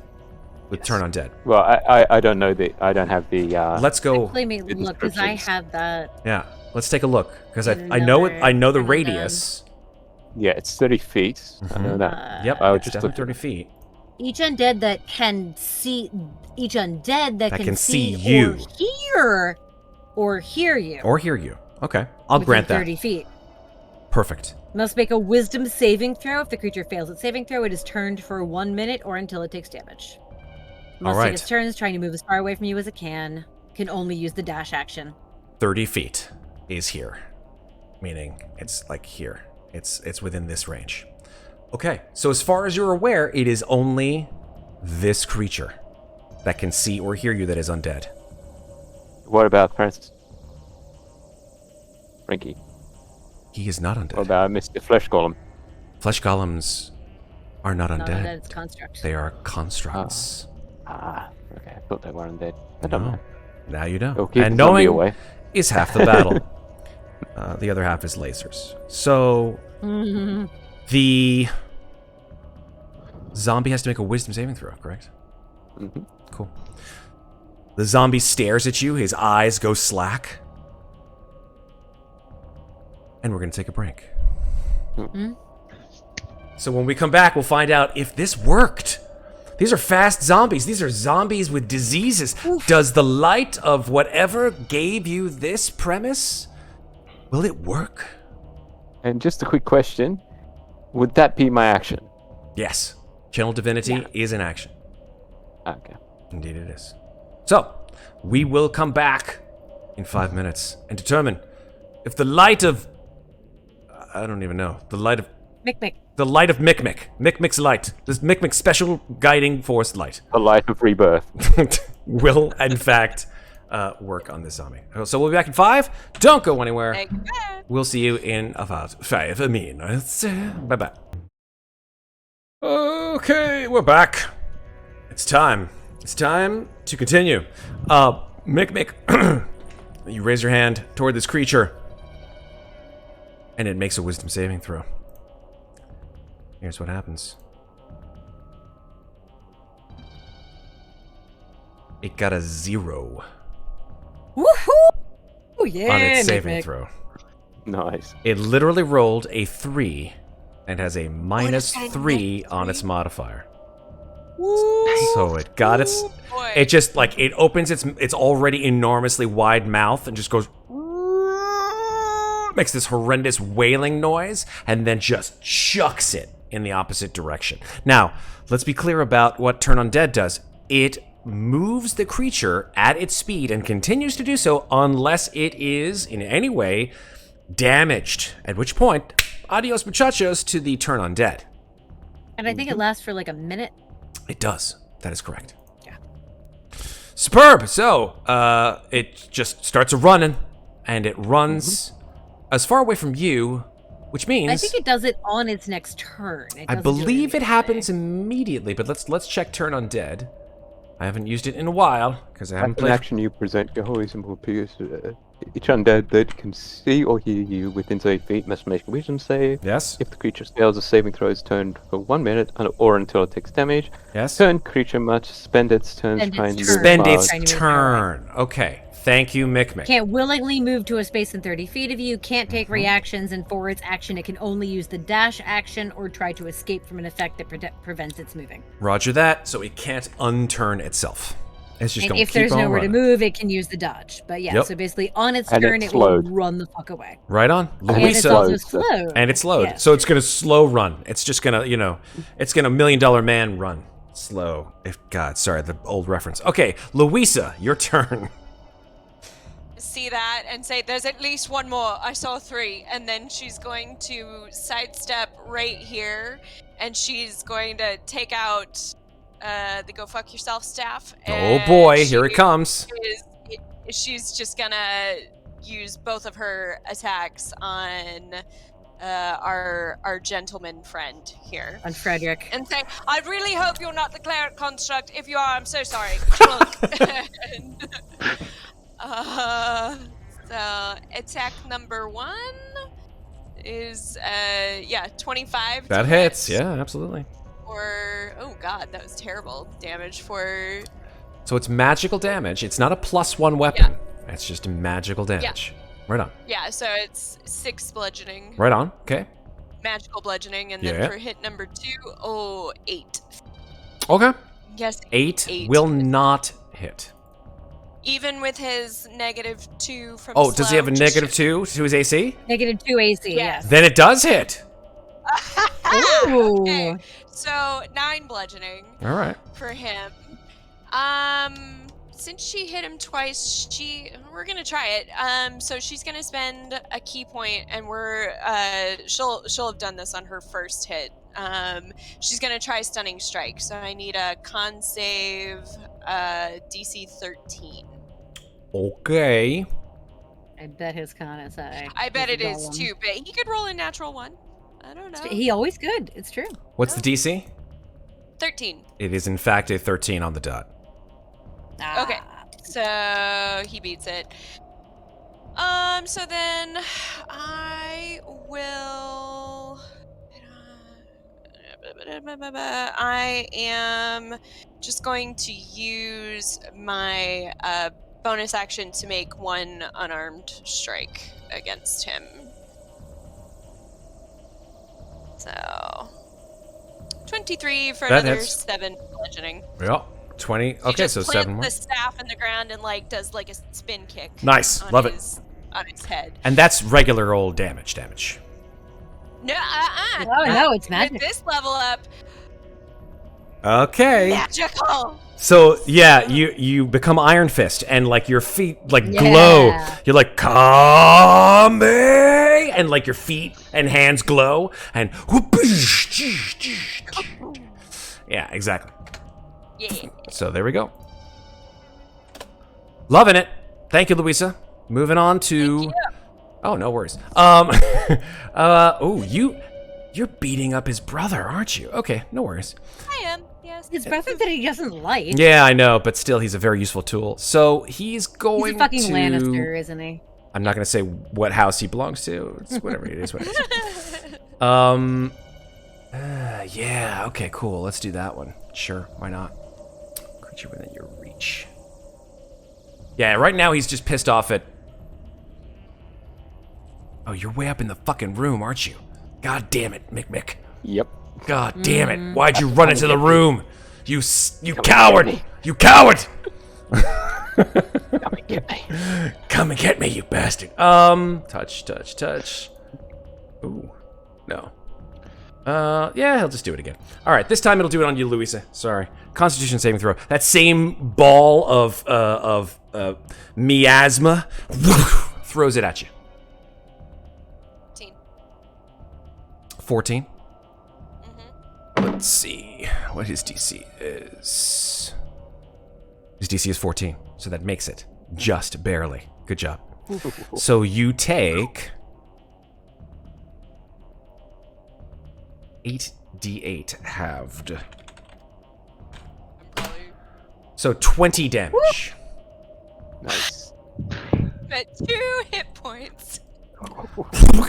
With turn undead. Well, I don't know I don't have the. Let's go. Let me look, because I have that. Yeah, let's take a look. Because I know the radius. Yeah, it's 30 feet. I know that. Yep, I would it's just definitely look 30 feet. Each undead that can see you or hear you. Or hear you. Okay, I'll grant that. 30 feet. Perfect. Must make a wisdom saving throw. If the creature fails its saving throw, it is turned for 1 minute or until it takes damage. Must take its turns trying to move as far away from you as it can. Can only use the dash action. 30 feet is here. Meaning it's like here. It's within this range. Okay, so as far as you're aware, it is only this creature that can see or hear you that is undead. What about Francis? Frankie? He is not undead. What about Mr. Flesh Golem? Flesh golems are not undead. Undead, it's construct. They are constructs. Okay. I thought they were undead. I don't know. Now you know. Okay, and knowing away. is half the battle. The other half is lasers. So the zombie has to make a wisdom saving throw, correct? Mm-hmm. Cool. The zombie stares at you. His eyes go slack. And we're going to take a break. Mm-hmm. So when we come back, we'll find out if this worked. These are fast zombies. These are zombies with diseases. Oof. Does the light of whatever gave you this premise, will it work? And just a quick question. Would that be my action? Yes. Channel Divinity is an action. Okay. Indeed it is. So, we will come back in 5 minutes and determine if the light of... I don't even know. The light of... Mikmick. The light of Mikmick. Mikmick's light. This Mikmick's special guiding force light. The light of rebirth. Will, in fact, work on this zombie. So we'll be back in 5. Don't go anywhere. We'll see you in about 5 minutes. Bye-bye. Okay, we're back. It's time. It's time to continue. Mikmick, you raise your hand toward this creature, and it makes a wisdom saving throw. Here's what happens. It got a 0. Woohoo! Yeah, on its saving Mikmick. throw. Nice. It literally rolled a 3 and has a -3 on its modifier. So it got its... It just, like, it opens its already enormously wide mouth and just goes... Makes this horrendous wailing noise and then just chucks it in the opposite direction. Now, let's be clear about what Turn Undead does. It moves the creature at its speed and continues to do so unless it is, in any way, damaged. At which point, adios muchachos to the Turn Undead. And I think it lasts for like a minute. It does. That is correct. Yeah. Superb! So, it just starts running, and it runs as far away from you, which means... I think it does it on its next turn. I believe it happens immediately, but let's check Turn Undead. I haven't used it in a while, because I haven't played... An action you present your holy symbol appears. Each undead that can see or hear you within 8 feet must make a wisdom save. Yes. If the creature fails, a saving throw is turned for 1 minute or until it takes damage. Yes. Turn creature must spend its turn trying to spend its turn. Okay. Thank you, Mikmick. Can't willingly move to a space in 30 feet of you, can't take reactions, and for its action, it can only use the dash action or try to escape from an effect that prevents its moving. Roger that, so it can't unturn itself. It's just and going if to keep there's on nowhere running. to move, it can use the dodge. But yeah, so basically on its turn, it will run the fuck away. Right on. Louisa. And it's also slowed. And it's slowed. Yeah. So it's going to slow run. It's just going to, it's going to $1 Million Man run. Slow. God, sorry, the old reference. Okay, Louisa, your turn. See that and say, there's at least one more. I saw 3. And then she's going to sidestep right here, and she's going to take out the go fuck yourself staff. Oh boy, here it comes. She's just gonna use both of her attacks on our gentleman friend here. On Frederick. And say, I really hope you're not the cleric construct. If you are, I'm so sorry. So, attack number 1 is 25. That to hits. hit. Yeah, absolutely. Or oh god, that was terrible damage for. So it's magical damage. It's not a +1 weapon. Yeah. It's just magical damage. Yeah. Right on. Yeah, so it's 6 bludgeoning. Right on. Okay. Magical bludgeoning, and then for hit number 2, 8. Okay. Yes. 8 will not hit. Even with his -2 from Oh, does he have a -2 to his AC? -2 AC, yes. Then it does hit. Ooh. Okay. So 9 bludgeoning. All right. For him. Since she hit him twice, we're gonna try it. So she's gonna spend a key point, and she'll have done this on her first hit. She's gonna try stunning strike. So I need a con save, DC 13. Okay. I bet his con is high. I bet it is too, but he could roll a natural 1. I don't know. He always could. It's true. What's the DC? 13. It is in fact a 13 on the dot. Okay, so he beats it. So then I will. I am just going to use my bonus action to make 1 unarmed strike against him. So 23 for That another hits. 7 bludgeoning. Yeah. 20. Okay, so 7 more. The staff in the ground and does a spin kick. Nice. Love it. On his head. And that's regular old damage. No, Oh no, it's magic. With this level up, Okay. magical. So yeah, you become Iron Fist, and your feet glow. You're like Kame, and your feet and hands glow, and yeah, exactly. Yeah. So there we go. Loving it. Thank you, Louisa. Moving on to. Thank you. Oh, no worries. You're beating up his brother, aren't you? Okay, no worries. I am. Yes. His brother that he doesn't like. Yeah, I know, but still, he's a very useful tool. So he's going He's a fucking to... Lannister, isn't he? I'm not going to say what house he belongs to. It's whatever it is. What it is. Yeah. Okay. Cool. Let's do that one. Sure. Why not? Creature within your reach. Yeah. Right now, he's just pissed off at. Oh, you're way up in the fucking room, aren't you? God damn it, Mikmick. Yep. God damn it! Why'd you run into the room? You coward! You coward! Come and get me. Come and get me, you bastard. Touch. Ooh, no. Yeah, he'll just do it again. All right, this time it'll do it on you, Louisa. Sorry. Constitution saving throw. That same ball of miasma throws it at you. 14. Let's see what his DC is. His DC is 14, so that makes it just barely. Good job. So you take 8d8 halved. So 20 damage. Nice. But 2 hit points.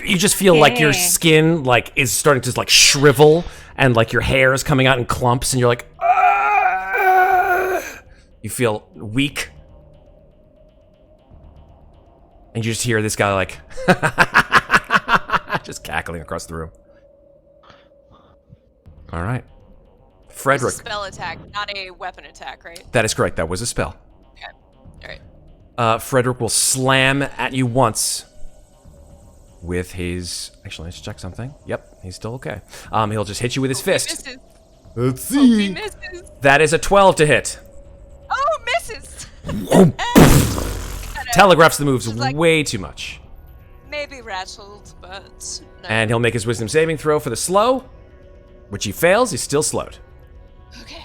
You just feel like your skin is starting to shrivel, and your hair is coming out in clumps, and you're like, ah! You feel weak, and you just hear this guy just cackling across the room. All right, Frederick. It's a spell attack, not a weapon attack, right? That is correct. That was a spell. Okay. All right. Frederick will slam at you once. With his... Actually, let's check something. Yep, he's still okay. He'll just hit you with his fist. Let's see. He misses. That is a 12 to hit. Oh, misses. Telegraphs the moves way too much. Maybe rattled, but no. And he'll make his wisdom saving throw for the slow, which he fails. He's still slowed. Okay.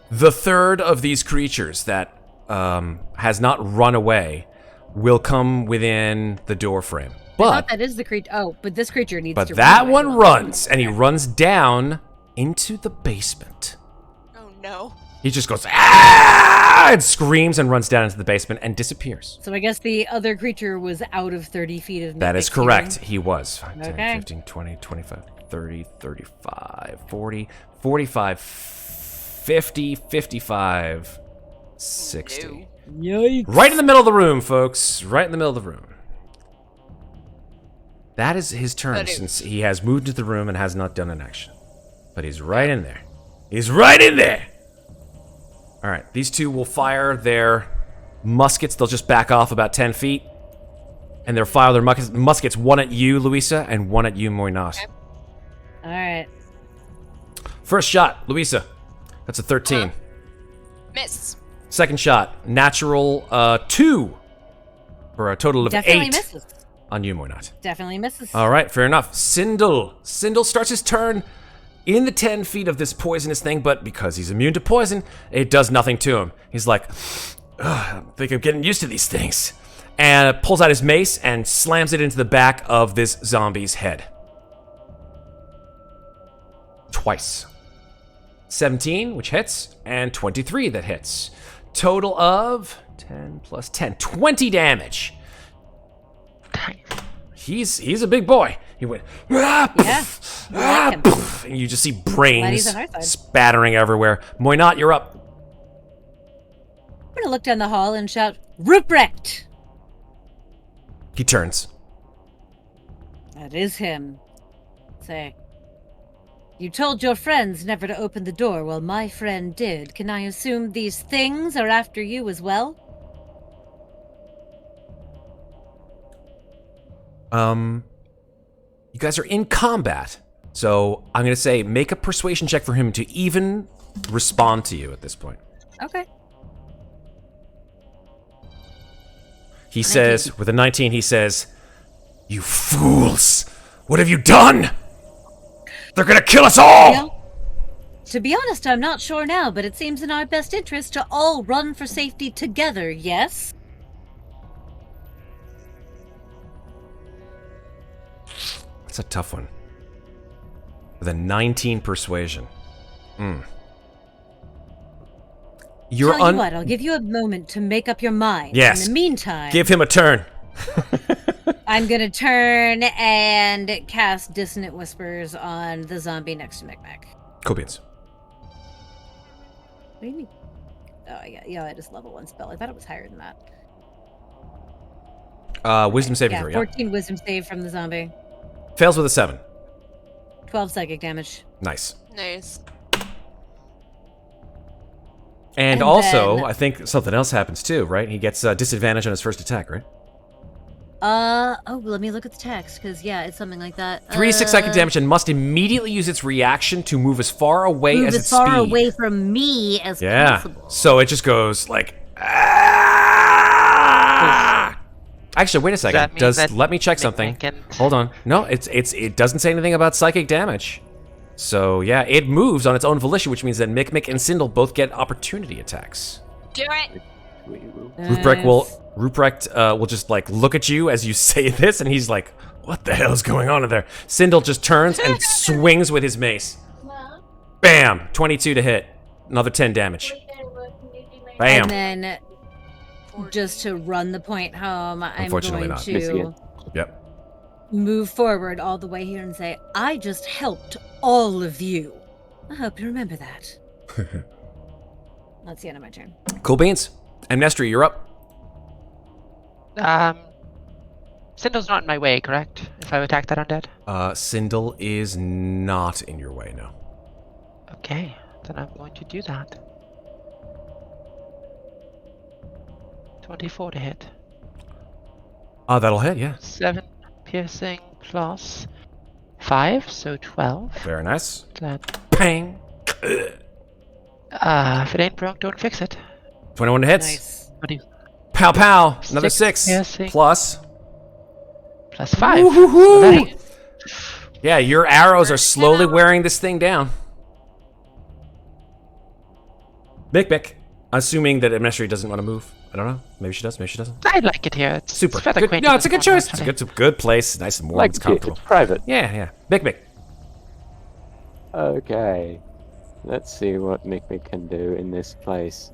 The third of these creatures that has not run away will come within the door frame. I thought that is the creature. Oh, but this creature needs to run. But that one runs, and he runs down into the basement. Oh no. He just goes, ah! And screams and runs down into the basement and disappears. So I guess the other creature was out of 30 feet of me. That is correct. He was. 5, 10, Okay. 15, 20, 25, 30, 35, 40, 45, 50, 55, 60. No. Yikes. Right in the middle of the room, folks. Right in the middle of the room. That is his turn, But since he has moved into the room and has not done an action. But he's right in there. He's right in there! Alright, these two will fire their muskets. They'll just back off about 10 feet. And they'll fire their muskets, one at you, Louisa, and one at you, Muadnhait. Okay. All right. First shot, Louisa. That's a 13. Miss. Second shot, natural 2. For a total of Definitely 8 misses. on you, Muadnhait. Definitely misses. All right, fair enough. Sindel starts his turn in the 10 feet of this poisonous thing, but because he's immune to poison, it does nothing to him. He's like, I think I'm getting used to these things. And pulls out his mace and slams it into the back of this zombie's head. Twice. 17, which hits, and 23 that hits. Total of 10 plus 10, 20 damage. He's a big boy. He went, Yeah. I like him. and you just see Glad brains he's on our side. spattering everywhere. Muadnhait, you're up. I'm going to look down the hall and shout, Ruprecht! He turns. That is him. Say, you told your friends never to open the door. Well, my friend did. Can I assume these things are after you as well? You guys are in combat, so I'm gonna say make a persuasion check for him to even respond to you at this point. Okay. He says, with a 19, he says, "You fools! What have you done? They're gonna kill us all!" Well, to be honest, I'm not sure now, but it seems in our best interest to all run for safety together, yes? That's a tough one. With a 19 persuasion. You're Tell you what, I'll give you a moment to make up your mind. Yes. In the meantime, Give him a turn. I'm gonna turn and cast Dissonant Whispers on the zombie next to Mikmick. Cool beans. What do you mean? Oh, yeah, it is level 1 spell. I thought it was higher than that. Wisdom saving Yeah, throw, 14 wisdom save from the zombie. Fails with a 7. 12 psychic damage. Nice. Nice. And And also, then- I think something else happens too, right? He gets disadvantage on his first attack, right? Let me look at the text, because, yeah, it's something like that. 3d6 psychic damage and must immediately use its reaction to move as far away Move as as its far speed. away from me as possible. So it just goes like, ah! Actually, wait a second. that mean that Let me check Mikmick something. can- Hold on. No, it doesn't say anything about psychic damage. So yeah, it moves on its own volition, which means that Mikmick and Sindel both get opportunity attacks. Do it. Ruprecht will just like look at you as you say this, and he's like, "What the hell is going on in there?" Sindel just turns and swings with his mace. Bam! 22 to hit. Another 10 damage. Bam! And then, just to run the point home, I'm Unfortunately going not. Miss to again. Yep. move forward all the way here and say, I just helped all of you. I hope you remember that. That's the end of my turn. Cool beans. Amnestria, you're up. Sindel's not in my way, correct? If I attack that undead? Sindel is not in your way, no. Okay, then I'm going to do that. 24 to hit. That'll hit, yeah. 7 piercing plus 5, so 12. Very nice. That, Bang! if it ain't broke, don't fix it. 21 hits. Nice. What do you... Pow pow! Another 6 6. piercing. Plus. Plus 5. Woo-hoo-hoo! So that- Yeah, your arrows are slowly wearing this thing down. Mikmick, assuming that Amnestria doesn't want to move. I don't know. Maybe she does. Maybe she doesn't. I like it here. It's Super. It's fairly Good. quaint No, in it's a this good corner, choice. It's a actually. good place. Nice and warm. Like It's comfortable. it's private. Yeah, yeah. Mikmick. Okay. Let's see what Mikmick can do in this place.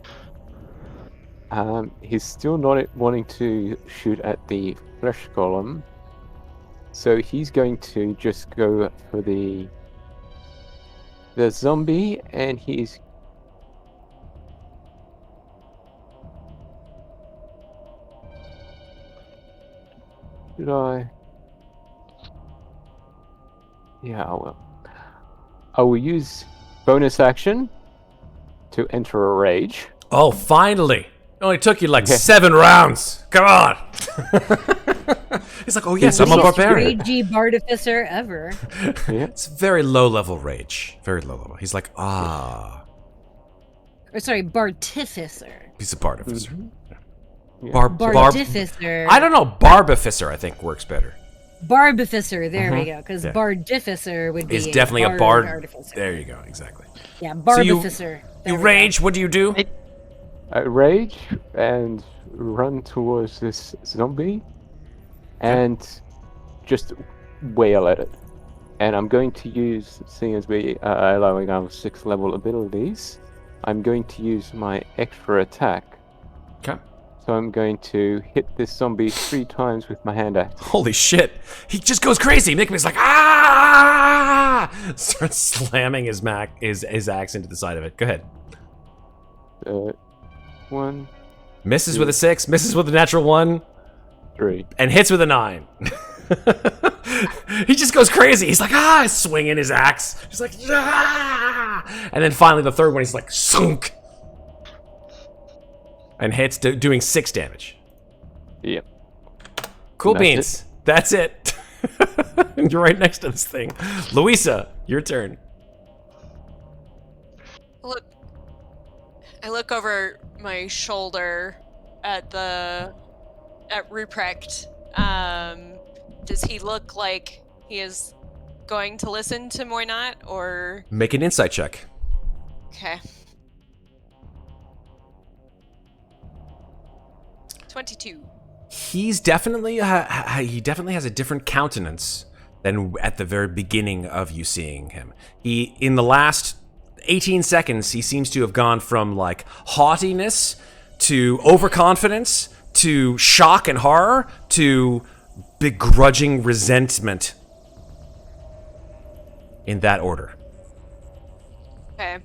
He's still not wanting to shoot at the flesh golem, so he's going to just go for the zombie, and he's should I? Yeah, I will. I will use bonus action to enter a rage. Oh, finally! It only took you like 7 rounds. Come on! He's like, oh yes, I'm a barbarian. Ragey bartificer ever. Yeah. It's very low level rage. Very low level. He's like, ah. Or sorry, bartificer. He's a bartificer. Mm-hmm. Yeah. Bartificer. I don't know. Barbificer, I think, works better. Barbificer. There we go. Because bardificer would be. It's definitely a bard. Artificer. There you go. Exactly. Yeah, barbificer. So you rage. What do you do? I rage and run towards this zombie and just wail at it. And I'm going to use, seeing as we are allowing our 6th level abilities, I'm going to use my extra attack. Okay. So I'm going to hit this zombie 3 times with my hand axe. Holy shit. He just goes crazy. Mikmick's like, ah! Starts slamming his axe into the side of it. Go ahead. 1, misses with a 6, misses with a natural 1, 3, and hits with a 9. He just goes crazy. He's like, swinging his axe. He's like, ah! And then finally the third one, he's like, sunk. And hits, doing 6 damage. Yep. Cool That's beans. it. That's it. You're right next to this thing. Louisa, your turn. I look over my shoulder at Ruprecht. Does he look like he is going to listen to Muadnhait, or? Make an insight check. Okay. 22. He's definitely he definitely has a different countenance than at the very beginning of you seeing him. He, in the last 18 seconds, he seems to have gone from like haughtiness to overconfidence to shock and horror to begrudging resentment. In that order. Okay.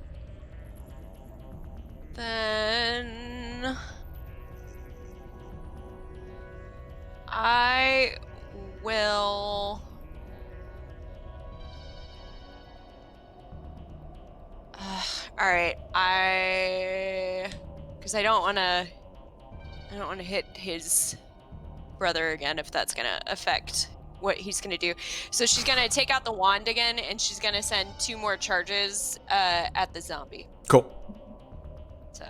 Then I will. All right, because I don't want to hit his brother again if that's gonna affect what he's gonna do. So she's gonna take out the wand again, and she's gonna send 2 more charges at the zombie. Cool. So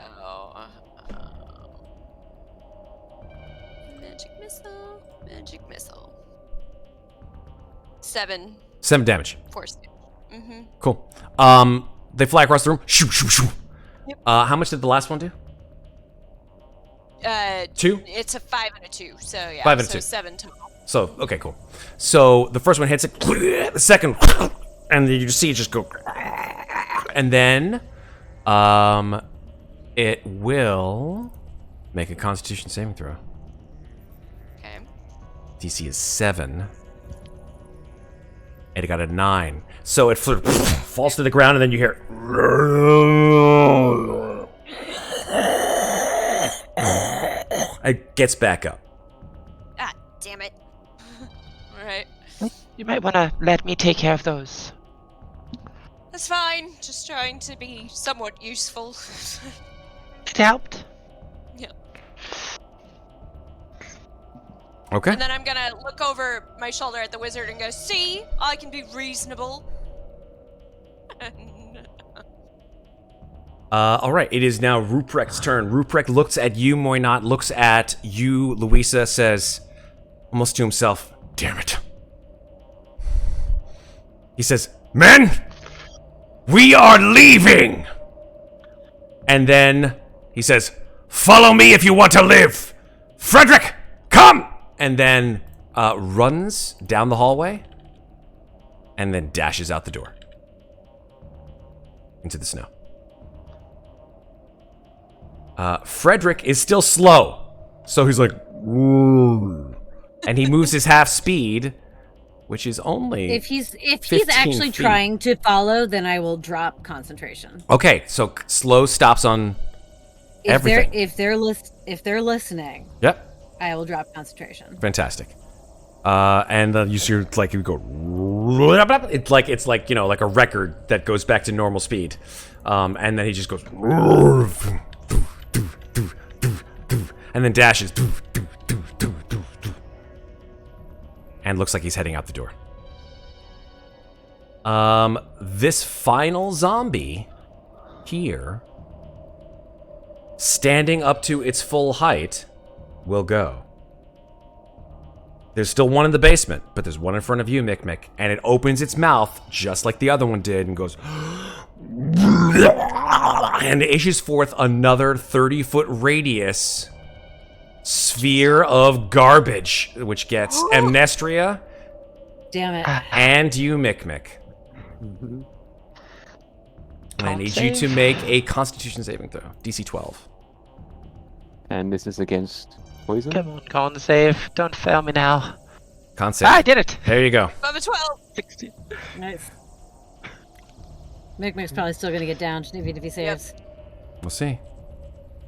magic missile. 7 damage. force. Mm-hmm. Cool. They fly across the room. Shoo, shoo, shoo. Yep. How much did the last one do? 2? It's a 5 and a 2, so yeah. 5 and a 2. 7 total. So, okay, cool. So, the first one hits it, the second, and then you just see it just go, and then, it will make a Constitution saving throw. Okay. DC is 7. And it got a 9. So it falls to the ground, and then you hear, it gets back up. Ah, damn it. Alright. You might want to let me take care of those. That's fine. Just trying to be somewhat useful. It helped. Yeah. Okay. And then I'm gonna look over my shoulder at the wizard and go, see? I can be reasonable. All right, it is now Ruprecht's turn. Ruprecht looks at you, Muadnhait, looks at you, Louisa, says, almost to himself, damn it. He says, men, we are leaving. And then he says, follow me if you want to live. Frederick, come. And then runs down the hallway and then dashes out the door into the snow. Frederick is still slow. So he's like... And he moves his half speed, which is only... If he's actually trying to follow, then I will drop concentration. Okay, so slow stops on everything. If they're listening, yep, I will drop concentration. Fantastic. And you see, like, you go... It's like, you know, like a record that goes back to normal speed. And then he just goes... And then dashes... And looks like he's heading out the door. This final zombie here, standing up to its full height, will go. There's still one in the basement, but there's one in front of you, Mikmick, and it opens its mouth just like the other one did and goes... and issues forth another 30-foot radius sphere of garbage, which gets Amnestria. Damn it. And you, Mikmick. I need you to make a Constitution saving throw. DC 12. And this is against poison? Come on, go on the save. Don't fail me now. Con save. I did it! There you go. Above a 12. 16. Nice. Mikmick's probably still going to get down even if he saves. We'll see.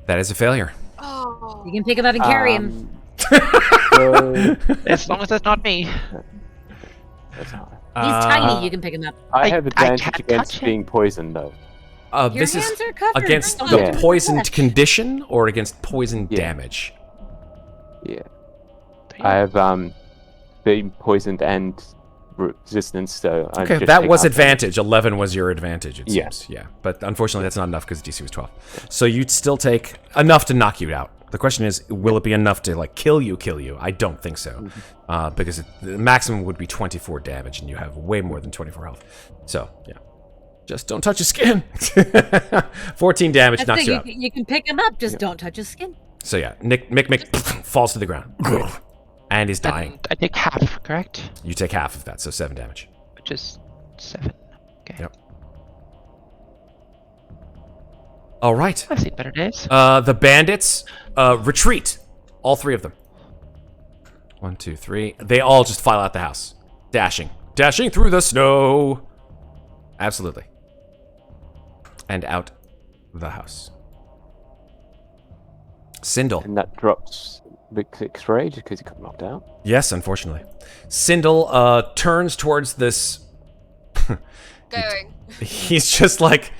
That is a failure. Oh. You can pick him up and carry him. As long as it's not me. That's hard. He's tiny, you can pick him up. I have advantage can't against touch him. being poisoned, though. This Your is hands are covered. against Bring the them on. poisoned condition or against poison damage? Yeah. I have been poisoned and resistance, so I Okay, just that take was half advantage. 11 was your advantage, it Yeah. seems. Yeah. But unfortunately, that's not enough because DC was 12. So you'd still take enough to knock you out. The question is, will it be enough to, like, kill you? I don't think so. Because the maximum would be 24 damage, and you have way more than 24 health. So, yeah. Just don't touch his skin. 14 damage knocks you out. You can pick him up, just don't touch his skin. So, yeah. Mikmick falls to the ground. And is dying. And I take half, correct? You take half of that, so 7 damage. Which is 7. Okay. Yep. All right. I've seen better days. The bandits retreat. All 3 of them. 1, 2, 3. They all just file out the house. Dashing. Dashing through the snow. Absolutely. And out the house. Sindel. And that drops Mikmick's rage because he got knocked out. Yes, unfortunately. Sindel turns towards this... Going. He's just like...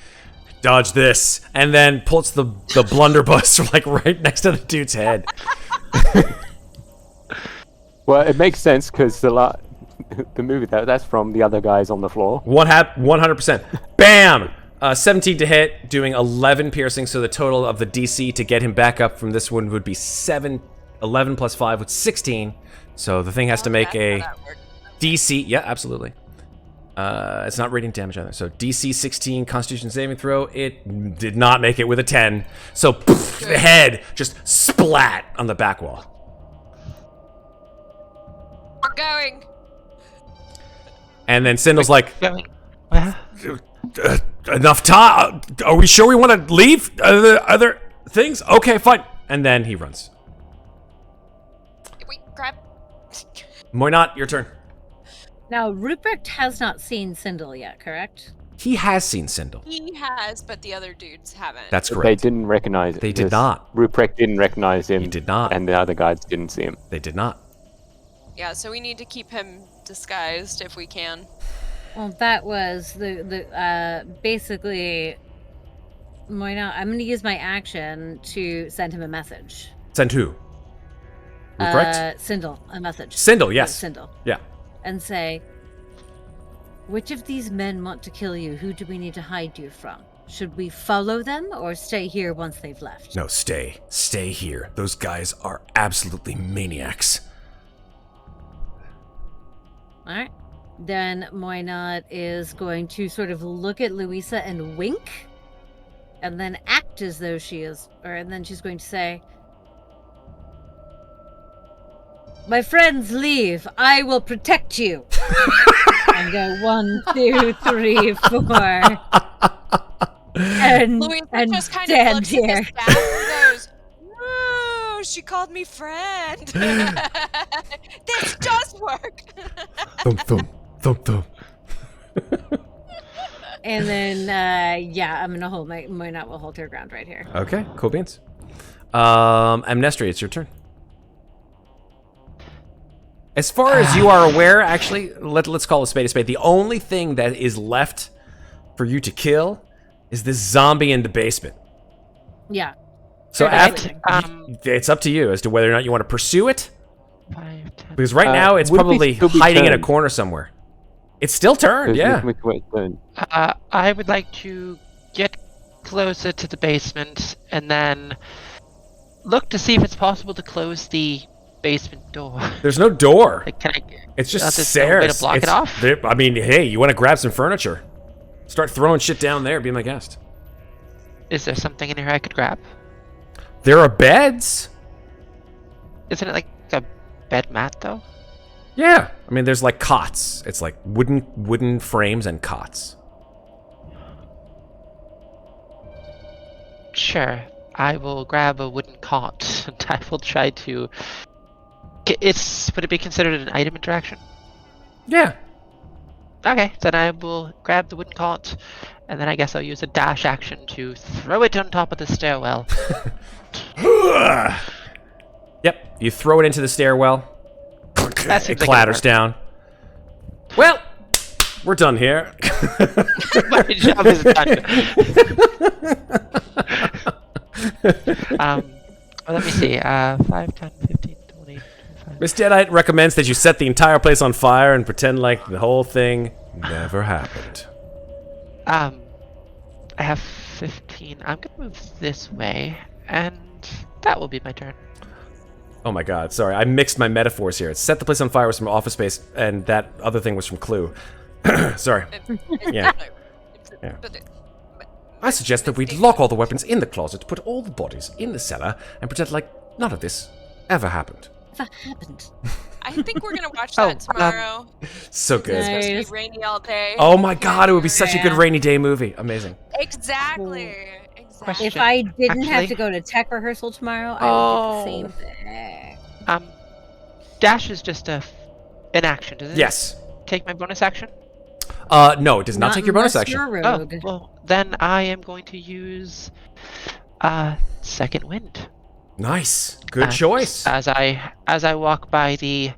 Dodge this, and then pulls the blunderbuss like right next to the dude's head. Well, it makes sense because the movie that's from the other guys on the floor. 100%. Bam! 17 to hit, doing 11 piercing, so the total of the DC to get him back up from this one would be 7. 11 plus 5 would 16. So the thing has to make a DC. Yeah, absolutely. It's not radiant damage either. So DC 16 Constitution saving throw. It did not make it with a 10. So poof, the head just splat on the back wall. We're going. And then Sindel's like, Going. enough time. Are we sure we want to leave? Other things? Okay, fine. And then he runs. Wait, grab. Moynat, your turn. Now, Ruprecht has not seen Sindel yet, correct? He has seen Sindel. He has, but the other dudes haven't. That's They correct. didn't recognize it. They did not. Ruprecht didn't recognize him. He did not. And the other guys didn't see him. They did not. Yeah, so we need to keep him disguised if we can. Well, that was basically... Moina, I'm going to use my action to send him a message. Send who? Ruprecht? Sindel, a message. Sindel, yes. Sindel. Yeah. And say, which of these men want to kill you? Who do we need to hide you from? Should we follow them or stay here once they've left? No, stay. Stay here. Those guys are absolutely maniacs. Alright. Then Moynat is going to sort of look at Louisa and wink. And then act as though she is... and then she's going to say... My friends leave. I will protect you. And go 1, 2, 3, 4. And Louisa and just kind stand of looks here. at the staff and no, she called me friend. This does work. Thump, thump, thump, thump. And then, I'm gonna hold my nut will hold her ground right here. Okay, cool beans. Amnestria, it's your turn. As far as you are aware, actually, let's call a spade a spade. The only thing that is left for you to kill is this zombie in the basement. Yeah. So it's up to you as to whether or not you want to pursue it. 5, 10. Because right now it's probably hiding in a corner somewhere. It's still turned, yeah. I would like to get closer to the basement and then look to see if it's possible to close the basement door. There's no door. Like, can I? It's just there's stairs. No way to block it off? I mean, hey, you want to grab some furniture? Start throwing shit down there. Be my guest. Is there something in here I could grab? There are beds. Isn't it like a bed mat though? Yeah, I mean, there's like cots. It's like wooden frames and cots. Sure, I will grab a wooden cot and I will try to. Would it be considered an item interaction? Yeah. Okay, then I will grab the wooden cot, and then I guess I'll use a dash action to throw it on top of the stairwell. Yep, you throw it into the stairwell. It clatters down. Well, we're done here. My job is done. Let me see. 5, 10, 15, 20, 25. Miss Deadite recommends that you set the entire place on fire and pretend like the whole thing never happened. I have 15. I'm gonna move this way, and that will be my turn. Oh my god, sorry. I mixed my metaphors here. Set the place on fire was from Office Space, and that other thing was from Clue. Sorry. Yeah. Yeah. I suggest that we lock all the weapons in the closet, put all the bodies in the cellar, and pretend like none of this ever happened. What happened? I think we're gonna watch that tomorrow. So good. It's supposed to be rainy all day. Oh my god, it would be such a good rainy day movie. Amazing. Exactly. Exactly. If I didn't have to go to tech rehearsal tomorrow, I would do the same thing. Dash is just an action, does it? Yes. Take my bonus action? No, it does not take your bonus action. You're rogue. Oh, well, then I am going to use Second Wind. Nice. Good choice. As I walk by the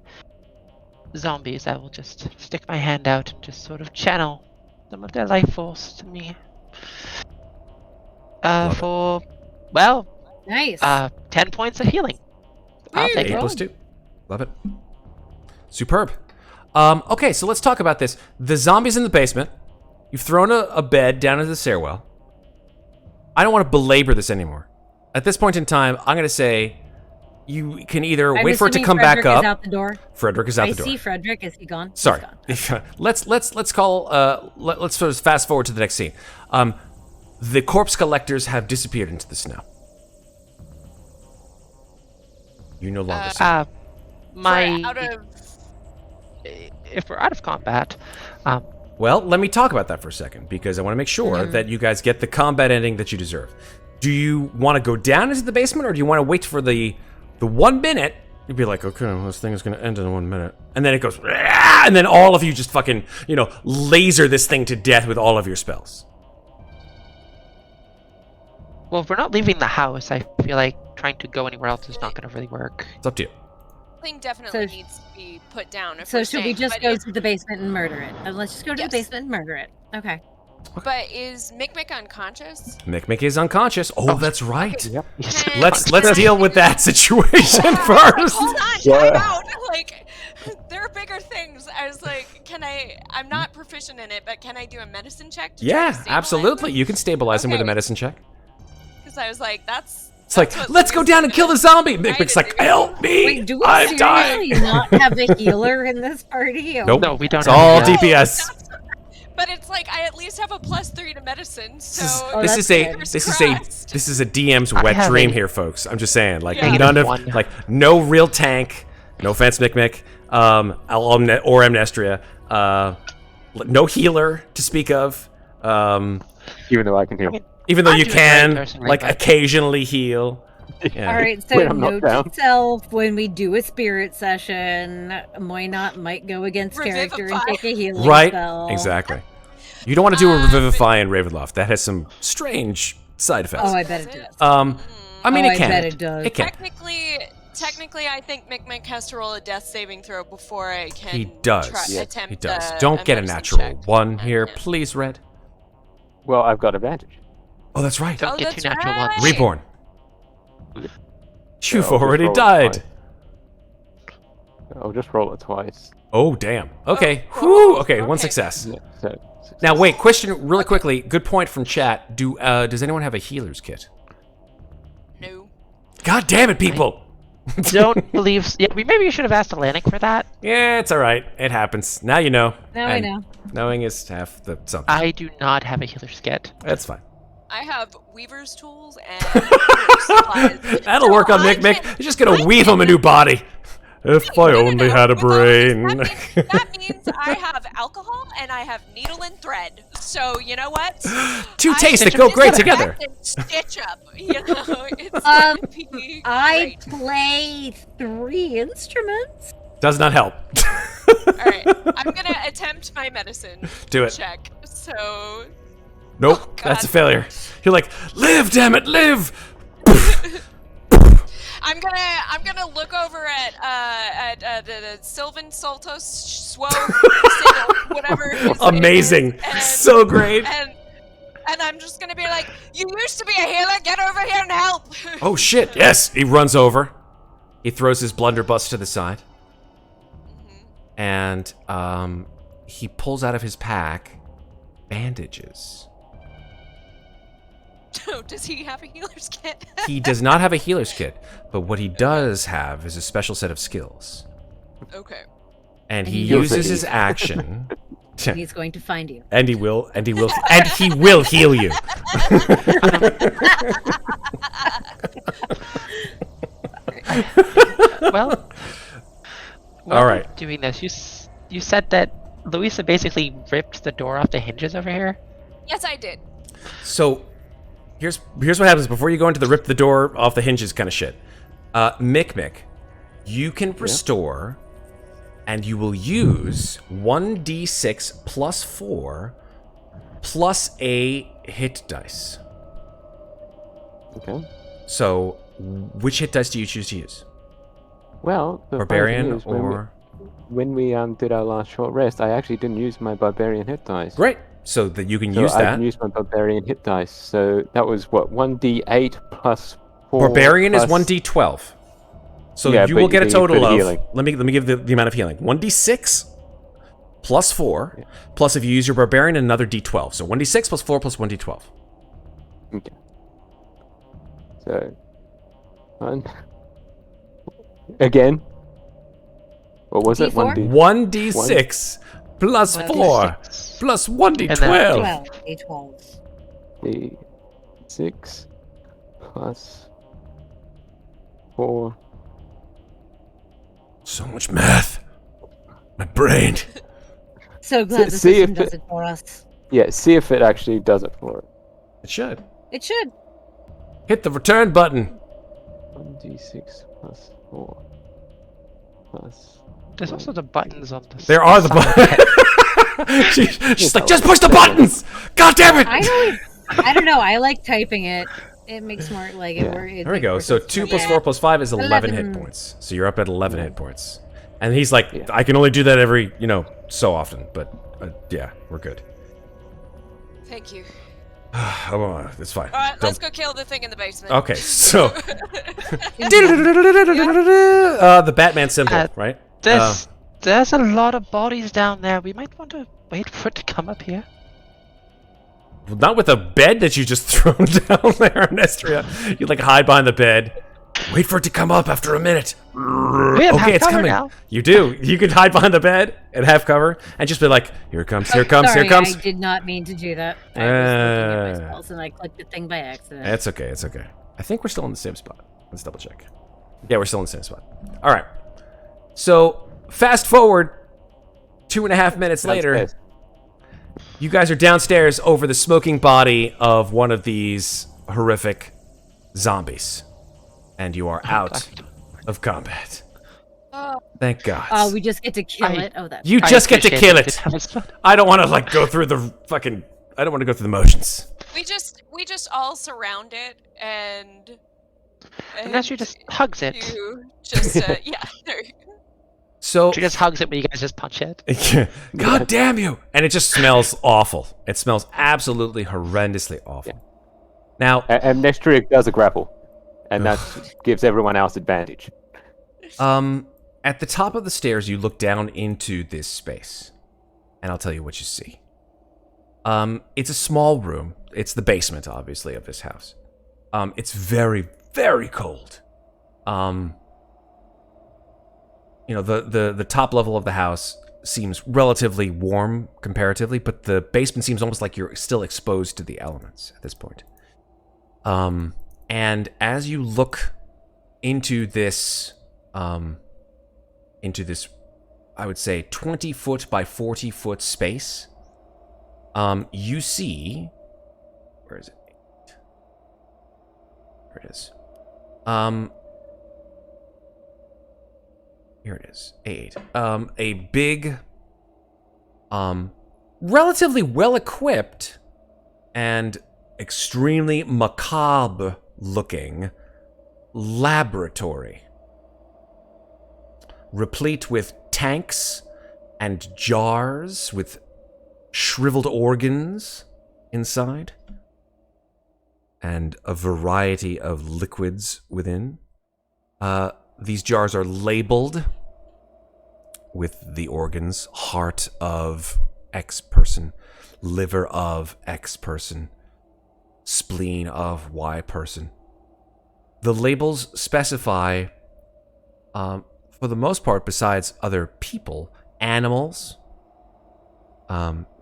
zombies, I will just stick my hand out and just sort of channel some of their life force to me. Nice. 10 points of healing. I'll take 8 it. plus 2. Love it. Superb. Okay, so let's talk about this. The zombies in the basement. You've thrown a bed down into the stairwell. I don't want to belabor this anymore. At this point in time, I'm going to say you can either wait for it to come back up. Is out the door. Frederick is out the door. I see Frederick. Is he gone? Sorry. He's gone. Let's sort of fast forward to the next scene. The corpse collectors have disappeared into the snow. You no longer see them. If we're out of combat, well, let me talk about that for a second, because I want to make sure that you guys get the combat ending that you deserve. Do you want to go down into the basement, or do you want to wait for the 1 minute? You'd be like, okay, well, this thing is going to end in 1 minute. And then it goes, and then all of you just fucking, laser this thing to death with all of your spells. well, if we're not leaving the house, I feel like trying to go anywhere else is not going to really work. It's up to you. Thing definitely needs to be put down. So should we just go to the basement and murder it? Let's just go to the basement and murder it. Okay. But is Mikmick unconscious? Mikmick is unconscious. Oh, that's right. Yep. Let's deal with that situation first. Hold on, time out. Like, there are bigger things. I was like, I'm not proficient in it, but can I do a medicine check to try to Yeah, stabilize absolutely. him? You can stabilize him with a medicine check. Because I was like, It's like, let's go down and kill the zombie. Mikmick's like, help me. Wait, do we I'm dying. seriously not have a healer in this party? Nope. No, we don't. It's all have that. DPS. But it's like I at least have a +3 to medicine, so This is a DM's wet dream here, folks. I'm just saying, like none of -1. like no real tank. No offense, Mikmick, or Amnestria. No healer to speak of. Even though I can heal. Even though I'm you doing the right can, person right like, back. occasionally heal. Yeah. All right, so When I'm not note down. to self, when we do a spirit session, Moynot might go against character and Revivify. take a healing Right? spell. Exactly. You don't want to do a Revivify in Ravenloft. That has some strange side effects. Oh, I bet it does. I mean, Oh, it I can. bet it does. It can. Technically, I think Mikmick has to roll a death saving throw before I can He does. attempt He does. a Don't get a medicine natural check one on here, him. please, Red. Well, I've got advantage. Oh, that's right. Don't get that's two natural right. ones. Reborn. So You've I'll just already roll it died. twice. I'll just roll it twice. Oh, damn. Okay. Oh, Whew. Okay, one okay. success. Yeah, so success. Now, wait. Question really quickly. Good point from chat. Does anyone have a healer's kit? No. God damn it, people! Don't believe. Yeah, maybe you should have asked Atlantic for that. Yeah, it's all right. It happens. Now you know. Now I And know. Knowing is half the something. I do not have a healer's kit. That's fine. I have weaver's tools and weaver's supplies. That'll So work on I Mikmick. can- You're just gonna weave him a new body. If I only had a brain. That means I have alcohol and I have needle and thread. So you know what? Two I tastes that can go just great go together. back and stitch up. You know, it's gonna be I great. play 3 instruments. Does not help. All right, I'm gonna attempt my medicine Do it. check. So Nope, Oh, God. that's a failure. You're like, live, damn it, live! I'm gonna look over at the Sylvan Soltos Swo Sigil, whatever. his name Amazing. is, and- So great. And I'm just gonna be like, you used to be a healer. Get over here and help. Oh shit, yes. He runs over. He throws his blunderbuss to the side. And he pulls out of his pack bandages. Oh, does he have a healer's kit? He does not have a healer's kit, but what he does have is a special set of skills. Okay. And he Heals uses it. his action. He's going to find you. And he will heal you. Well, All right. Doing this, you said that Louisa basically ripped the door off the hinges over here. Yes, I did. So, here's what happens before you go into the rip the door off the hinges kind of shit. Mikmick, you can restore, and you will use 1d6 plus 4 plus a hit dice. Okay. So, which hit dice do you choose to use? Well, the funny Barbarian thing is, or... when we did our last short rest, I actually didn't use my barbarian hit dice. Great. So that you can So use I that. can use my barbarian hit dice. So that was what, 1d8 plus 4. Barbarian is plus- 1d12. So Yeah, you but will get a the total of... healing. Let me give the amount of healing. 1d6 plus 4, plus if you use your barbarian, another d12. So 1d6 plus 4 plus 1d12. Okay. So, one. Again. What was it? D4? 1d6 plus 4 1d6. plus And 1d12. 12. A12. D6 plus 4. So much math. My brain. So glad the See if system does it- it for us. Yeah, see if it actually does it for it. It should. It should. Hit the return button. 1d6 plus 4 plus. There's also the buttons on this. There are the buttons. She's like, just push the buttons. God damn it. I don't know. I like typing it. It makes more like it. Yeah. It There we go. makes So more sense. 2 plus Yeah. 4 plus 5 is 11 hit 11. points. So you're up at 11 hit points. And he's like, Yeah. I can only do that every, so often. But yeah, we're good. Thank you. Oh, that's fine. All right, let's Don't- go kill the thing in the basement. Okay, so the Batman symbol, Uh, right? There's a lot of bodies down there. We might want to wait for it to come up here. Well, not with a bed that you just thrown down there, Amnestria. You like hide behind the bed. Wait for it to come up after a minute. We have Okay, half it's cover coming. now. You do. You can hide behind the bed and have cover and just be like, here it comes, here it comes, Sorry, here it comes. I did not mean to do that. I was looking at my Uh, spells and I clicked the thing by accident. It's okay, it's okay. I think we're still in the same spot. Let's double check. Yeah, we're still in the same spot. All right. So, fast forward 2.5 minutes later. Downstairs. You guys are downstairs over the smoking body of one of these horrific zombies. and you are out of combat. Thank God. Oh, we just get to kill it. Oh, that's you just get to kill it. That was fun. I don't want to go through the fucking. I don't want to go through the motions. We just all surround it and Amnestria just hugs it. you just yeah. There you go. So She just hugs it, but you guys just punch it. God damn you! And it just smells awful. It smells absolutely horrendously awful. Now, Amnestria does a grapple, and that gives everyone else advantage. at the top of the stairs, you look down into this space, and I'll tell you what you see. It's a small room. It's the basement, obviously, of this house. It's very, very cold. You know, the top level of the house seems relatively warm comparatively, but the basement seems almost like you're still exposed to the elements at this point. And as you look into this, I would say 20-foot by 40-foot space, you see, where is it? There it is. Here it is. A8. A big, relatively well-equipped and extremely macabre-looking laboratory, replete with tanks and jars with shriveled organs inside, and a variety of liquids within. These jars are labeled with the organs: heart of X person, liver of X person, spleen of Y person. The labels specify, for the most part, besides other people, animals,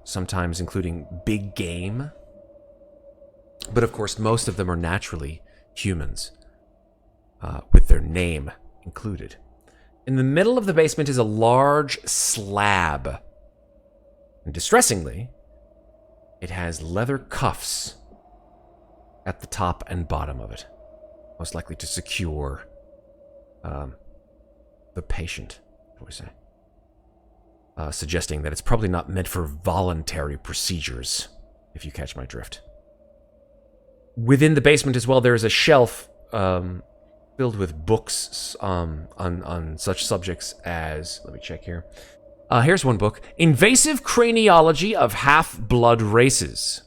sometimes including big game. But of course, most of them are naturally humans, with their name included. In the middle of the basement is a large slab. And distressingly, it has leather cuffs at the top and bottom of it, most likely to secure the patient, shall we say. Suggesting that it's probably not meant for voluntary procedures, if you catch my drift. Within the basement as well, there is a shelf filled with books on such subjects as, let me check here. Here's one book: Invasive Craniology of Half-Blood Races.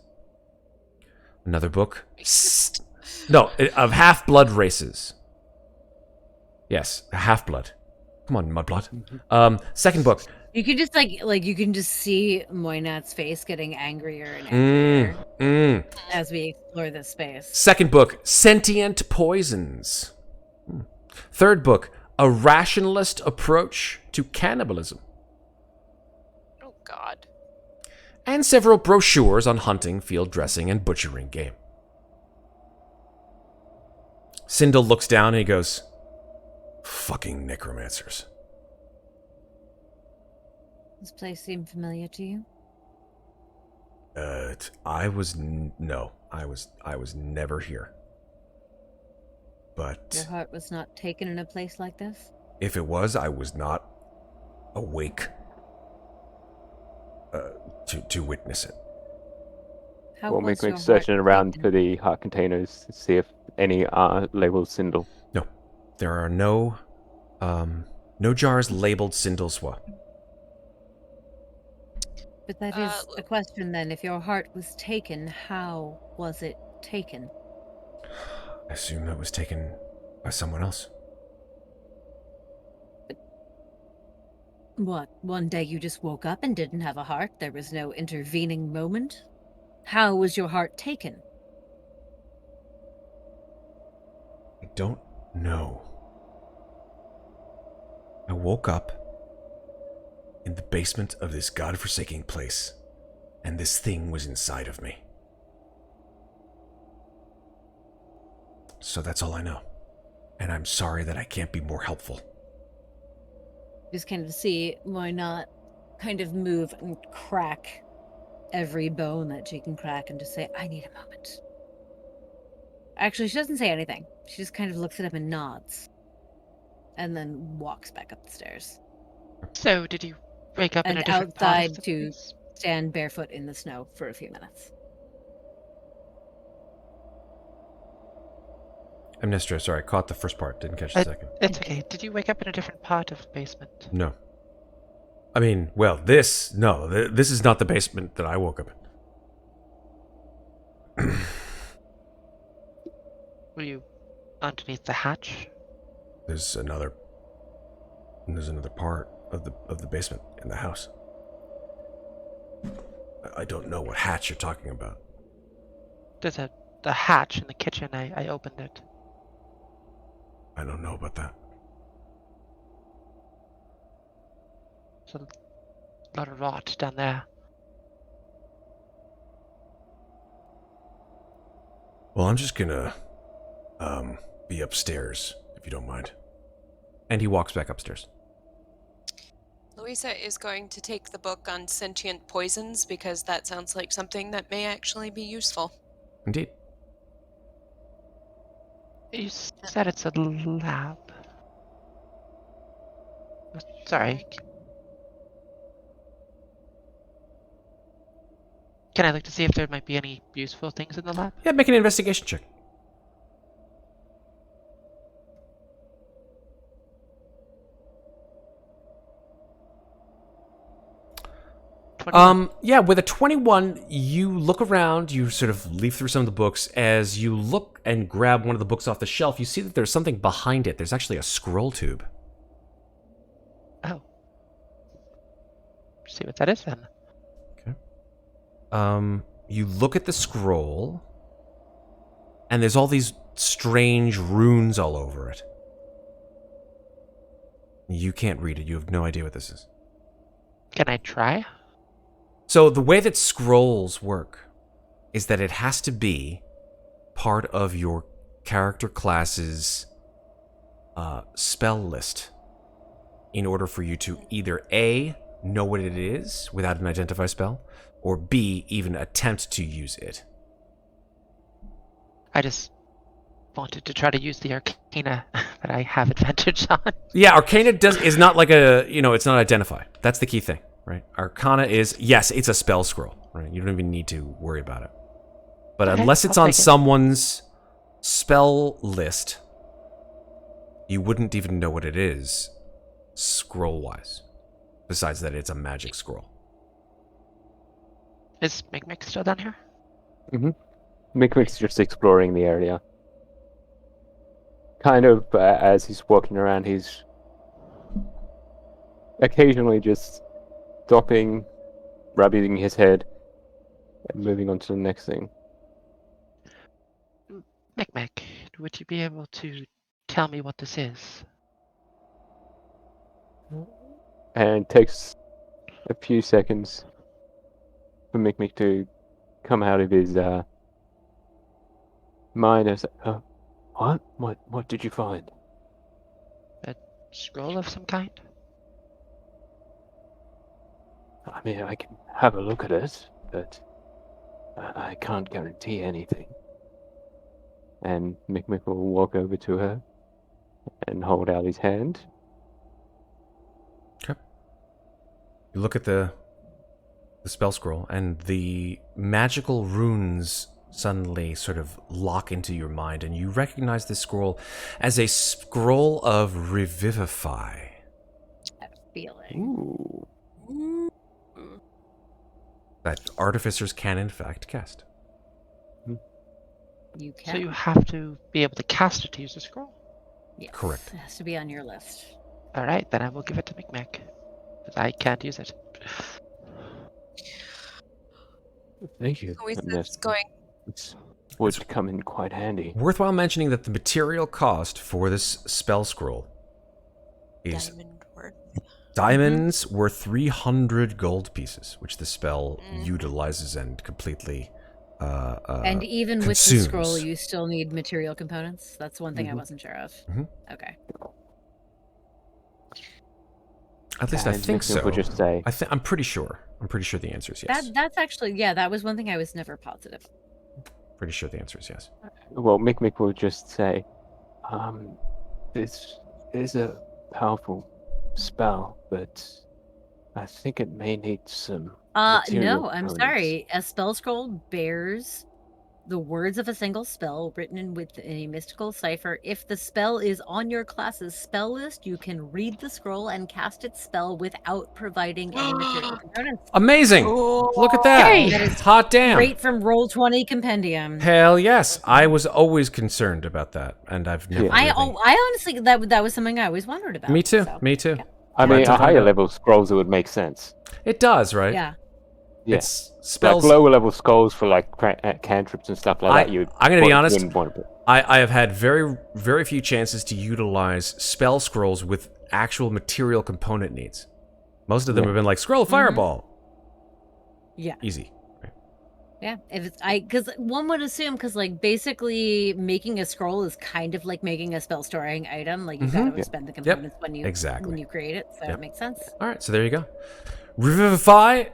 Another book. Of Half-Blood Races. Yes, Half-Blood. Come on, Mudblood. Second book. You can just you can just see Muadnhait's face getting angrier and angrier as we explore this space. Second book, Sentient Poisons. Third book, A Rationalist Approach to Cannibalism. Oh, God. And several brochures on hunting, field dressing, and butchering game. Sindel looks down and he goes, "Fucking necromancers." This place seem familiar to you? I was never here. But Your heart was not taken in a place like this? If it was, I was not awake to witness it. We'll make an searching around for the heart containers to see if any are labeled Sindel. No, there are no jars labeled Sindelswa. But that is a question then. If your heart was taken, how was it taken? I assume that was taken by someone else. What, one day you just woke up and didn't have a heart? There was no intervening moment? How was your heart taken? I don't know. I woke up in the basement of this godforsaken place, and this thing was inside of me. So that's all I know. And I'm sorry that I can't be more helpful. Just kind of see why not kind of move and crack every bone that she can crack and just say, I need a moment. Actually, she doesn't say anything. She just kind of looks at him and nods. And then walks back up the stairs. So, did you wake up in And a different part of outside the to place? stand barefoot in the snow for a few minutes. Amnestria, sorry, I caught the first part, didn't catch the second. It's okay. Did you wake up in a different part of the basement? No. I mean, well, this is not the basement that I woke up in. Were you underneath the hatch? There's another part of the basement in the house. I don't know what hatch you're talking about. There's the hatch in the kitchen. I opened it. I don't know about that. There's a lot of rot down there. Well, I'm just gonna be upstairs, if you don't mind. And he walks back upstairs. Louisa is going to take the book on sentient poisons because that sounds like something that may actually be useful. Indeed. You said it's a lab. Sorry. Can I look to see if there might be any useful things in the lab? Yeah, make an investigation check. Yeah, with a 21, you look around, you sort of leaf through some of the books. As you look and grab one of the books off the shelf, you see that there's something behind it. There's actually a scroll tube. Oh. See what that is then. Okay. You look at the scroll, and there's all these strange runes all over it. You can't read it. You have no idea what this is. Can I try? So the way that scrolls work is that it has to be part of your character class's spell list in order for you to either A, know what it is without an identify spell, or B, even attempt to use it. I just wanted to try to use the arcana that I have advantage on. Yeah, arcana is not like it's not identify. That's the key thing, right? Arcana is, yes, it's a spell scroll, right? You don't even need to worry about it. But Okay, unless it's I'll on take it. someone's spell list, you wouldn't even know what it is, scroll-wise. Besides that, it's a magic scroll. Is Mikmick still down here? Mikmick's just exploring the area. Kind of as he's walking around, he's occasionally just stopping, rubbing his head, and moving on to the next thing. Mikmick, would you be able to tell me what this is? And it takes a few seconds for Mikmick to come out of his mind and say, "What? What did you find?" A scroll of some kind? I mean, I can have a look at it, but I can't guarantee anything. And Mikmick will walk over to her and hold out his hand. Okay. You look at the spell scroll, and the magical runes suddenly sort of lock into your mind, and you recognize this scroll as a scroll of revivify. I have a feeling. Ooh. That artificers can, in fact, cast. You can. So you have to be able to cast it to use the scroll? Yes, Correct. It has to be on your list. Alright, then I will give it to Mikmick. Because I can't use it. Thank you. Louisa's going. It would come in quite handy. Worthwhile mentioning that the material cost for this spell scroll is Diamond worth. diamonds worth 300 gold pieces, which the spell utilizes and completely And even with the consumes. scroll, you still need material components? That's one thing I wasn't sure of. Okay. At least I And think Mikmick so. will just say, I'm pretty sure. I'm pretty sure the answer is yes. That's actually, yeah, that was one thing I was never positive. Pretty sure the answer is yes. Well, Mikmick will just say, this is a powerful spell, but I think it may need some material no, I'm components." sorry. A spell scroll bears the words of a single spell written with a mystical cipher. If the spell is on your class's spell list, you can read the scroll and cast its spell without providing any material components. Amazing! Look at that! Yay! That is Hot damn! Straight from Roll20 Compendium. Hell yes! I was always concerned about that, and I've never. Yeah. I honestly that was something I always wondered about. Me too. So, Me too. yeah. I Glad mean, to a find higher out. level scrolls, it would make sense. It does, right? Yeah. Yeah. It's spells. Like lower level scrolls for like cantrips and stuff like that. I'm gonna be honest. wouldn't want to put. I have had very, very few chances to utilize spell scrolls with actual material component needs. Most of them have been like scroll fireball. Yeah. Easy. Right. Yeah. If it's because one would assume like basically making a scroll is kind of like making a spell storing item. Like you gotta expend the components when you create it. So it makes sense. All right. So there you go. Revivify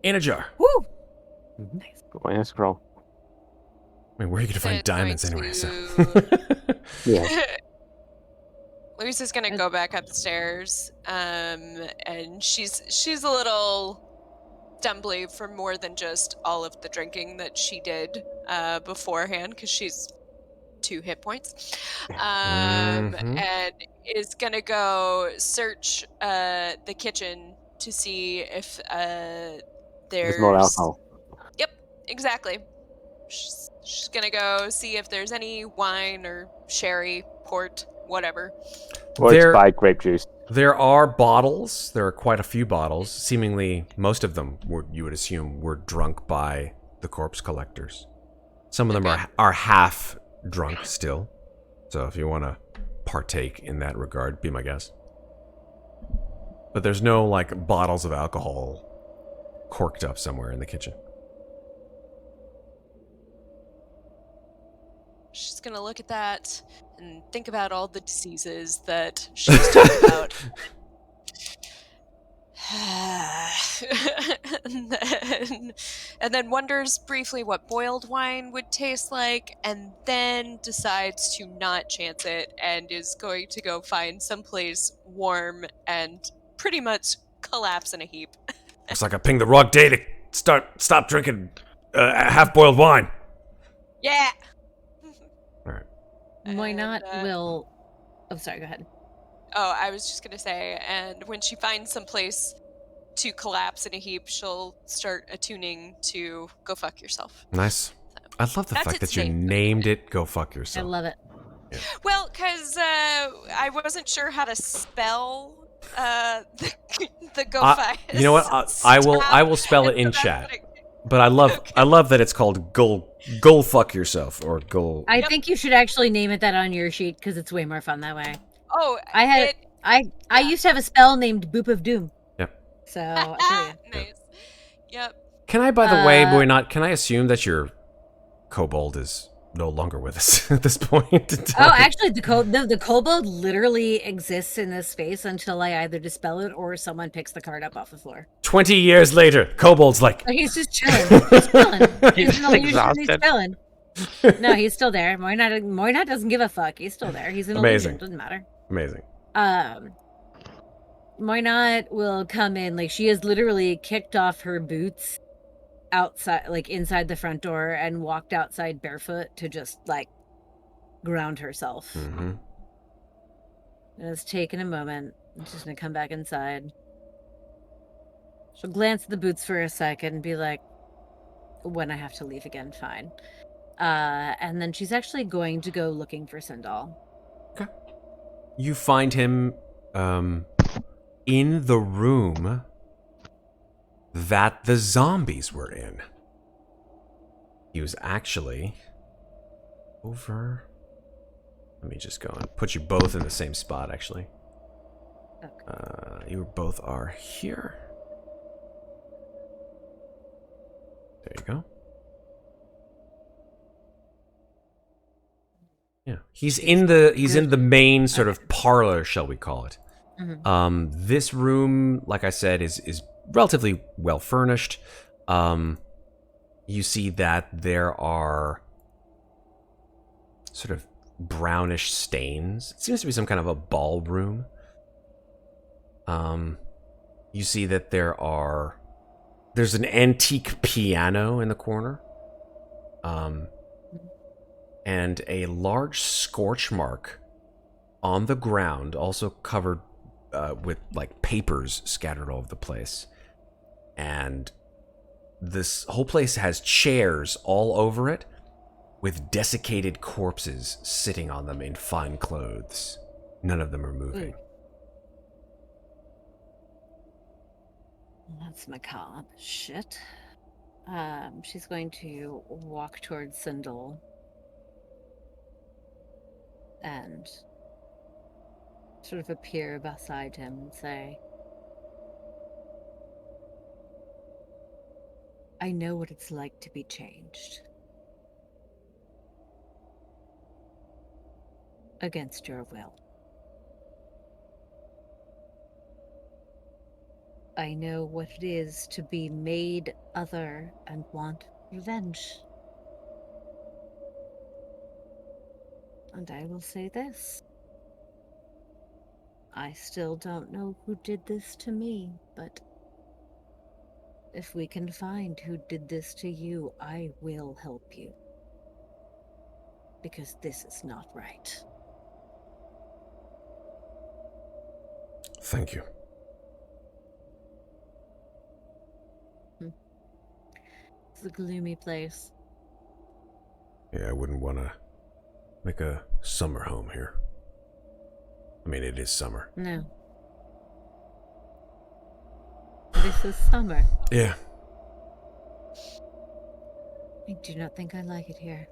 in a jar. Woo! Nice. Go in a scroll. I mean, where are you gonna find diamonds anyway? So. Yeah. Louisa's gonna go back upstairs, and she's a little stumbly for more than just all of the drinking that she did beforehand, because she's 2 hit points, and is gonna go search the kitchen to see if there's more alcohol. Yep, exactly. She's gonna go see if there's any wine or sherry, port, whatever. Or it's by grape juice. There are bottles. There are quite a few bottles. Seemingly, most of them, you would assume, were drunk by the corpse collectors. Some of them are half drunk still. So if you want to partake in that regard, be my guest. But there's no, like, bottles of alcohol corked up somewhere in the kitchen. She's gonna look at that and think about all the diseases that she's talked about. and then wonders briefly what boiled wine would taste like, and then decides to not chance it and is going to go find someplace warm and pretty much collapse in a heap. Looks like I pinged the wrong day to stop drinking half-boiled wine. Yeah. All right. Why not? Will. Oh, sorry. Go ahead. Oh, I was just gonna say, and when she finds some place to collapse in a heap, she'll start attuning to "Go fuck yourself." Nice. I love the fact that you safe. named it "Go fuck yourself." I love it. Yeah. Well, because I wasn't sure how to spell the "Go fuck." You know what? I will spell it in chat. But I love that it's called "Go fuck yourself" or "Go." I think you should actually name it that on your sheet because it's way more fun that way. Oh, I used to have a spell named Boop of Doom. Yep. So I'll tell you. Nice. Yep. Can I, by the way, can I assume that your kobold is no longer with us at this point in time? Oh, actually, the kobold literally exists in this space until I either dispel it or someone picks the card up off the floor. 20 years later, kobold's like... So he's just chilling. He's chilling. He's just exhausted. He's chilling. No, he's still there. Moynat doesn't give a fuck. He's still there. He's an illusion. Doesn't matter. Amazing. Moynat will come in. Like, she has literally kicked off her boots outside, like inside the front door, and walked outside barefoot to just like ground herself. Mm-hmm. And it's taken a moment. I'm just gonna come back inside. She'll glance at the boots for a second and be like, when I have to leave again, fine. And then she's actually going to go looking for Sindal. Okay. You find him in the room that the zombies were in. He was actually over... Let me just go and put you both in the same spot, actually. Okay. You both are here. There you go. Yeah, he's in the main sort of parlor, shall we call it? Mm-hmm. This room, like I said, is relatively well furnished. you see that there are sort of brownish stains. It seems to be some kind of a ballroom. You see that there's an antique piano in the corner. And a large scorch mark on the ground, also covered with like papers scattered all over the place. And this whole place has chairs all over it with desiccated corpses sitting on them in fine clothes. None of them are moving. That's macabre. Shit. She's going to walk towards Sindel and sort of appear beside him and say, I know what it's like to be changed. Against your will. I know what it is to be made other and want revenge. And I will say this. I still don't know who did this to me, but if we can find who did this to you, I will help you. Because this is not right. Thank you. It's a gloomy place. Yeah, I wouldn't want to make a summer home here. I mean, it is summer. No. This is summer. Yeah. I do not think I like it here.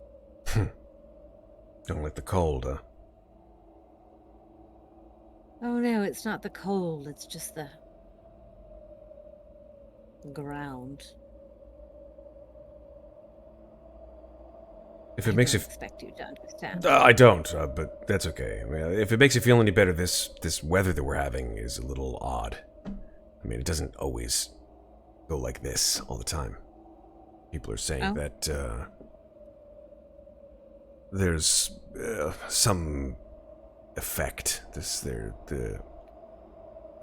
Don't like the cold, huh? Oh no, it's not the cold, it's just the ground. If it makes you expect you to understand. I don't, but that's okay. I mean, if it makes you feel any better, this weather that we're having is a little odd. I mean, it doesn't always go like this all the time. People are saying that there's some effect.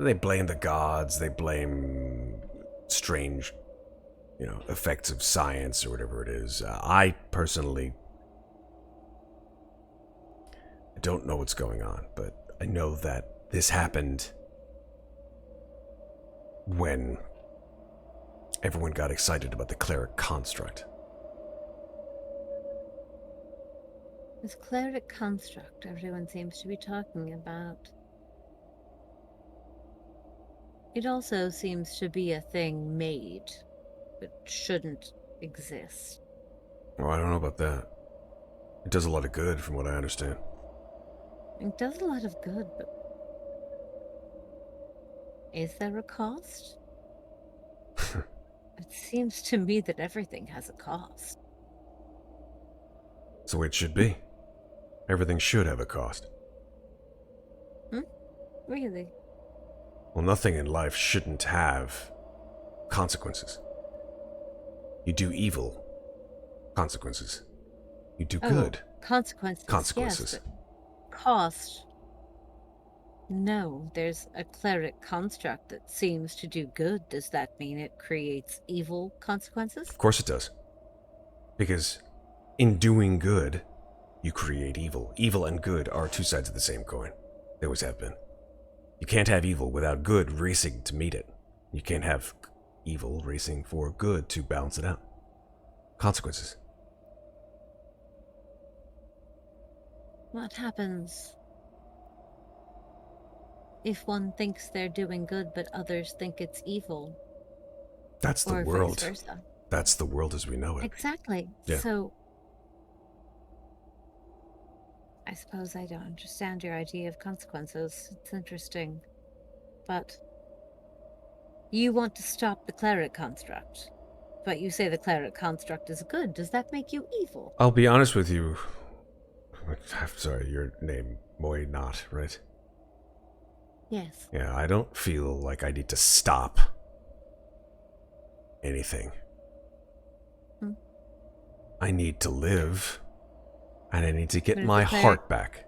They blame the gods. They blame strange, effects of science or whatever it is. I personally don't know what's going on, but I know that this happened when everyone got excited about the cleric construct. This cleric construct everyone seems to be talking about. It also seems to be a thing made, but shouldn't exist. Oh, I don't know about that. It does a lot of good, from what I understand. It does a lot of good, but is there a cost? It seems to me that everything has a cost. That's the way it should be. Everything should have a cost. Really? Well, nothing in life shouldn't have consequences. You do evil, consequences. You do good, consequences. consequences. Yes, but cost. No, there's a cleric construct that seems to do good. Does that mean it creates evil consequences? Of course it does. Because in doing good, you create evil. Evil and good are two sides of the same coin. They always have been. You can't have evil without good racing to meet it. You can't have evil racing for good to balance it out. Consequences. What happens if one thinks they're doing good but others think it's evil? That's the or world. Vice versa? That's the world as we know it. Exactly. Yeah. So I suppose I don't understand your idea of consequences. It's interesting. But you want to stop the cleric construct. But you say the cleric construct is good. Does that make you evil? I'll be honest with you. I'm sorry, your name, Muadnhait, right? Yes. Yeah, I don't feel like I need to stop anything. I need to live. And I need to get my heart back.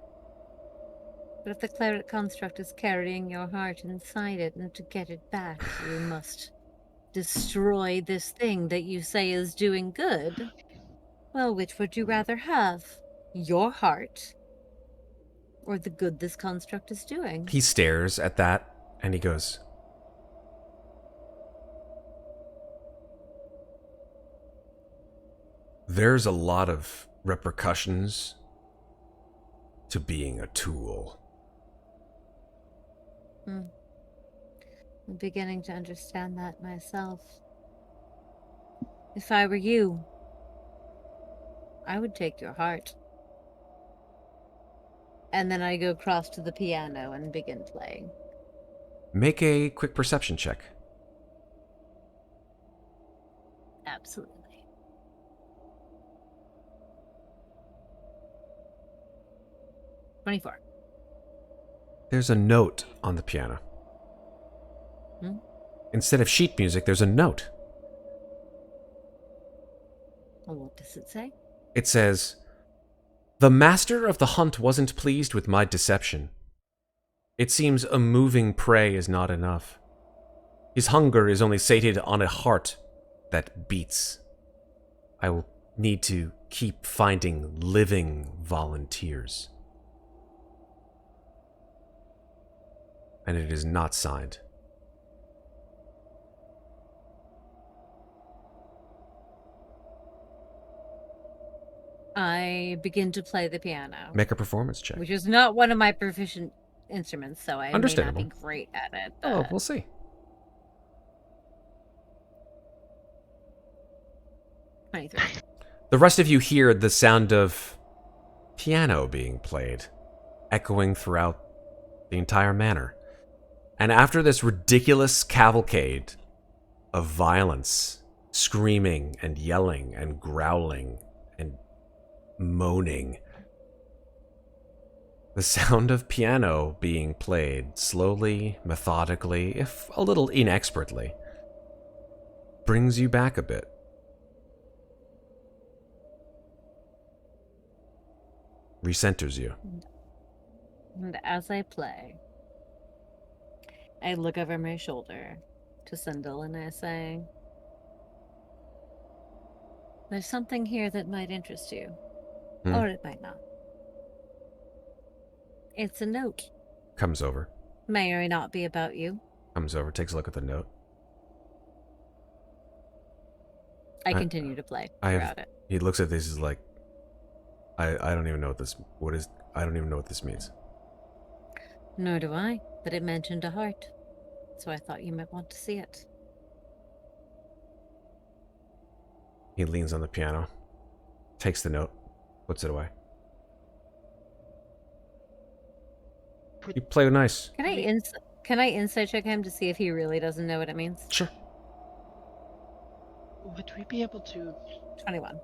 But if the cleric construct is carrying your heart inside it, and to get it back, you must destroy this thing that you say is doing good. Well, which would you rather have? Your heart? Or the good this construct is doing? He stares at that, and he goes, there's a lot of repercussions to being a tool. I'm beginning to understand that myself. If I were you, I would take your heart. And then I go across to the piano and begin playing. Make a quick perception check. Absolutely. $24. There's a note on the piano. Instead of sheet music, there's a note. Well, what does it say? It says, the master of the hunt wasn't pleased with my deception. It seems a moving prey is not enough. His hunger is only sated on a heart that beats. I will need to keep finding living volunteers. And it is not signed. I begin to play the piano. Make a performance check. Which is not one of my proficient instruments, so I may not be great at it. But... Oh, we'll see. 23. The rest of you hear the sound of piano being played, echoing throughout the entire manor. And after this ridiculous cavalcade of violence, screaming and yelling and growling and moaning, the sound of piano being played slowly, methodically, if a little inexpertly, brings you back a bit. Recenters you. And as I play, I look over my shoulder to Sindel and I say, there's something here that might interest you. Or it might not. It's a note. Comes over. May or may not be about you. Comes over, takes a look at the note. I continue to play throughout it. He looks at this, he's like, I don't even know I don't even know what this means. Nor do I, but it mentioned a heart. So I thought you might want to see it. He leans on the piano, takes the note, puts it away. You play nice. Can I insight check him to see if he really doesn't know what it means? Sure. Would we be able to 21.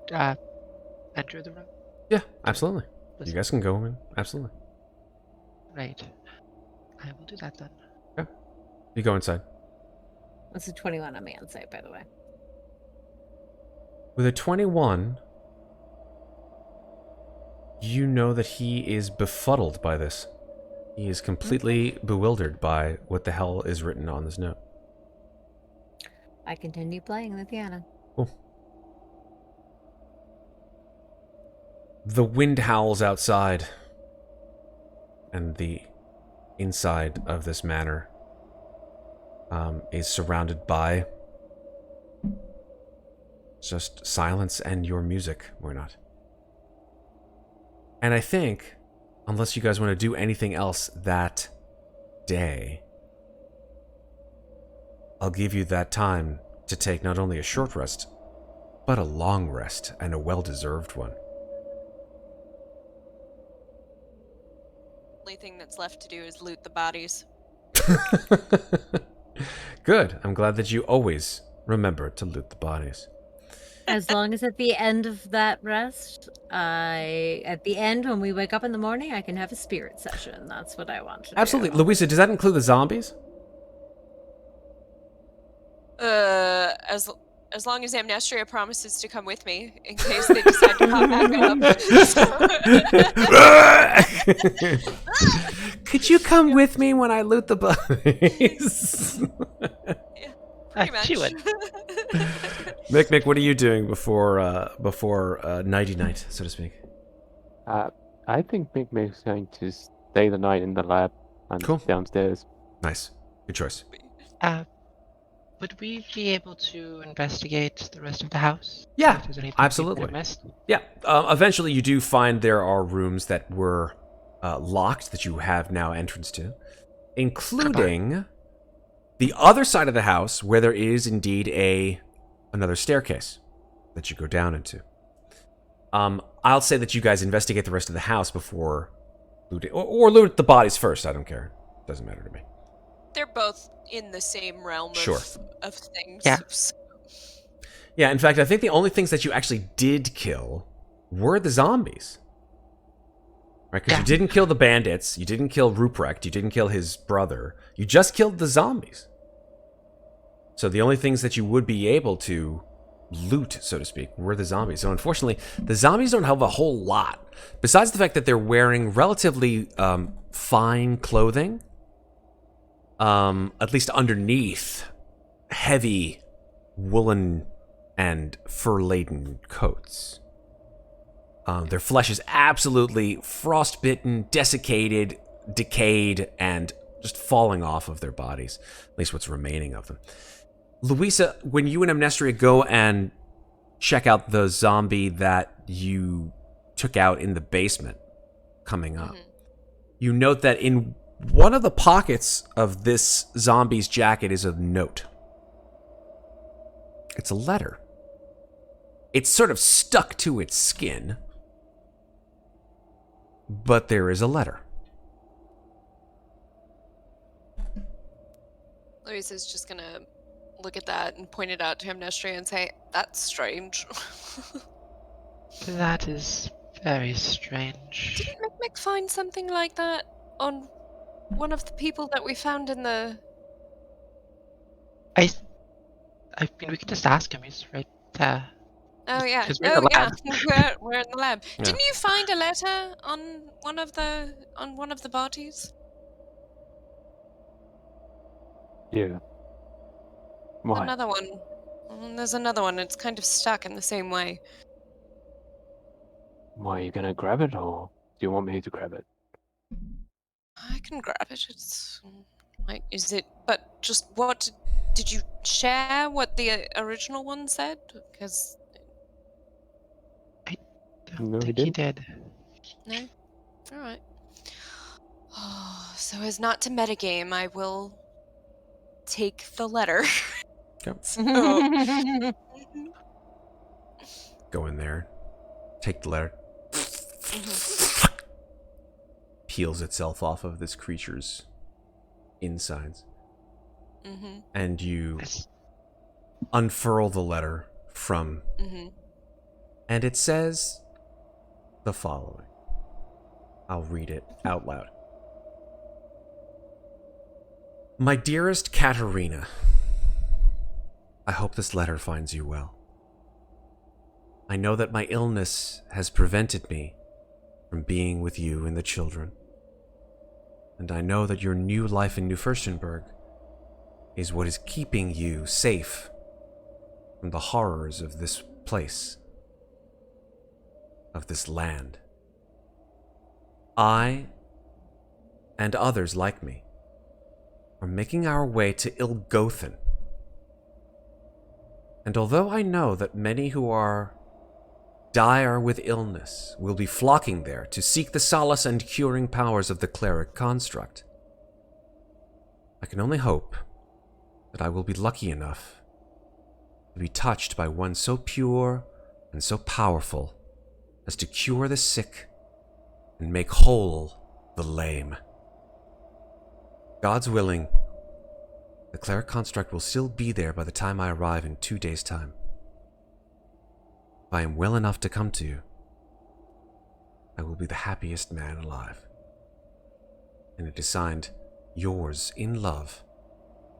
enter the room? Yeah, absolutely. You guys can go in. Absolutely. Right. I will do that then. Yeah. You go inside. That's a 21 on my insight, by the way. With a 21, you know that he is befuddled by this. He is completely bewildered by what the hell is written on this note. I continue playing the piano. Cool. The wind howls outside, and the inside of this manor is surrounded by just silence and your music, or not. And I think, unless you guys want to do anything else that day, I'll give you that time to take not only a short rest, but a long rest, and a well-deserved one. Only thing that's left to do is loot the bodies. Good. I'm glad that you always remember to loot the bodies. As long as at the end of that rest, at the end when we wake up in the morning, I can have a spirit session. That's what I want to do. Absolutely. Louisa, does that include the zombies? As as long as Amnestria promises to come with me in case they decide to pop back up. Could you come with me when I loot the bodies? Yeah, pretty much. She would. Mikmick, what are you doing before nighty night, so to speak? I think Mikmick's going to stay the night in the lab and downstairs. Nice. Good choice. Would we be able to investigate the rest of the house? Yeah, if there's anything absolutely. we missed? Yeah. Eventually, you do find there are rooms that were locked that you have now entrance to, including the other side of the house where there is indeed another staircase that you go down into. I'll say that you guys investigate the rest of the house before looting, or loot the bodies first. I don't care. Doesn't matter to me. They're both in the same realm of things. Yeah. Yeah, in fact, I think the only things that you actually did kill were the zombies. Right? Because you didn't kill the bandits, you didn't kill Ruprecht, you didn't kill his brother. You just killed the zombies. So the only things that you would be able to loot, so to speak, were the zombies. So unfortunately, the zombies don't have a whole lot. Besides the fact that they're wearing relatively fine clothing, at least underneath heavy woolen and fur-laden coats. Their flesh is absolutely frostbitten, desiccated, decayed, and just falling off of their bodies. At least what's remaining of them. Louisa, when you and Amnestria go and check out the zombie that you took out in the basement coming up, you note that in one of the pockets of this zombie's jacket is a note. It's a letter. It's sort of stuck to its skin, but there is a letter. Louisa's just gonna look at that and point it out to Amnestria and say, "That's strange." That is very strange. Didn't Mikmick find something like that on one of the people that we found in the... I mean, we could just ask him. He's right there. Oh yeah. 'Cause we're in the lab. We're in the lab. Yeah. Didn't you find a letter on one of the bodies? Yeah. Why? Another one. There's another one. It's kind of stuck in the same way. Why, are you gonna grab it, or do you want me to grab it? I can grab it. It's like, is it? But just what did you share? What the original one said? Because I No, don't he think he didn't. did. no. All right. Oh, so as not to metagame, I will take the letter. Yep. So, Go in there, take the letter, peels itself off of this creature's insides, and you Yes. unfurl the letter from, and it says the following. I'll read it out loud. My dearest Katerina, I hope this letter finds you well. I know that my illness has prevented me from being with you and the children. And I know that your new life in New Furstenberg is what is keeping you safe from the horrors of this place, of this land. I, and others like me, are making our way to Ilgothen. And although I know that many who are dire with illness will be flocking there to seek the solace and curing powers of the cleric construct, I can only hope that I will be lucky enough to be touched by one so pure and so powerful as to cure the sick and make whole the lame. God's willing, the cleric construct will still be there by the time I arrive in 2 days' time. If I am well enough to come to you, I will be the happiest man alive. And it is signed, yours in love,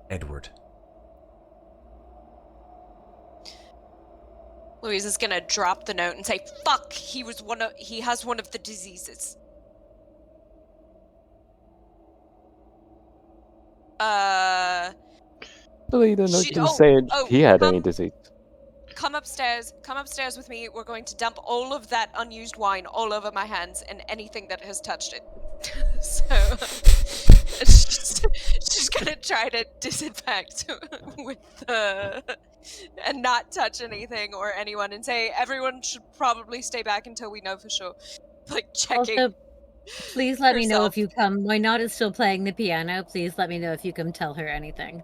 Edward. Louisa's gonna drop the note and say, "Fuck! He has one of the diseases." Really, the note didn't say he had any disease. Come upstairs with me. We're going to dump all of that unused wine all over my hands and anything that has touched it. So she's gonna try to disinfect and not touch anything or anyone, and say everyone should probably stay back until we know for sure. Like checking. Also, please let me know if you come. Why not is still playing the piano. Please let me know if you come tell her anything.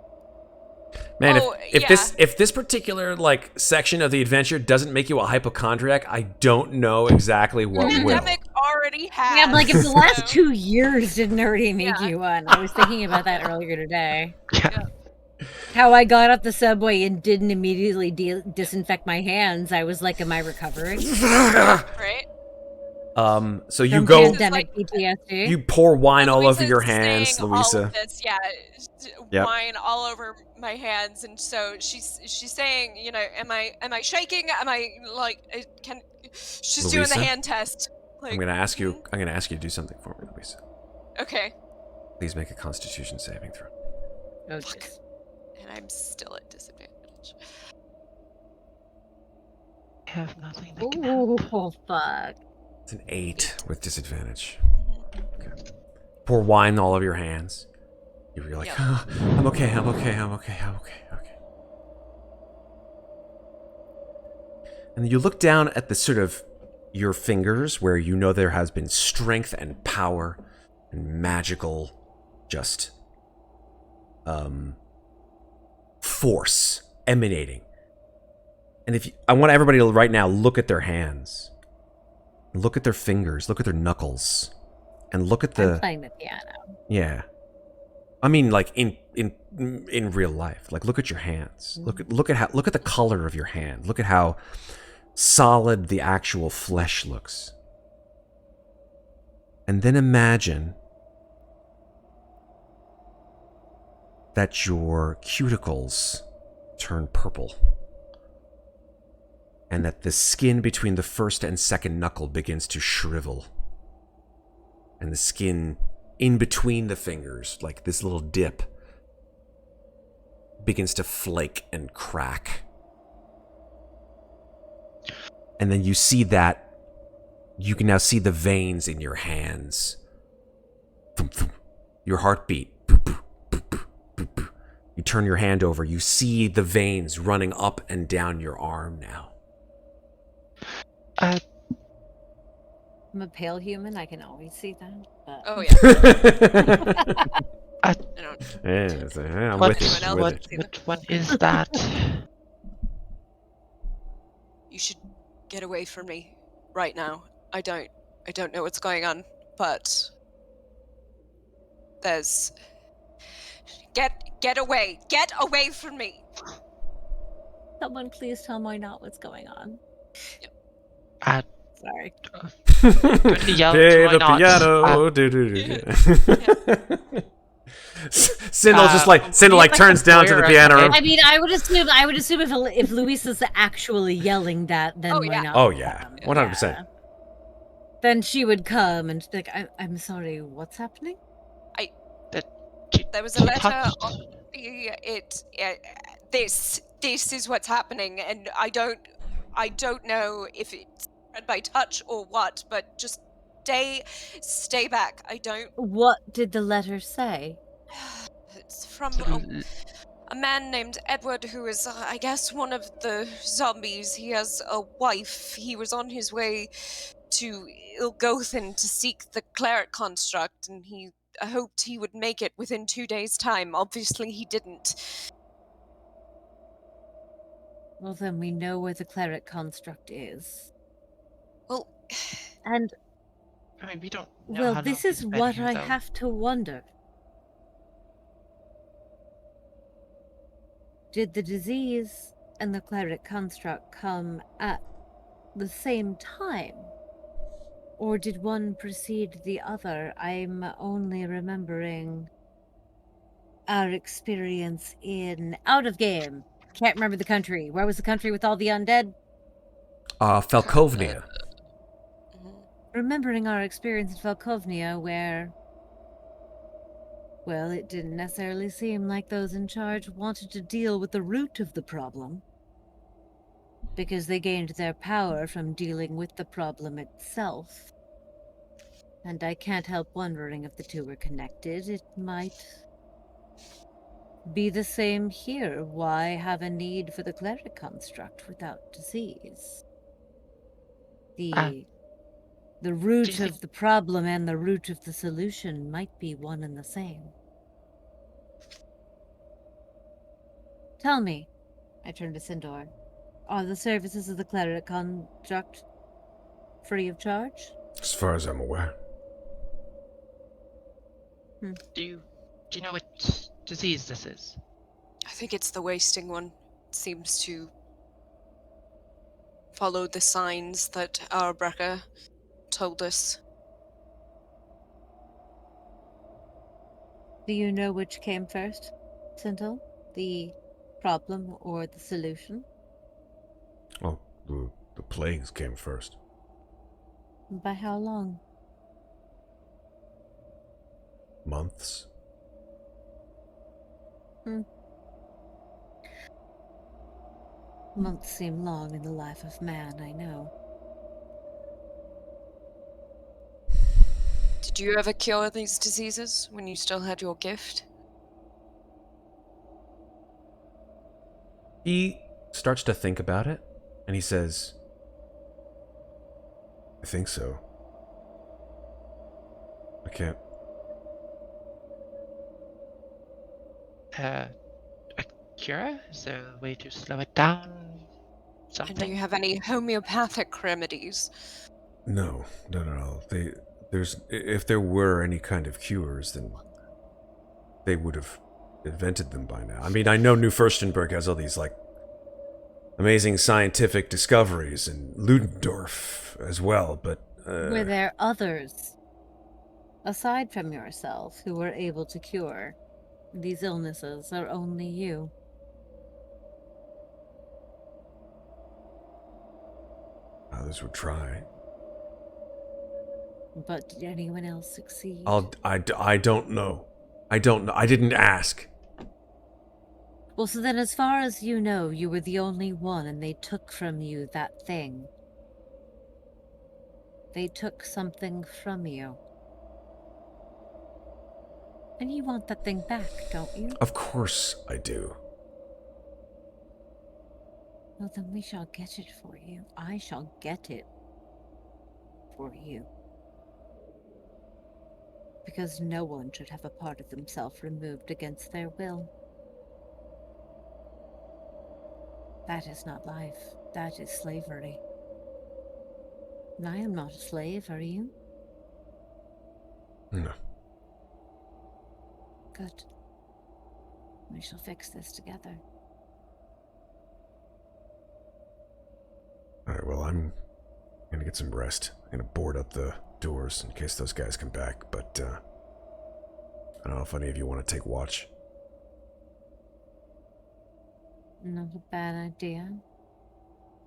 Man, if this particular like section of the adventure doesn't make you a hypochondriac, I don't know exactly what will. Pandemic already has. Yeah, like if the last 2 years didn't already make you one. I was thinking about that earlier today. Yeah. How I got off the subway and didn't immediately disinfect my hands. I was like, am I recovering? Right? So you From go. Pandemic PTSD. You pour wine all over your hands, Louisa. All of this, wine all over my hands, and so she's saying, you know, am I shaking? Am I like she's Louisa? doing the hand test. Like, I'm gonna ask you to do something for me, Louisa. Okay. Please make a Constitution saving throw. Oh, and I'm still at disadvantage. I have nothing that can help. oh fuck. It's an 8 with disadvantage. Okay. Pour wine all over your hands. You're like, oh, I'm okay. Okay. And then you look down at the sort of your fingers where you know there has been strength and power and magical just force emanating. And I want everybody to right now look at their hands. Look at their fingers, look at their knuckles, and look at I'm playing the piano. Yeah. I mean, like in real life. Like, look at your hands. Look at the color of your hand. Look at how solid the actual flesh looks. And then imagine that your cuticles turn purple. And that the skin between the first and second knuckle begins to shrivel. And the skin in between the fingers, like this little dip, begins to flake and crack. And then you see that, you can now see the veins in your hands. Your heartbeat. You turn your hand over, you see the veins running up and down your arm now. I'm a pale human. I can always see that. But... Oh yeah. What is that? You should get away from me right now. I don't know what's going on, but there's get away from me. Someone please tell Moynot what's going on. Sorry. Yell to piano. Sindel turns down to the piano room. I mean, I would assume if Louisa's actually yelling that, then Moynot. Oh yeah, 100%. Then she would come and be like, I'm sorry, what's happening? There was a letter on this is what's happening, and I don't know if it's spread by touch or what, but just stay back. I don't. What did the letter say? It's from a man named Edward, who is, I guess, one of the zombies. He has a wife. He was on his way to Ilgothan to seek the cleric construct, and he hoped he would make it within 2 days' time. Obviously, he didn't. Well, then we know where the cleric construct is. Well, and I mean, we don't know. Well, this is what I have to wonder. Did the disease and the cleric construct come at the same time? Or did one precede the other? I'm only remembering our experience in Out of Game. Can't remember the country. Where was the country with all the undead? Falkovnia. Remembering our experience in Falkovnia, where, well, it didn't necessarily seem like those in charge wanted to deal with the root of the problem, because they gained their power from dealing with the problem itself. And I can't help wondering if the two were connected. It might be the same here. Why have a need for the cleric construct without disease? The root of the problem and the root of the solution might be one and the same. Tell me, I turn to Sindor, are the services of the cleric construct free of charge? As far as I'm aware. Do you know what disease this is? I think it's the wasting one. It seems to follow the signs that our Brecca told us. Do you know which came first, Sintel? The problem or the solution? Oh, the plagues came first. By how long? Months. Months seem long in the life of man, I know. Did you ever cure these diseases when you still had your gift? He starts to think about it, and he says, I think so. I can't. A cure? Is there a way to slow it down? And do you Something? have any homeopathic remedies? No. If there were any kind of cures, then they would have invented them by now. I mean, I know New Furstenberg has all these, like, amazing scientific discoveries, and Ludendorff as well, but... Were there others, aside from yourself, who were able to cure these illnesses, or only you? Others would try. But did anyone else succeed? I don't know. I don't know. I didn't ask. Well, so then as far as you know, you were the only one, and they took from you that thing. They took something from you. And you want that thing back, don't you? Of course I do. Well, then we shall get it for you. I shall get it for you. Because no one should have a part of themselves removed against their will. That is not life. That is slavery. And I am not a slave, are you? No. Good. We shall fix this together. Alright, well, I'm gonna get some rest. I'm gonna board up the doors in case those guys come back, but, I don't know if any of you want to take watch. Not a bad idea.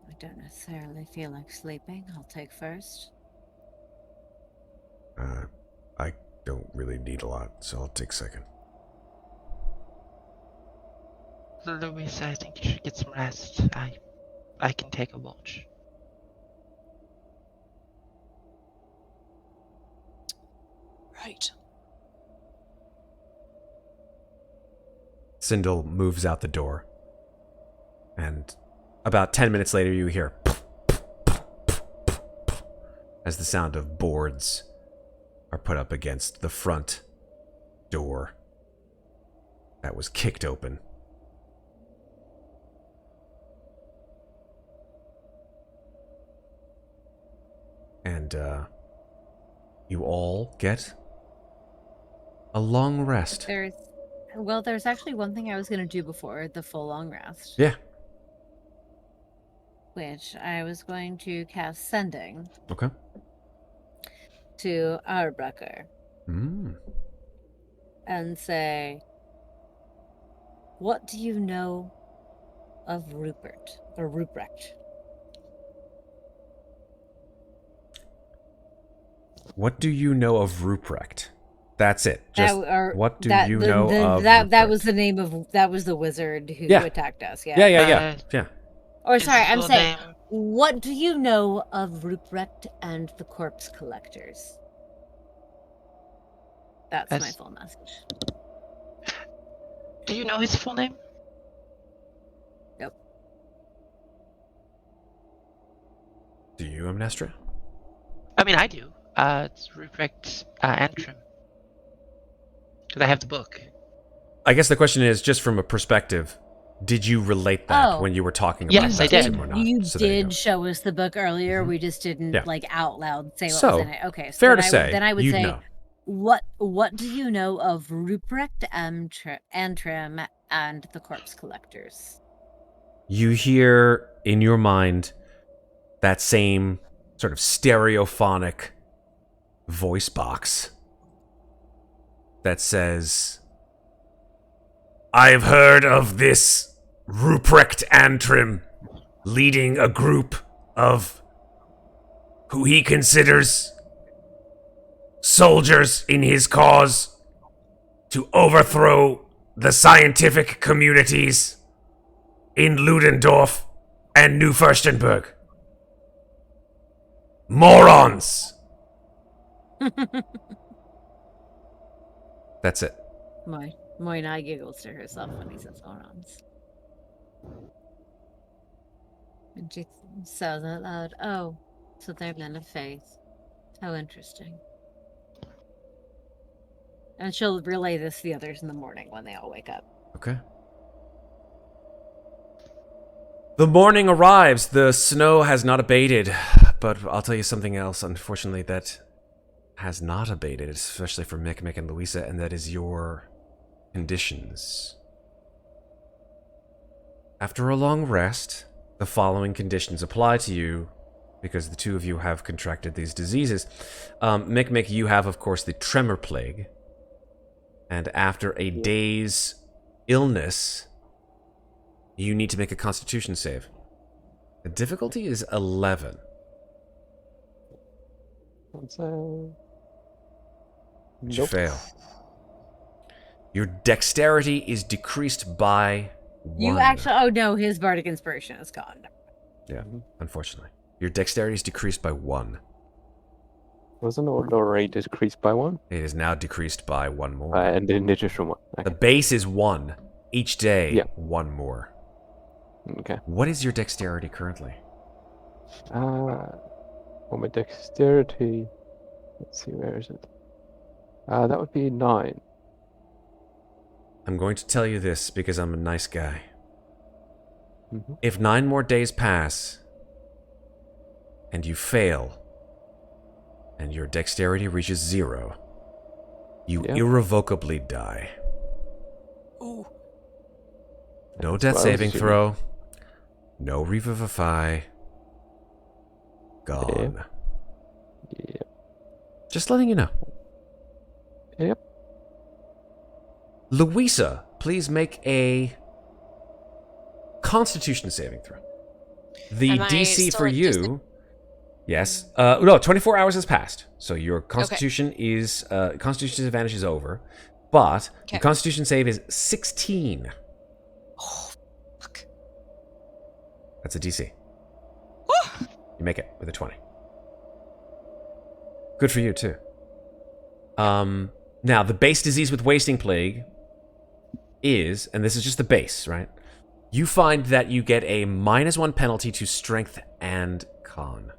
I don't necessarily feel like sleeping. I'll take first. I don't really need a lot, so I'll take second. Louisa, I think you should get some rest. I can take a watch. Right. Sindel moves out the door, and about 10 minutes later you hear as the sound of boards are put up against the front door that was kicked open. And, you all get a long rest. There's actually one thing I was going to do before the full long rest. Yeah. Which I was going to cast Sending. Okay. To Arbrucker. And say, what do you know of Rupert? Or Ruprecht? What do you know of Ruprecht? That's it. Just what do you know of that was the name of that was the wizard who attacked us. Yeah. Yeah. Or sorry, I'm saying, what do you know of Ruprecht and the Corpse Collectors? That's my full message. Do you know his full name? Nope. Do you, Amnestria? I mean, I do. It's Ruprecht Antrim. Because I have the book. I guess the question is, just from a perspective, did you relate that when you were talking about yes, I did. him or not? You so did show us the book earlier. We just didn't out loud say what was in it. Okay, so fair to say. Then I would say, know. What do you know of Ruprecht Antrim and the Corpse Collectors? You hear in your mind that same sort of stereophonic voice box that says, I've heard of this Ruprecht Antrim leading a group of who he considers soldiers in his cause to overthrow the scientific communities in Ludendorff and New Furstenberg. Morons! That's it. Moina giggles to herself when he says morons. And she says out loud, oh, so they're men of faith. How interesting. And she'll relay this to the others in the morning when they all wake up. Okay. The morning arrives. The snow has not abated, but I'll tell you something else, unfortunately, that has not abated, especially for Mikmick and Louisa, and that is your conditions. After a long rest, the following conditions apply to you, because the two of you have contracted these diseases. Mikmick, you have, of course, the tremor plague, and after a day's illness, you need to make a constitution save. The difficulty is 11. You fail. Your dexterity is decreased by 1. You actually... Oh, no, his bardic inspiration is gone. Yeah, unfortunately. Your dexterity is decreased by 1. Wasn't it already decreased by 1? It is now decreased by 1 more. And an additional 1. Okay. The base is 1. Each day, 1 more. Okay. What is your dexterity currently? Well, my dexterity... Let's see, where is it? That would be 9. I'm going to tell you this because I'm a nice guy. Mm-hmm. If 9 more days pass, and you fail, and your dexterity reaches 0, you irrevocably die. Ooh. No death saving throw. No revivify. Gone. Yep. Just letting you know. Yep. Louisa, please make a Constitution saving throw. The DC for you... Yes. No, 24 hours has passed. So your Constitution is... Constitution advantage is over. But your Constitution save is 16. Oh, fuck. That's a DC. You make it with a 20. Good for you, too. Now, the base disease with Wasting Plague is, and this is just the base, right? You find that you get a -1 penalty to Strength and Con.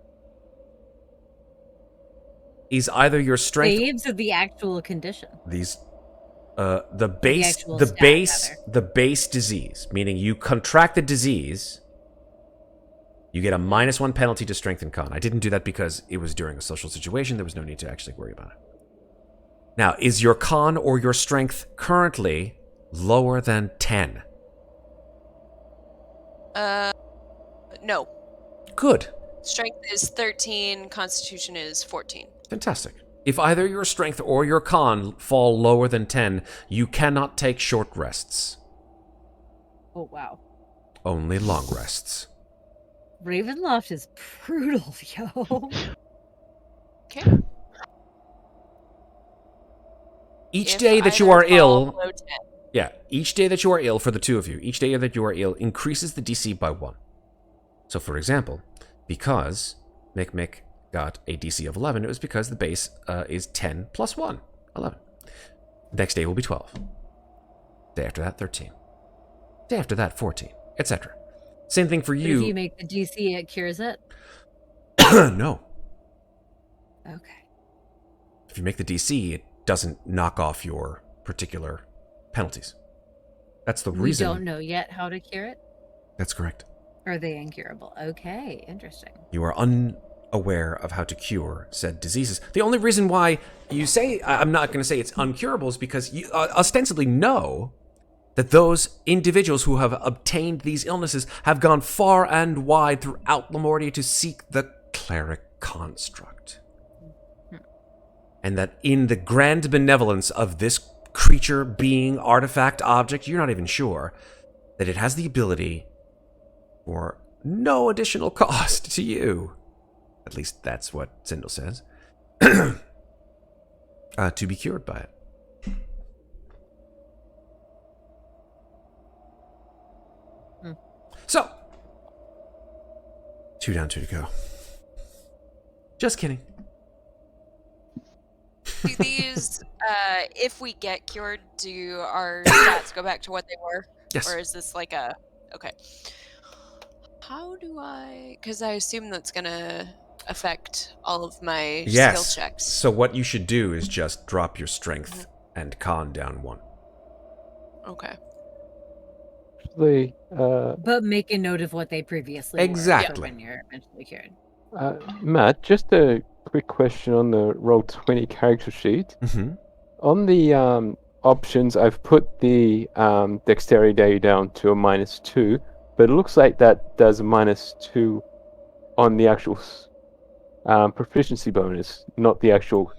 Is either your strength... Saves of the actual condition. These... the base disease, meaning you contract the disease, you get a -1 penalty to Strength and Con. I didn't do that because it was during a social situation. There was no need to actually worry about it. Now, is your Con or your Strength currently lower than 10? No. Good. Strength is 13, Constitution is 14. Fantastic. If either your Strength or your Con fall lower than 10, you cannot take short rests. Oh, wow. Only long rests. Ravenloft is brutal, yo. Okay. Each If day that you either are fall ill, below 10. yeah, each day that you are ill for the two of you, each day that you are ill increases the DC by 1. So, for example, because Mikmick got a DC of 11, it was because the base is 10 plus 1, 11. Next day will be 12. Day after that, 13. Day after that, 14, etc. Same thing for But you. if you make the DC, it cures it? No. Okay. If you make the DC, it doesn't knock off your particular penalties. That's the reason. We don't know yet how to cure it? That's correct. Are they incurable? Okay, interesting. You are unaware of how to cure said diseases. The only reason why you say, I'm not going to say it's uncurable, is because you ostensibly know that those individuals who have obtained these illnesses have gone far and wide throughout Lamortia to seek the cleric construct. And that in the grand benevolence of this creature, being, artifact, object, you're not even sure that it has the ability for no additional cost to you. At least that's what Sindel says. To be cured by it. So, 2 down, 2 to go. Just kidding. Do these, if we get cured, do our stats go back to what they were? Yes. Or is this like a... Okay. How do I... Because I assume that's going to affect all of my skill checks. So what you should do is just drop your strength and con down 1. Okay. But make a note of what they previously Exactly. were for when you're eventually cured. Matt, just a quick question on the Roll20 character sheet. Mm-hmm. On the options, I've put the dexterity down to a -2, but it looks like that does a -2 on the actual proficiency bonus, not the actual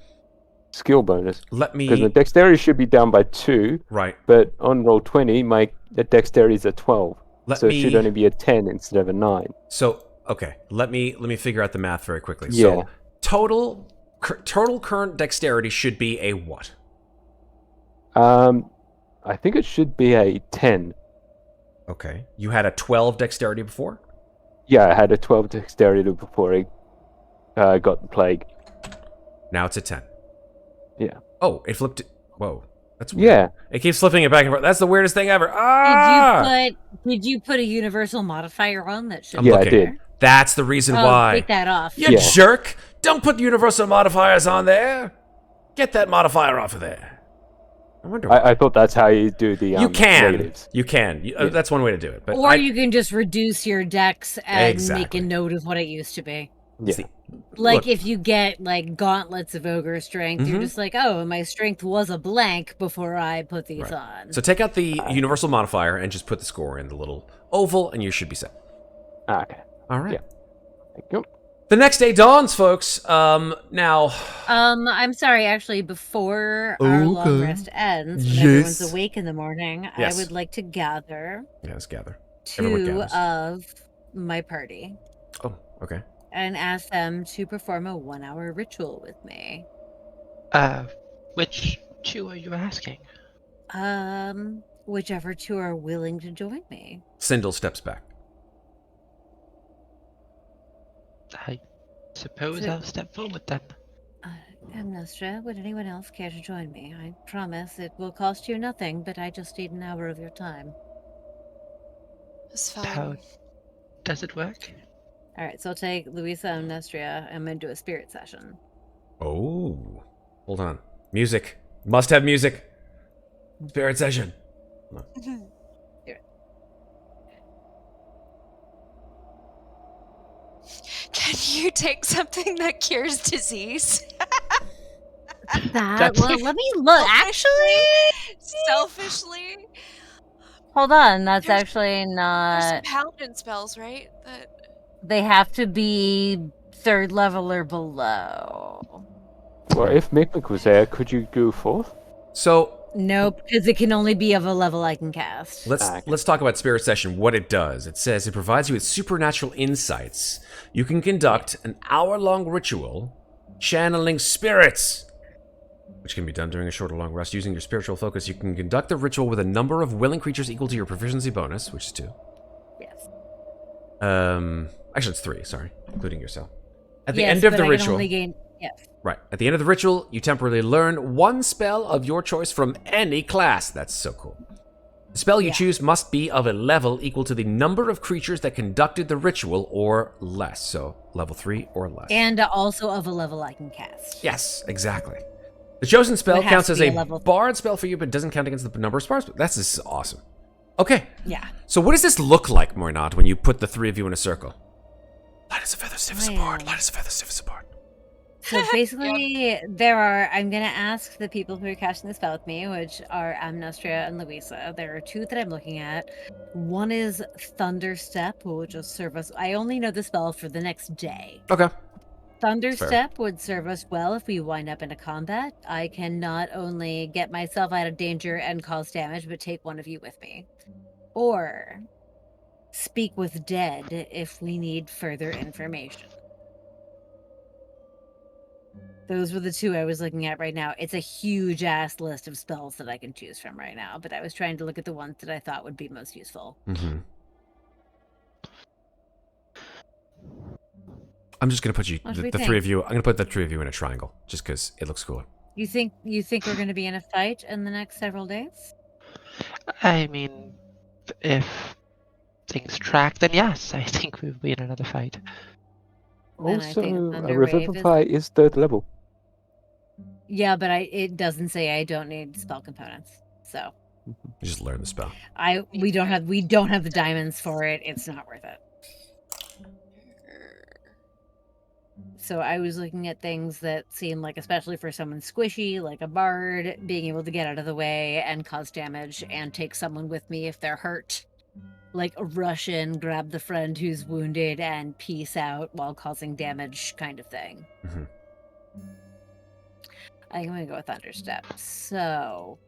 skill bonus. Because the dexterity should be down by 2, right? But on Roll20, the dexterity is a 12, so it should only be a 10 instead of a 9. So okay, let me figure out the math very quickly. Yeah. So total current dexterity should be a what? I think it should be a 10. Okay, you had a 12 dexterity before? Yeah, I had a 12 dexterity before I got the plague. Now it's a 10. Yeah. Oh, it flipped. Whoa, that's weird. Yeah. It keeps flipping it back and forth. That's the weirdest thing ever. Ah! Did you put a universal modifier on that should? Yeah, I did. That's the reason why. Take that off. You jerk! Don't put universal modifiers on there. Get that modifier off of there. I wonder. I thought that's how you do the. You can. Negatives. You can. That's one way to do it. But or you can just reduce your dex and make a note of what it used to be. Yeah. See, like if you get like gauntlets of ogre strength, you're just like, oh, my strength was a blank before I put these on. So take out the universal modifier and just put the score in the little oval, and you should be set. Okay. All right. Yeah. Thank you. The next day dawns, folks. Now. I'm sorry. Actually, before our long rest ends, when everyone's awake in the morning, I would like to gather. Yeah, let's gather. 2 of my party. Oh, okay. And ask them to perform a 1-hour ritual with me. Which 2 are you asking? Whichever 2 are willing to join me. Sindel steps back. I suppose I'll step forward then. Amnestria, would anyone else care to join me? I promise it will cost you nothing, but I just need an hour of your time. It's fine. How does it work? Alright, so I'll take Louisa and Amnestria. I'm going to do a spirit session. Oh. Hold on. Music. Must have music. Spirit session. Can you take something that cures disease? Well, let me look. Actually, selfishly. Hold on. That's actually not. There's some paladin spells, right? They have to be 3rd level or below. Well, if Mikmick was there, could you go 4th? So. Nope, because it can only be of a level I can cast. Let's talk about Spirit Session, what it does. It says it provides you with supernatural insights. You can conduct an hour-long ritual channeling spirits. which can be done during a short or long rest. Using your spiritual focus, you can conduct the ritual with a number of willing creatures equal to your proficiency bonus, which is 2. Yes. Actually, it's 3, sorry, including yourself. At the end of the ritual... Yes. Right. At the end of the ritual, you temporarily learn 1 spell of your choice from any class. That's so cool. The spell you choose must be of a level equal to the number of creatures that conducted the ritual or less. So, level 3 or less. And also of a level I can cast. Yes, exactly. The chosen spell counts as a bard spell for you, but doesn't count against the number of spells. That's just awesome. Okay. Yeah. So what does this look like, Muadnhait, when you put the 3 of you in a circle? Light as a feather, stiff as a board. Light as a feather, stiff as a board. So basically, I'm going to ask the people who are casting the spell with me, which are Amnestria and Louisa. There are 2 that I'm looking at. One is Thunder Step, which will just serve us. I only know the spell for the next day. Okay. Thunder Step would serve us well if we wind up in a combat. I can not only get myself out of danger and cause damage, but take one of you with me. Or Speak with Dead if we need further information. Those were the 2 I was looking at right now. It's a huge-ass list of spells that I can choose from right now, but I was trying to look at the ones that I thought would be most useful. Mm-hmm. I'm just going to put the 3 of you... I'm going to put the 3 of you in a triangle, just because it looks cooler. You think we're going to be in a fight in the next several days? I mean, if things track, then yes, I think we'll be in another fight. Also, a Revivify is 3rd level. Yeah, but it doesn't say I don't need spell components. So you just learn the spell. We don't have the diamonds for it. It's not worth it. So I was looking at things that seem like, especially for someone squishy, like a bard, being able to get out of the way and cause damage and take someone with me if they're hurt. Like rush in, grab the friend who's wounded, and peace out while causing damage kind of thing. Mm-hmm. I think I'm going to go with Thunderstep. So,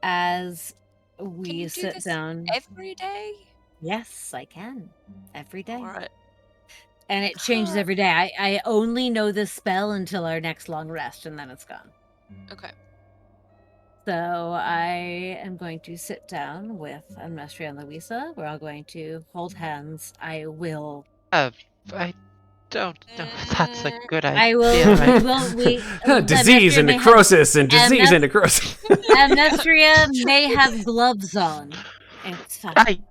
as we sit down... every day? Yes, I can. Every day. All right. And it changes every day. I only know this spell until our next long rest, and then it's gone. Okay. So I am going to sit down with Amnestria and Louisa. We're all going to hold hands. I will... I don't know if that's a good idea. I will... disease and necrosis and disease and necrosis. Amnestria may have gloves on. It's fine.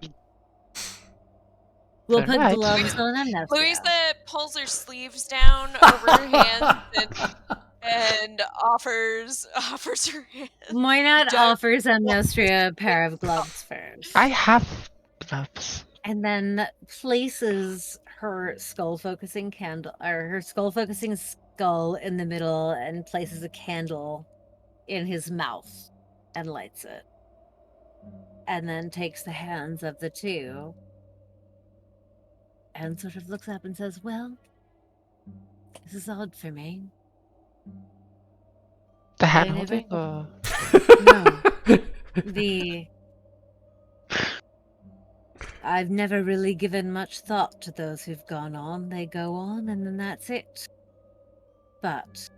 We'll put gloves on Amnestria. Louisa pulls her sleeves down over her hands and offers her hand. Why not offers Amnestria a pair of gloves first? I have gloves. And then places her skull-focusing skull in the middle and places a candle in his mouth and lights it. And then takes the hands of the 2 and sort of looks up and says, well, this is odd for me. The hand holding? Or... No. I've never really given much thought to those who've gone on. They go on and then that's it. But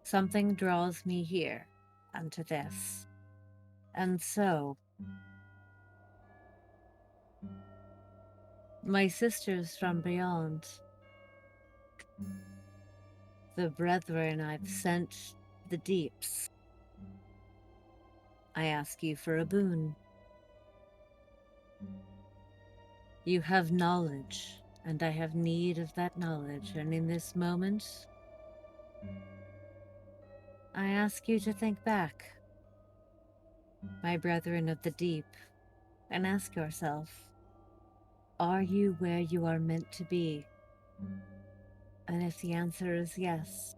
something draws me here and to this. And so my sisters from beyond, the brethren I've sent the deeps, I ask you for a boon. You have knowledge, and I have need of that knowledge, and in this moment, I ask you to think back, my brethren of the deep, and ask yourself, are you where you are meant to be? And if the answer is yes,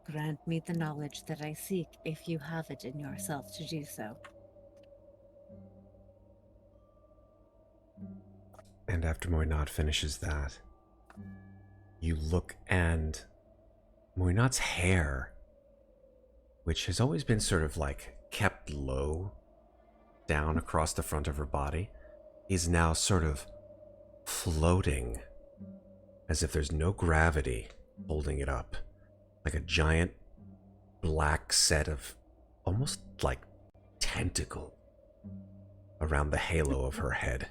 grant me the knowledge that I seek if you have it in yourself to do so. And after Muadnhait finishes that, you look and Muadnhait's hair, which has always been sort of like kept low down across the front of her body, is now sort of floating as if there's no gravity holding it up. like a giant black set of almost like tentacle around the halo of her head.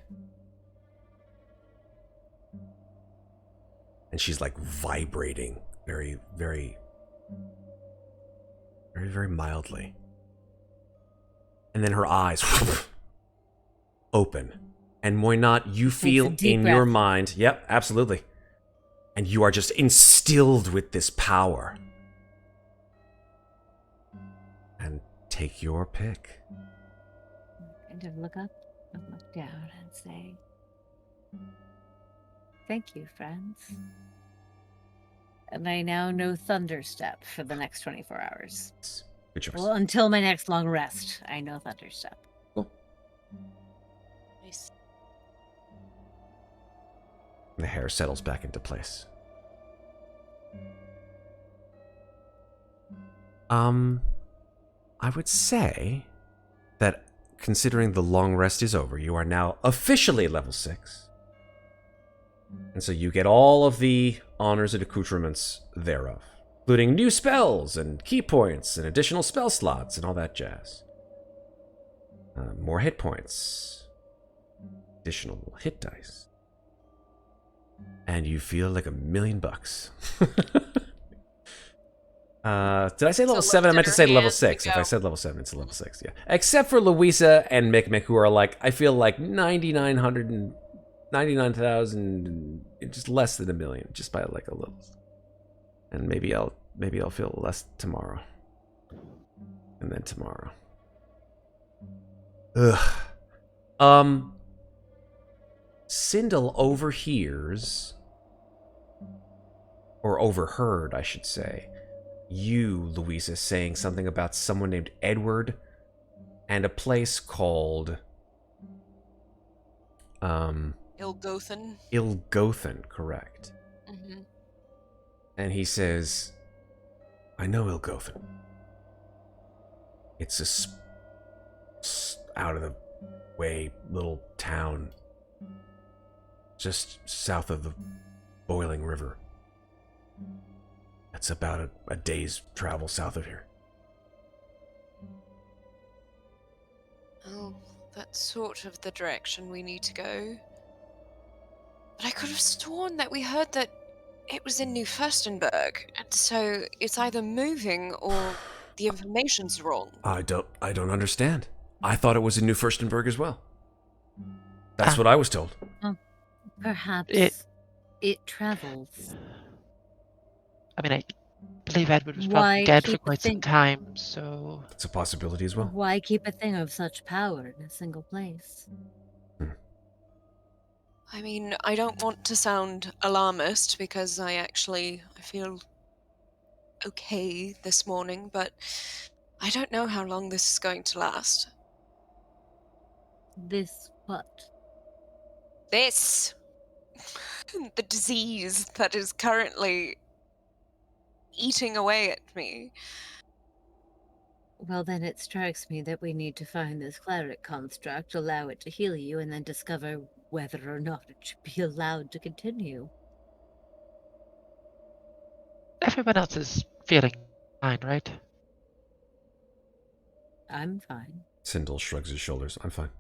And she's like vibrating very, very, very, very mildly. And then her eyes open. And Moynat, you feel in breath. your mind, yep, absolutely. And you are just instilled with this power. And take your pick. Kind of look up and look down and say, "Thank you, friends." And I now know Thunderstep for the next 24 hours. Good choice. Well, until my next long rest, I know Thunderstep. Cool. Nice. The hair settles back into place. I would say that considering the long rest is over, you are now officially level 6. And so you get all of the honors and accoutrements thereof, including new spells and key points and additional spell slots and all that jazz. More hit points, additional hit dice, and you feel like $1,000,000. Did I say level 7? I meant to say level 6. If I said level 7, it's level 6, yeah. Except for Louisa and Mikmick, who are like, I feel like 99,000, just less than 1,000,000, just by like a little. And maybe I'll feel less tomorrow. And then tomorrow. Ugh. Sindel overhears, or overheard, I should say, you, Louisa, saying something about someone named Edward and a place called Ilgothan. Ilgothan, correct. Mm-hmm. And he says, I know Ilgothan. It's a out of the way little town just south of the boiling river. That's about a day's travel south of here. Oh, that's sort of the direction we need to go. But I could have sworn that we heard that it was in New Furstenberg, and so it's either moving or the information's wrong. I don't understand. I thought it was in New Furstenberg as well. That's what I was told. Perhaps it travels. I mean, I believe Edward was probably dead for quite some time, so... It's a possibility as well. Why keep a thing of such power in a single place? I mean, I don't want to sound alarmist because I feel okay this morning, but I don't know how long this is going to last. This what? This! The disease that is currently eating away at me. Well, then it strikes me that we need to find this cleric construct, allow it to heal you, and then discover whether or not it should be allowed to continue. Everyone else is feeling fine, right? I'm fine. Sindel shrugs his shoulders. I'm fine.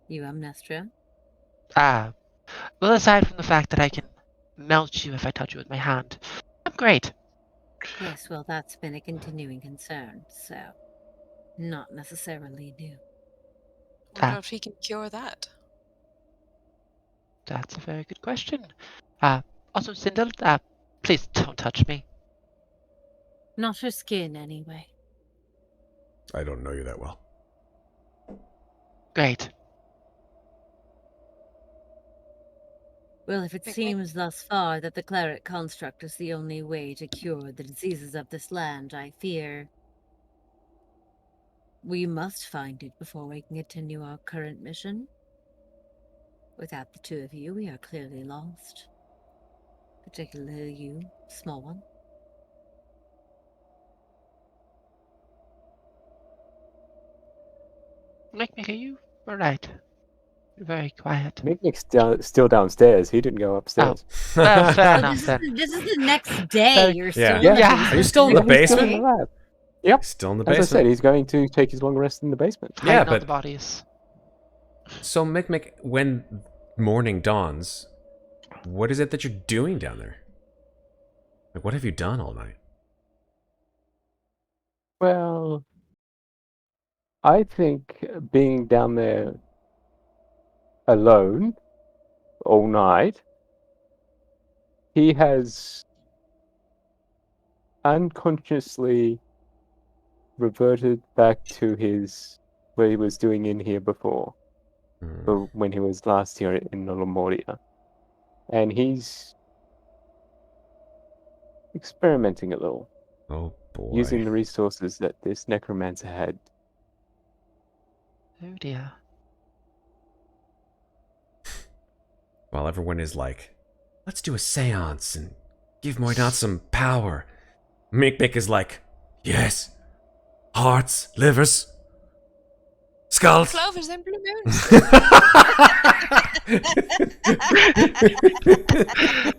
You, Amnestria? Well, aside from the fact that I can melt you if I touch you with my hand, I'm great. Yes, well, that's been a continuing concern, so not necessarily new. Wonder if he can cure that. That's a very good question. Also, Sindel, please don't touch me. Not her skin, anyway. I don't know you that well. Great. Well, if it seems thus far that the cleric construct is the only way to cure the diseases of this land, I fear we must find it before we can continue our current mission. Without the two of you, we are clearly lost. Particularly you, small one. Mikmick, are you alright? very quiet. Mikmick's still downstairs. He didn't go upstairs. Well, fair So enough then. this is the next day. Sorry. You're Yeah. still Yeah. in the Yeah. basement Are you still in the next He's still in day? the lab. Yep. Still in the As I basement. said, he's going to take his long rest in the basement. Yeah, Hiding all but- the bodies. So, Mikmick, when morning dawns, what is it that you're doing down there? Like, what have you done all night? Well, I think being down there alone all night, he has unconsciously reverted back to what he was doing in here before, when he was last here in Nolomoria. And he's experimenting a little, Oh, boy. using the resources that this necromancer had. Oh dear. While everyone is like, let's do a seance and give Muadnhait some power, Mikmick is like, yes, hearts, livers, skulls. Clovers and blue moons.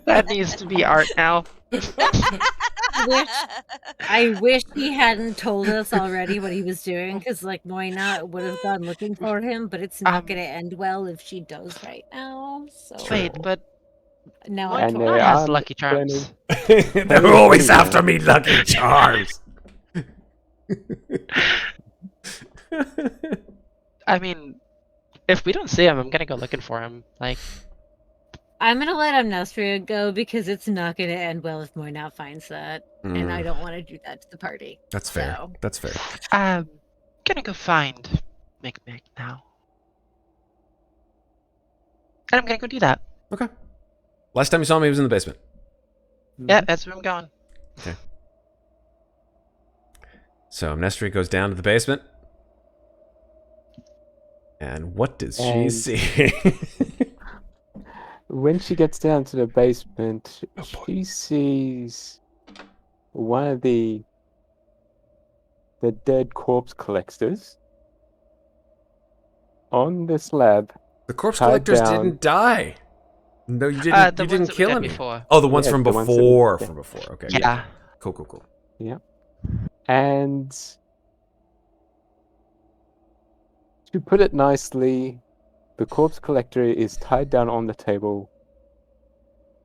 That needs to be art now. I wish he hadn't told us already what he was doing, because like Muadnhait would have gone looking for him, but it's not going to end well if she does right now. So Wait, but now what I And told they one him. has are Lucky Charms? They're always after me, Lucky Charms. I mean, if we don't see him, I'm gonna go looking for him. Like, I'm gonna let Amnestria go because it's not gonna end well if Muadnhait finds that, and I don't want to do that to the party. That's fair. So. That's fair. I'm gonna go find Mikmick now. And I'm gonna go do that. Okay. Last time you saw me, he was in the basement. Yeah, that's where I'm going. So Amnestria goes down to the basement. And what does she And- see? When she gets down to the basement, Oh, boy. she sees one of the dead corpse collectors on the slab. The corpse Tied collectors down. didn't die. No, you didn't. The You ones didn't that we kill did any. before. Oh, the ones Yeah, from the ones that we- before. yeah. From before. Okay. Yeah. Cool. Cool. And to put it nicely, the corpse collector is tied down on the table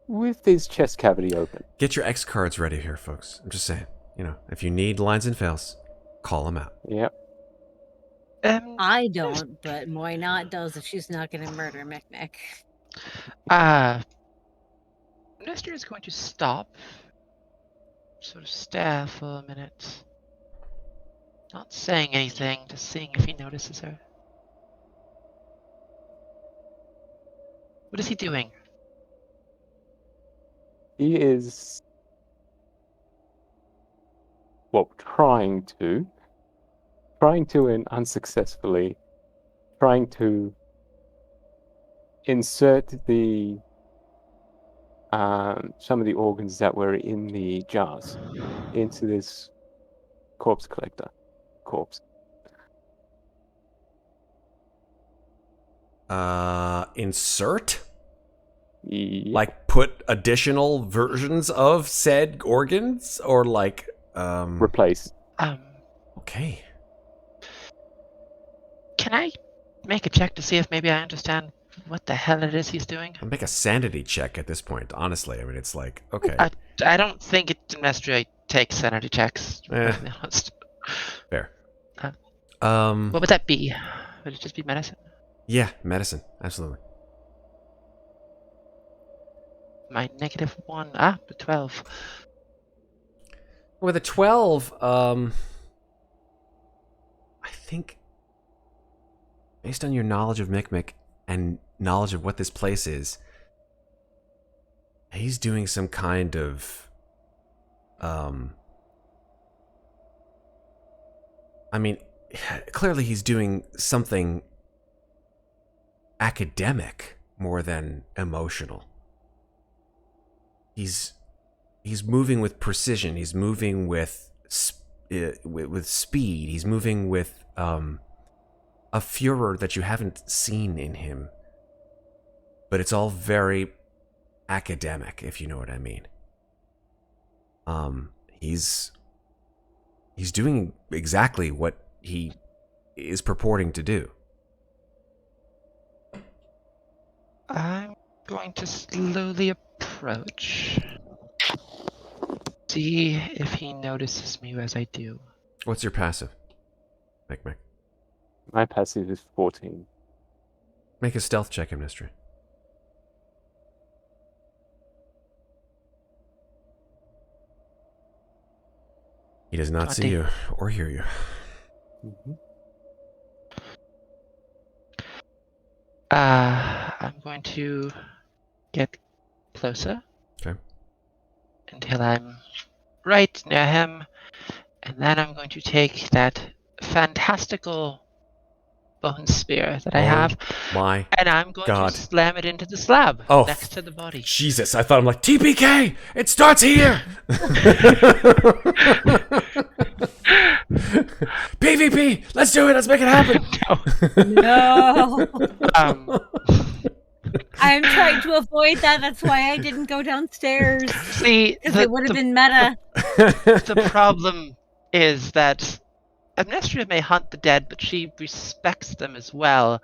with his chest cavity open. Get your X cards ready here, folks. I'm just saying. You know, if you need lines and fails, call them out. Yep. I don't, but Muadnhait does if she's not gonna murder Mikmick. Nestor is going to stop, sort of stare for a minute. Not saying anything, just seeing if he notices her. What is he doing? He is, well, trying to and unsuccessfully, trying to insert the some of the organs that were in the jars into this corpse. Insert? Yep. Like put additional versions of said organs? Or like, Replace. Okay. Can I make a check to see if maybe I understand what the hell it is he's doing? I'll make a sanity check at this point, honestly. I mean, it's like, okay. I don't think Amnestria takes sanity checks, to be honest. Fair. What would that be? Would it just be medicine? Yeah, medicine. Absolutely. My -1. The 12. With a 12, I think, based on your knowledge of Mikmick and knowledge of what this place is, he's doing some kind of, I mean, clearly he's doing something academic more than emotional. He's moving with precision. He's moving with speed. He's moving with a furor that you haven't seen in him but it's all very academic, if you know what I mean. He's doing exactly what he is purporting to do. I'm going to slowly approach. See if he notices me as I do. What's your passive, Mikmick? My passive is 14. Make a stealth check, Amnestria. He does not see you or hear you. Mm-hmm. I'm going to get closer. Okay. Until I'm right near him. And then I'm going to take that fantastical bone spear that I have. My and I'm going God. to slam it into the slab Oh, next to the body. Jesus, I thought I'm like, TPK! It starts here! PvP! Let's do it! Let's make it happen! No. Um, I'm trying to avoid that. That's why I didn't go downstairs. see, Because it would have been meta. the problem is that Amnestria may hunt the dead, but she respects them as well.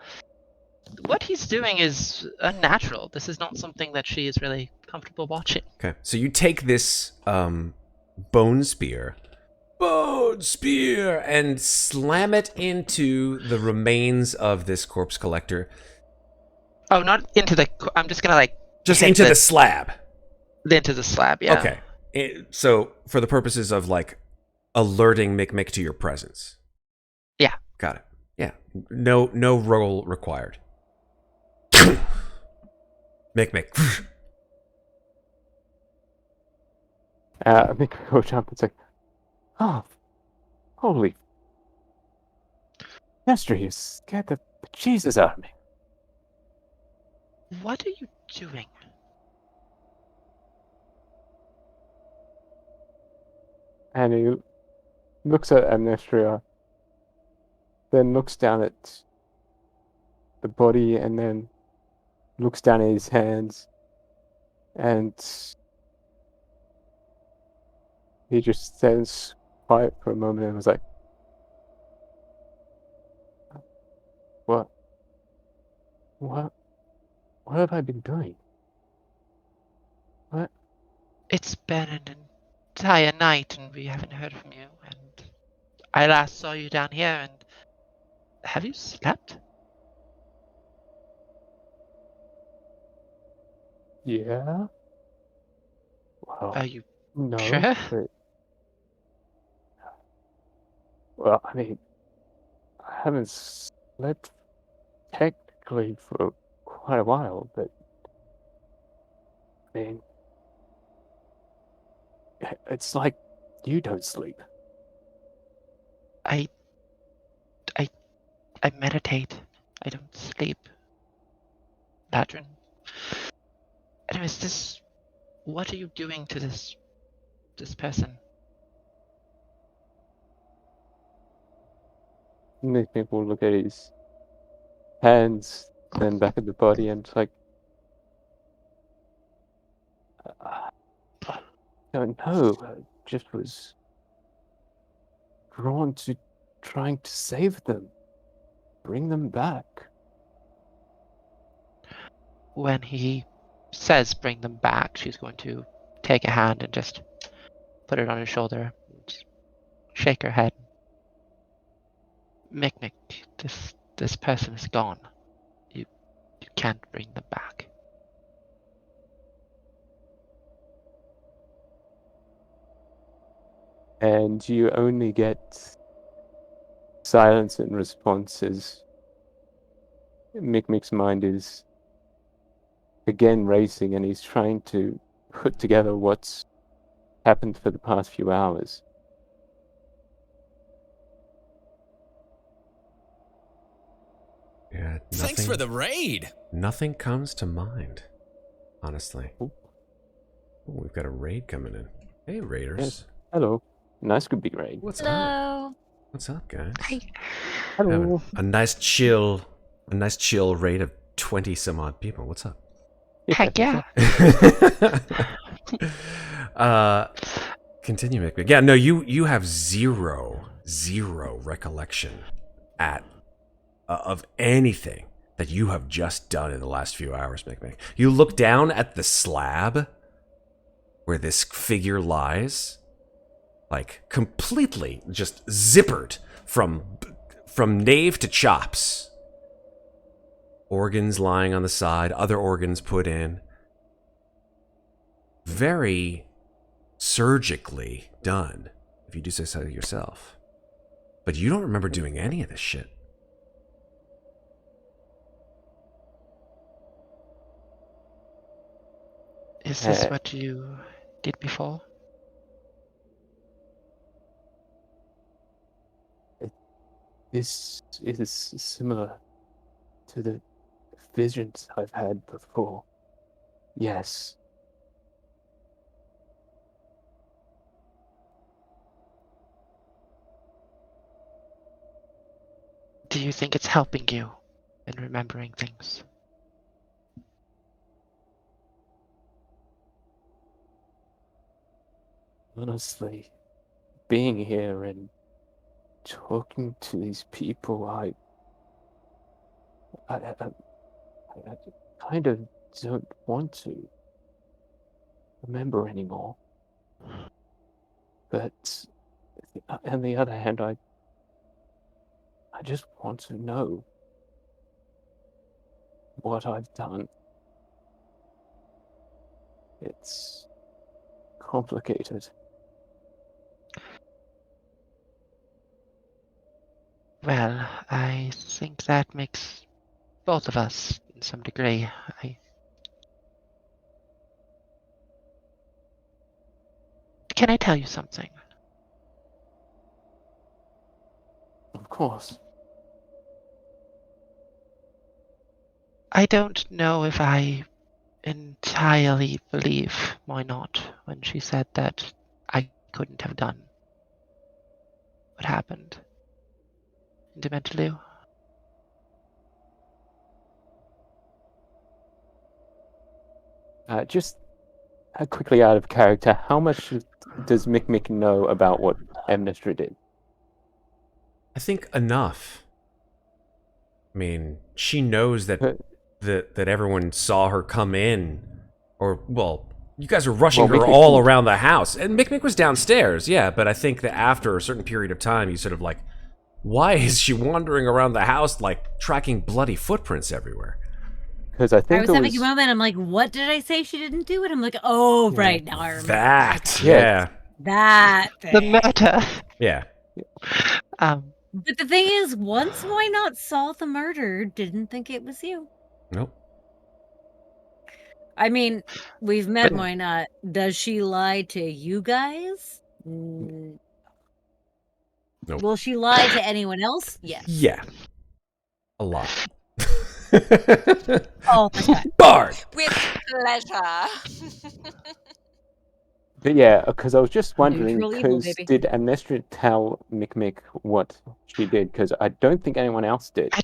What he's doing is unnatural. This is not something that she is really comfortable watching. Okay, so you take this bone spear, and slam it into the remains of this corpse collector. Oh, not into the... I'm just gonna, Just into the slab. Into the slab, yeah. Okay. So, for the purposes of, alerting Mikmick to your presence. Yeah. Got it. Yeah. No roll required. Mikmick. Mikmick will jump and say, "Oh, holy... Amnestria, you scared the bejesus out of me." What are you doing? And he looks at Amnestria, then looks down at the body, and then looks down at his hands, and he just stands quiet for a moment and was like, What have I been doing? What? It's been an entire night and we haven't heard from you, and I last saw you down here, and have you slept? Yeah? Well, Are you no. sure? But, well, I mean, I haven't slept technically for quite a while, but I mean, it's like you don't sleep. I meditate. I don't sleep. Patron. Anyways, what are you doing to this person? These people look at his hands, then back at the body, and it's like, I don't know. I just was drawn to trying to save them, bring them back. When he says bring them back, she's going to take a hand and just put it on his shoulder, just shake her head. Mikmick, this person is gone. You can't bring them back. And you only get silence in response as Mikmick's mind is again racing, and he's trying to put together what's happened for the past few hours. Yeah, Thanks for the raid. Nothing comes to mind, honestly. Ooh. Ooh, we've got a raid coming in. Hey, raiders. Yes. Hello. Nice good big raid. What's up? Hello. What's up, guys? Hi. Hello. Having a nice chill raid of 20 some odd people. What's up? Heck yeah. Continue, Mikmick. Yeah, no, you have zero recollection of anything that you have just done in the last few hours, Mikmick. You look down at the slab where this figure lies, like completely just zippered from nave to chops. Organs lying on the side, other organs put in. Very surgically done, if you do say so yourself. But you don't remember doing any of this shit. Is this what you did before? This is similar to the visions I've had before. Yes. Do you think it's helping you in remembering things? Honestly, being here and talking to these people, I kind of don't want to remember anymore. But on the other hand, I just want to know what I've done. It's complicated. Well, I think that makes both of us in some degree. Can I tell you something? Of course. I don't know if I entirely believe Muadnhait when she said that I couldn't have done what happened in Dementaloo. Just quickly out of character, how much does Mikmick know about what Amnestria did? I think enough. I mean, she knows that everyone saw her come in, or well, you guys were rushing her all around the house, and Mikmick was downstairs. Yeah, but I think that after a certain period of time, you sort of like, why is she wandering around the house like tracking bloody footprints everywhere? Because I think I was having a moment. I'm like, what did I say she didn't do it? I'm like, oh, yeah. Right now I remember that. Okay. Yeah, that thing. The meta. Yeah. But the thing is, once Muadnhait saw the murder, didn't think it was you. Nope. I mean, we've met Muadnhait. Does she lie to you guys? Nope. Will she lie to anyone else? Yes. Yeah. A lot. All the time. Bard! With pleasure. But yeah, because I was just wondering, Evil, because did Amnestria tell Mikmick what she did? Because I don't think anyone else did.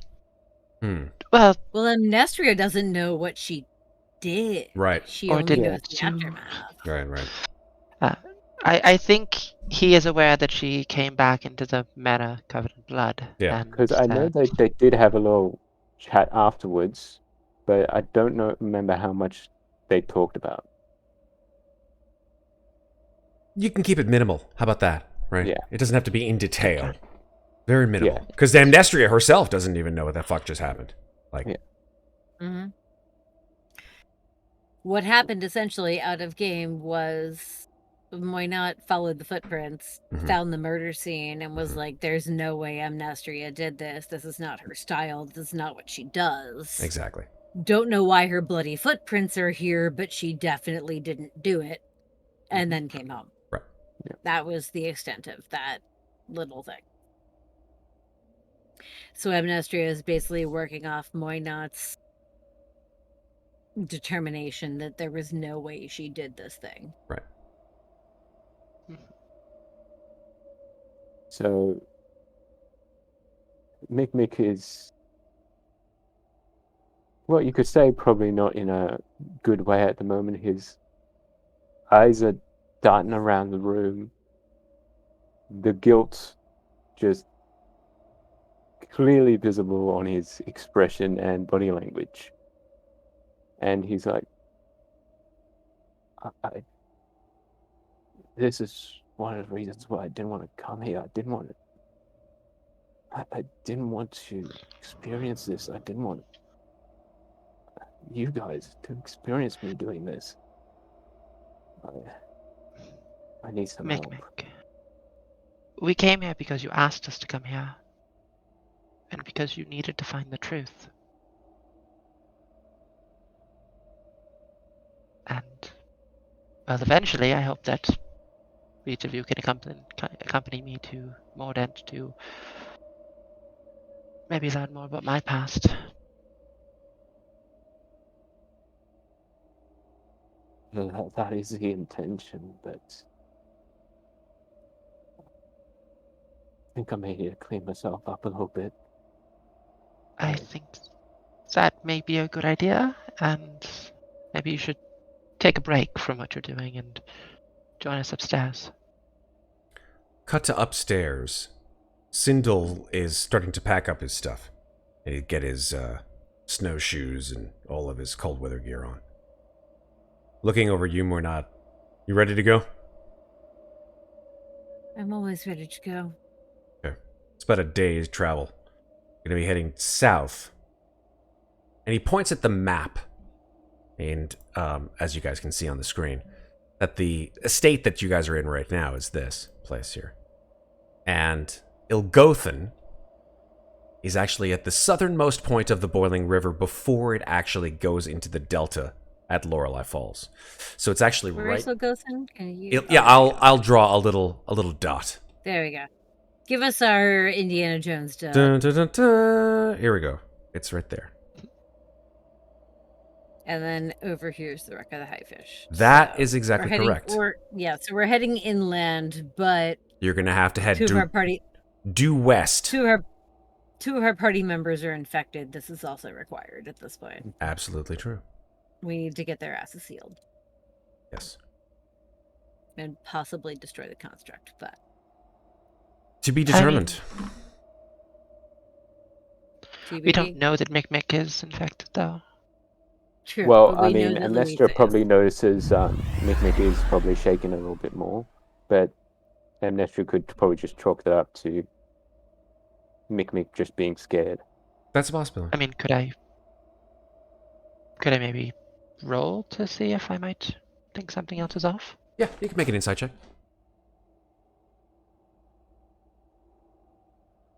Well, Amnestria doesn't know what she did. Right. She only knows the aftermath. Right. I think he is aware that she came back into the Mana Covenant blood. Yeah. Because I know they did have a little chat afterwards, but I don't remember how much they talked about. You can keep it minimal. How about that? Right? Yeah. It doesn't have to be in detail. Very minimal. Because Amnestria herself doesn't even know what the fuck just happened. Like. Yeah. Mm-hmm. What happened essentially out of game was Muadnhait followed the footprints, found the murder scene, and was like, there's no way Amnestria did this. This is not her style. This is not what she does. Exactly. Don't know why her bloody footprints are here, but she definitely didn't do it. And then came home. Right. Yeah. That was the extent of that little thing. So Amnestria is basically working off Muadnhait's determination that there was no way she did this thing. Right. So Mikmick is Well, you could say probably not in a good way at the moment. His eyes are darting around the room. The guilt just clearly visible on his expression and body language. And he's like, this is one of the reasons why I didn't want to come here. I didn't want to experience this. I didn't want you guys to experience me doing this. I need some help. Mikmick. We came here because you asked us to come here. And because you needed to find the truth. And, well, eventually I hope that each of you can accompany me to Mordant to maybe learn more about my past. That is the intention, but I think I may need to clean myself up a little bit. I think that may be a good idea, and maybe you should take a break from what you're doing and join us upstairs. Cut to upstairs. Sindel is starting to pack up his stuff. He'd get his snowshoes and all of his cold weather gear on. Looking over you, Muadnhait. You ready to go? I'm always ready to go. Okay. It's about a day's travel. You're going to be heading south. And he points at the map. And as you guys can see on the screen, that the estate that you guys are in right now is this place here. And Ilgothen is actually at the southernmost point of the boiling river before it actually goes into the delta at Lorelei Falls. So it's actually Where right. is Ilgothen? I'll draw a little dot. There we go. Give us our Indiana Jones dot. Dun, dun, dun, dun. Here we go. It's right there. And then over here's the wreck of the Highfish. That is exactly correct. So we're heading inland, but you're gonna have to head due west. Two of our party members are infected. This is also required at this point. Absolutely true. We need to get their asses sealed. Yes. And possibly destroy the construct, but to be determined. We don't know that Mikmick is infected, though. True. Well, I mean, Amnestria probably notices Mikmick is probably shaking a little bit more, but Amnestria could probably just chalk that up to Mikmick just being scared. That's a possibility. I mean, could I maybe roll to see if I might think something else is off? Yeah, you can make an insight check.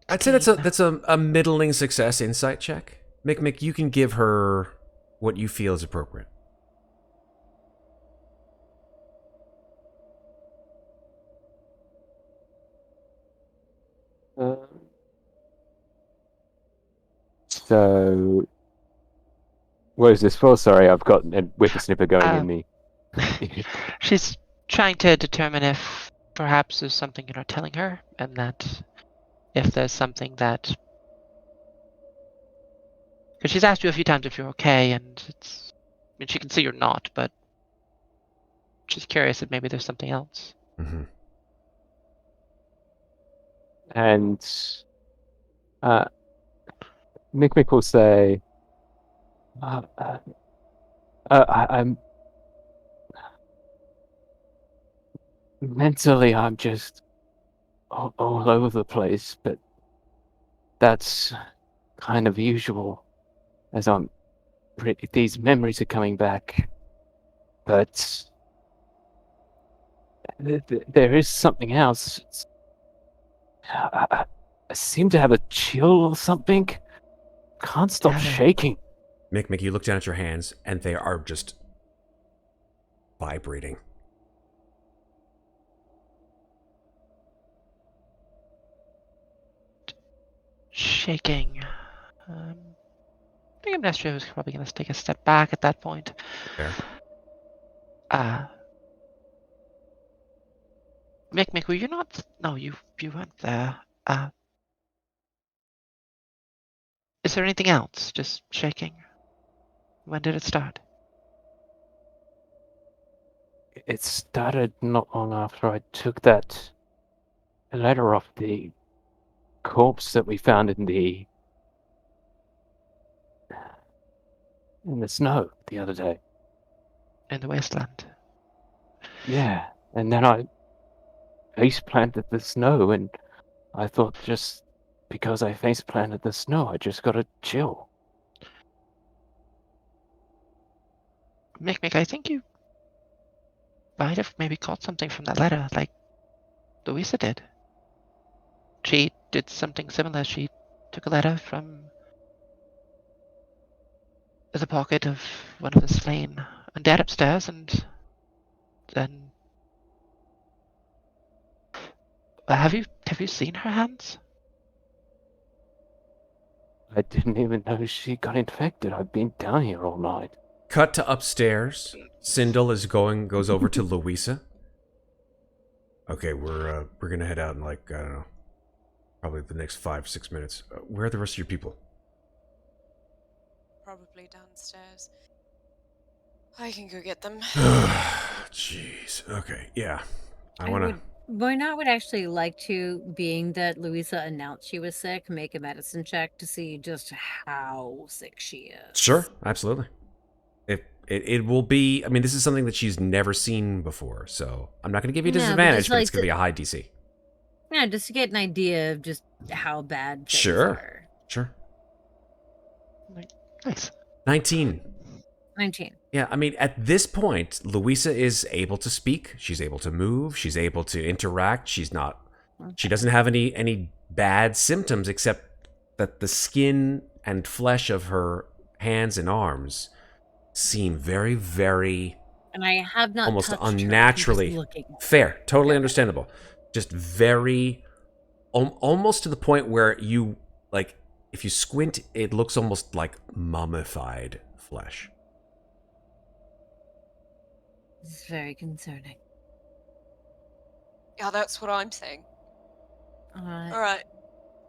I'd say that's a middling success insight check. Mikmick, you can give her what you feel is appropriate. So, what is this for? Sorry, I've got a whippersnipper going in me. She's trying to determine if perhaps there's something you're not telling her, and that if there's something that... Because she's asked you a few times if you're okay, and it's... I mean, she can see you're not, but she's curious if maybe there's something else. Mm-hmm. And Mikmick will say, I'm mentally, I'm just all over the place, but that's kind of usual as these memories are coming back. But there is something else. I seem to have a chill or something. Can't stop shaking. Mikmick, you look down at your hands, and they are just vibrating. Shaking. I think Amnestria was probably going to take a step back at that point. Fair. Mikmick, were you not? No, you weren't there. Is there anything else? Just shaking? When did it start? It started not long after I took that letter off the corpse that we found in the snow the other day. In the wasteland. Yeah, and then I face planted the snow, and I thought just because I face planted the snow, I just got a chill. Mikmick, I think you might have maybe caught something from that letter, like Louisa did. She did something similar. She took a letter from the pocket of one of the slain undead upstairs, and then have you seen her hands? I didn't even know she got infected. I've been down here all night. Cut to upstairs. Sindel goes over to Louisa. Okay, we're gonna head out in like, I don't know, probably the next 5-6 minutes. Where are the rest of your people? Probably downstairs. I can go get them. Jeez. Okay, yeah. Boynat would actually like to, being that Louisa announced she was sick, make a medicine check to see just how sick she is. Sure, absolutely. It will be, I mean, this is something that she's never seen before, so I'm not going to give you a disadvantage, but it's going to be a high DC. Yeah, just to get an idea of just how bad things are. Sure. Nice. 19. 19. Yeah, I mean, at this point, Louisa is able to speak. She's able to move. She's able to interact. She doesn't have any bad symptoms except that the skin and flesh of her hands and arms seem very, very, and I have not almost touched unnaturally fair. Totally understandable. Just very, almost to the point where you, like, if you squint, it looks almost like mummified flesh. This is very concerning. Yeah, that's what I'm saying. All right.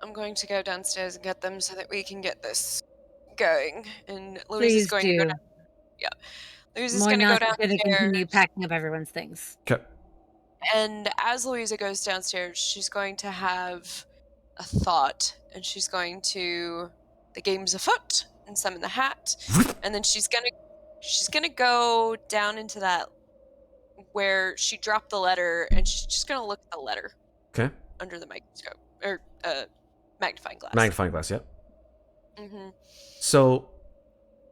I'm going to go downstairs and get them so that we can get this going. And Louisa's going to go down. Yeah. Louisa's going to go downstairs. Going to continue packing up everyone's things. Okay. And as Louisa goes downstairs, she's going to have a thought, and she's going to the game's afoot and summon the hat, and then she's gonna go down into that where she dropped the letter, and she's just gonna look at the letter. Okay. Under the microscope or magnifying glass. Magnifying glass, yep. Mm-hmm. So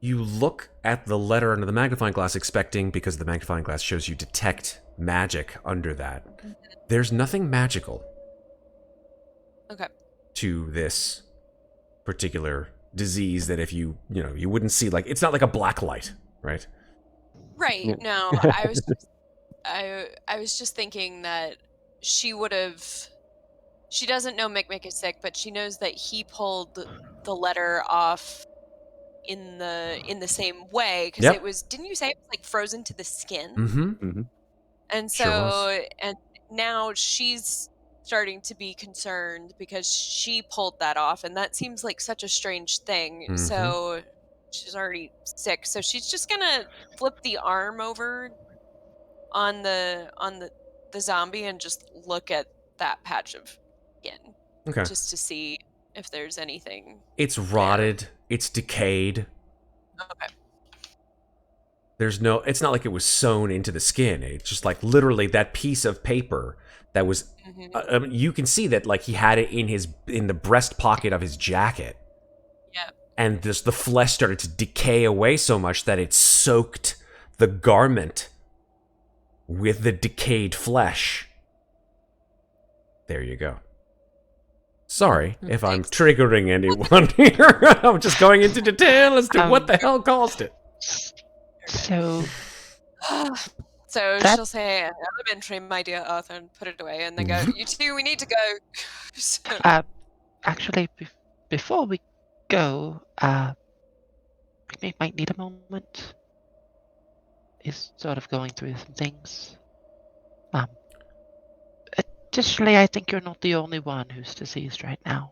you look at the letter under the magnifying glass, expecting, because the magnifying glass shows you detect magic under that. Mm-hmm. There's nothing magical. Okay. To this particular disease that if you wouldn't see, like, it's not like a black light, right? Right. Yeah. No, I was just thinking that she doesn't know Mikmick is sick, but she knows that he pulled the letter off in the same way, because it was, didn't you say it was like frozen to the skin? Mm-hmm. Mm-hmm. And so, and now she's starting to be concerned because she pulled that off, and that seems like such a strange thing. Mm-hmm. So she's already sick, so she's just gonna flip the arm over on the zombie and just look at that patch of skin, just to see if there's anything. It's rotted. There. It's decayed. Okay. It's not like it was sewn into the skin. It's just like literally that piece of paper that was, you can see that, like, he had it in the breast pocket of his jacket. Yeah. And the flesh started to decay away so much that it soaked the garment with the decayed flesh. There you go. Sorry if I'm triggering anyone here. I'm just going into detail as to what the hell caused it. So she'll say, "Elementary, my dear Arthur," and put it away, and then go, "You two, we need to go." So. Actually, before we go, we might need a moment. He's sort of going through some things. Additionally, I think you're not the only one who's diseased right now.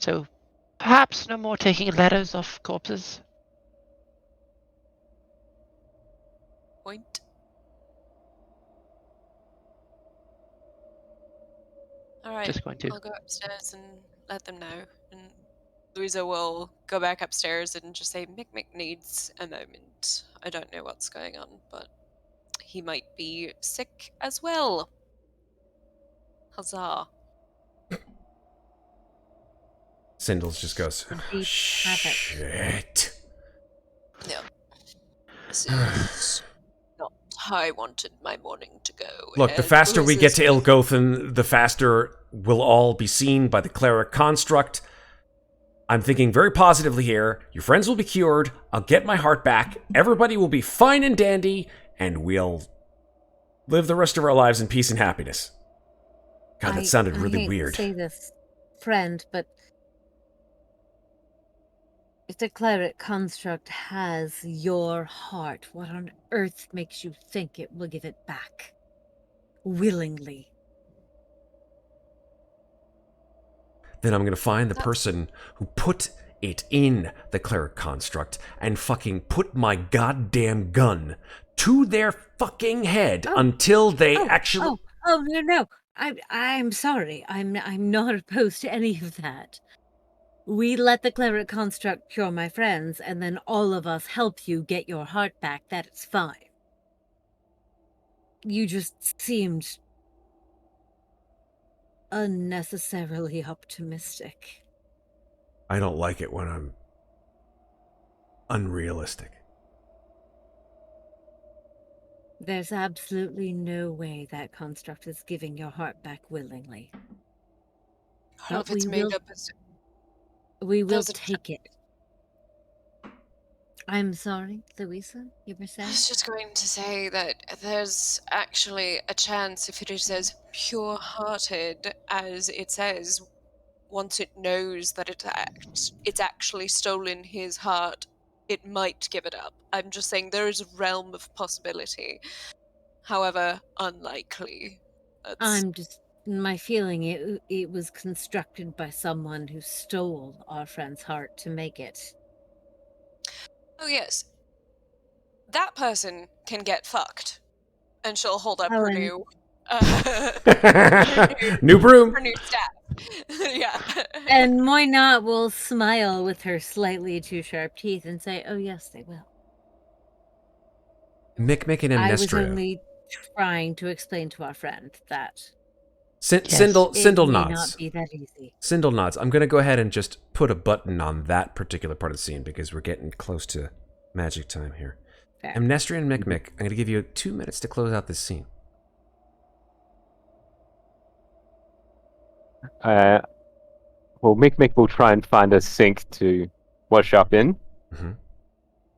So perhaps no more taking letters off corpses. Point. All right, Just going to. I'll go upstairs and let them know. And Louisa will go back upstairs and just say, Mikmick needs a moment. I don't know what's going on, but he might be sick as well. Huzzah. Sindels just goes, Indeed, shit. Yeah. This is not how I wanted my morning to go. Look, the faster we get to Ilgothan, the faster we'll all be seen by the cleric construct. I'm thinking very positively here. Your friends will be cured. I'll get my heart back. Everybody will be fine and dandy, and we'll live the rest of our lives in peace and happiness. God, that sounded really weird. I hate to say this, friend, but if the cleric construct has your heart, what on earth makes you think it will give it back? Willingly. Then I'm gonna find the person who put it in the cleric construct and fucking put my goddamn gun to their fucking head until they actually... Oh, no. I'm sorry. I'm not opposed to any of that. We let the cleric construct cure my friends, and then all of us help you get your heart back. That is fine. You just seemed unnecessarily optimistic. I don't like it when I'm unrealistic. There's absolutely no way that construct is giving your heart back willingly. I don't know if it's made up as... We will take it. I'm sorry, Louisa, you were saying? I was just going to say that there's actually a chance, if it is as pure-hearted as it says, once it knows that it's actually stolen his heart, it might give it up. I'm just saying there is a realm of possibility. However, unlikely. My feeling it was constructed by someone who stole our friend's heart to make it. Oh yes. That person can get fucked. And she'll hold up her new... new broom! Her new staff. Yeah. And Moynat will smile with her slightly too sharp teeth and say, oh yes, they will. Mikmick and Amnestria. I was only trying to explain to our friend that... Sindel may nods. Not be that easy. Sindel nods. I'm going to go ahead and just put a button on that particular part of the scene because we're getting close to magic time here. Fair. Amnestria and Mikmick, I'm going to give you 2 minutes to close out this scene. Well, Mikmick will try and find a sink to wash up in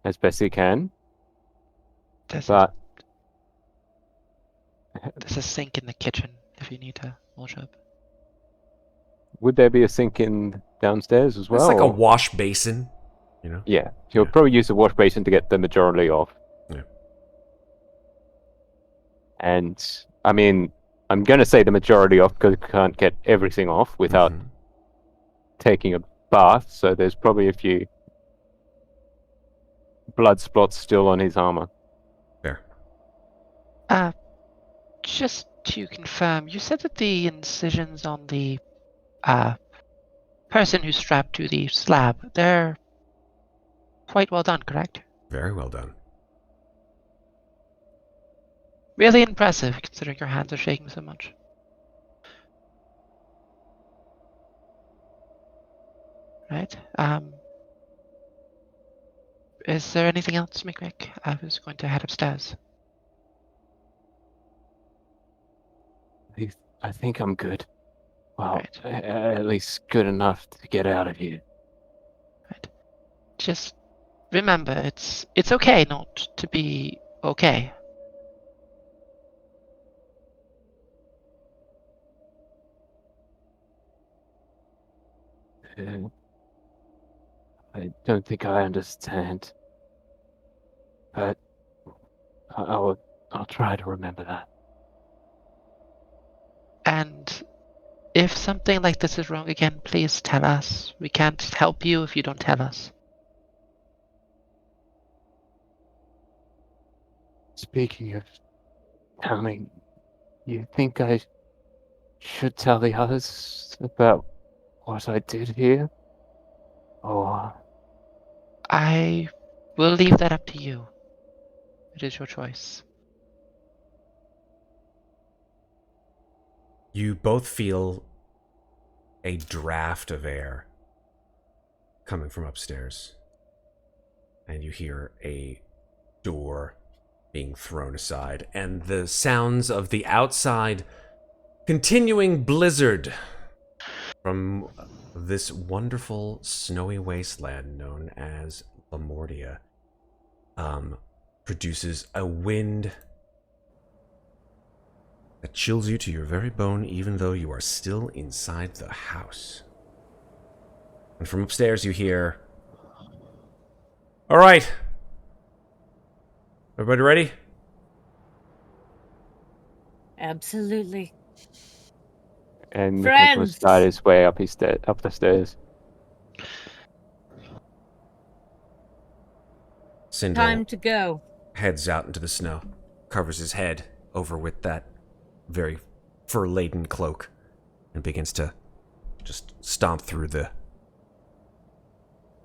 as best he can. But there's a sink in the kitchen if you need to wash up. Would there be a sink in downstairs as well? It's like a wash basin, you know? Yeah, he'll probably use the wash basin to get the majority off. Yeah. And, I mean, I'm going to say the majority off because you can't get everything off without taking a bath, so there's probably a few blood spots still on his armor. Fair. Just to confirm, you said that the incisions on the person who's strapped to the slab, they're quite well done, correct? Very well done. Really impressive, considering your hands are shaking so much. Right. Is there anything else, Mikmick? I was going to head upstairs. I think I'm good. Well, Right. At least good enough to get out of here. Right. Just remember, it's okay not to be okay. I don't think I understand, but I'll try to remember that. And If something like this is wrong again, please tell us. We can't help you if you don't tell us. Speaking of telling, you think I should tell the others about what I did here? Or I will leave that up to you. It is your choice. You both feel a draft of air coming from upstairs, and you hear a door being thrown aside, and the sounds of the outside continuing blizzard from this wonderful snowy wasteland known as Lamortia produces a wind that chills you to your very bone, even though you are still inside the house. And from upstairs you hear, "All right, everybody ready?" Absolutely. and Friends! Mikmick will start his way up the stairs. Sindel Time to go. heads out into the snow, covers his head over with that very fur-laden cloak, and begins to just stomp through the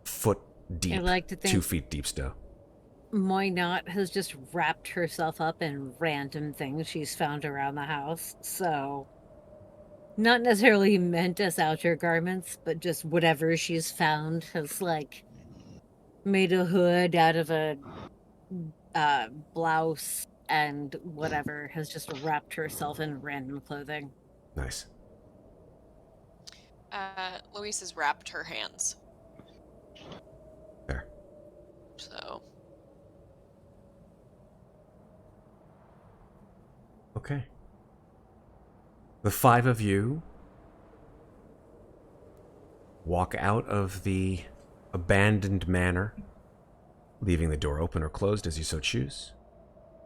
foot-deep, I like to think 2 feet deep snow. Moynot has just wrapped herself up in random things she's found around the house, so not necessarily meant as outer garments, but just whatever she's found has, like, made a hood out of a blouse and whatever, has just wrapped herself in random clothing. Nice. Louise has wrapped her hands. There. So. Okay. The 5 of you walk out of the abandoned manor, leaving the door open or closed as you so choose,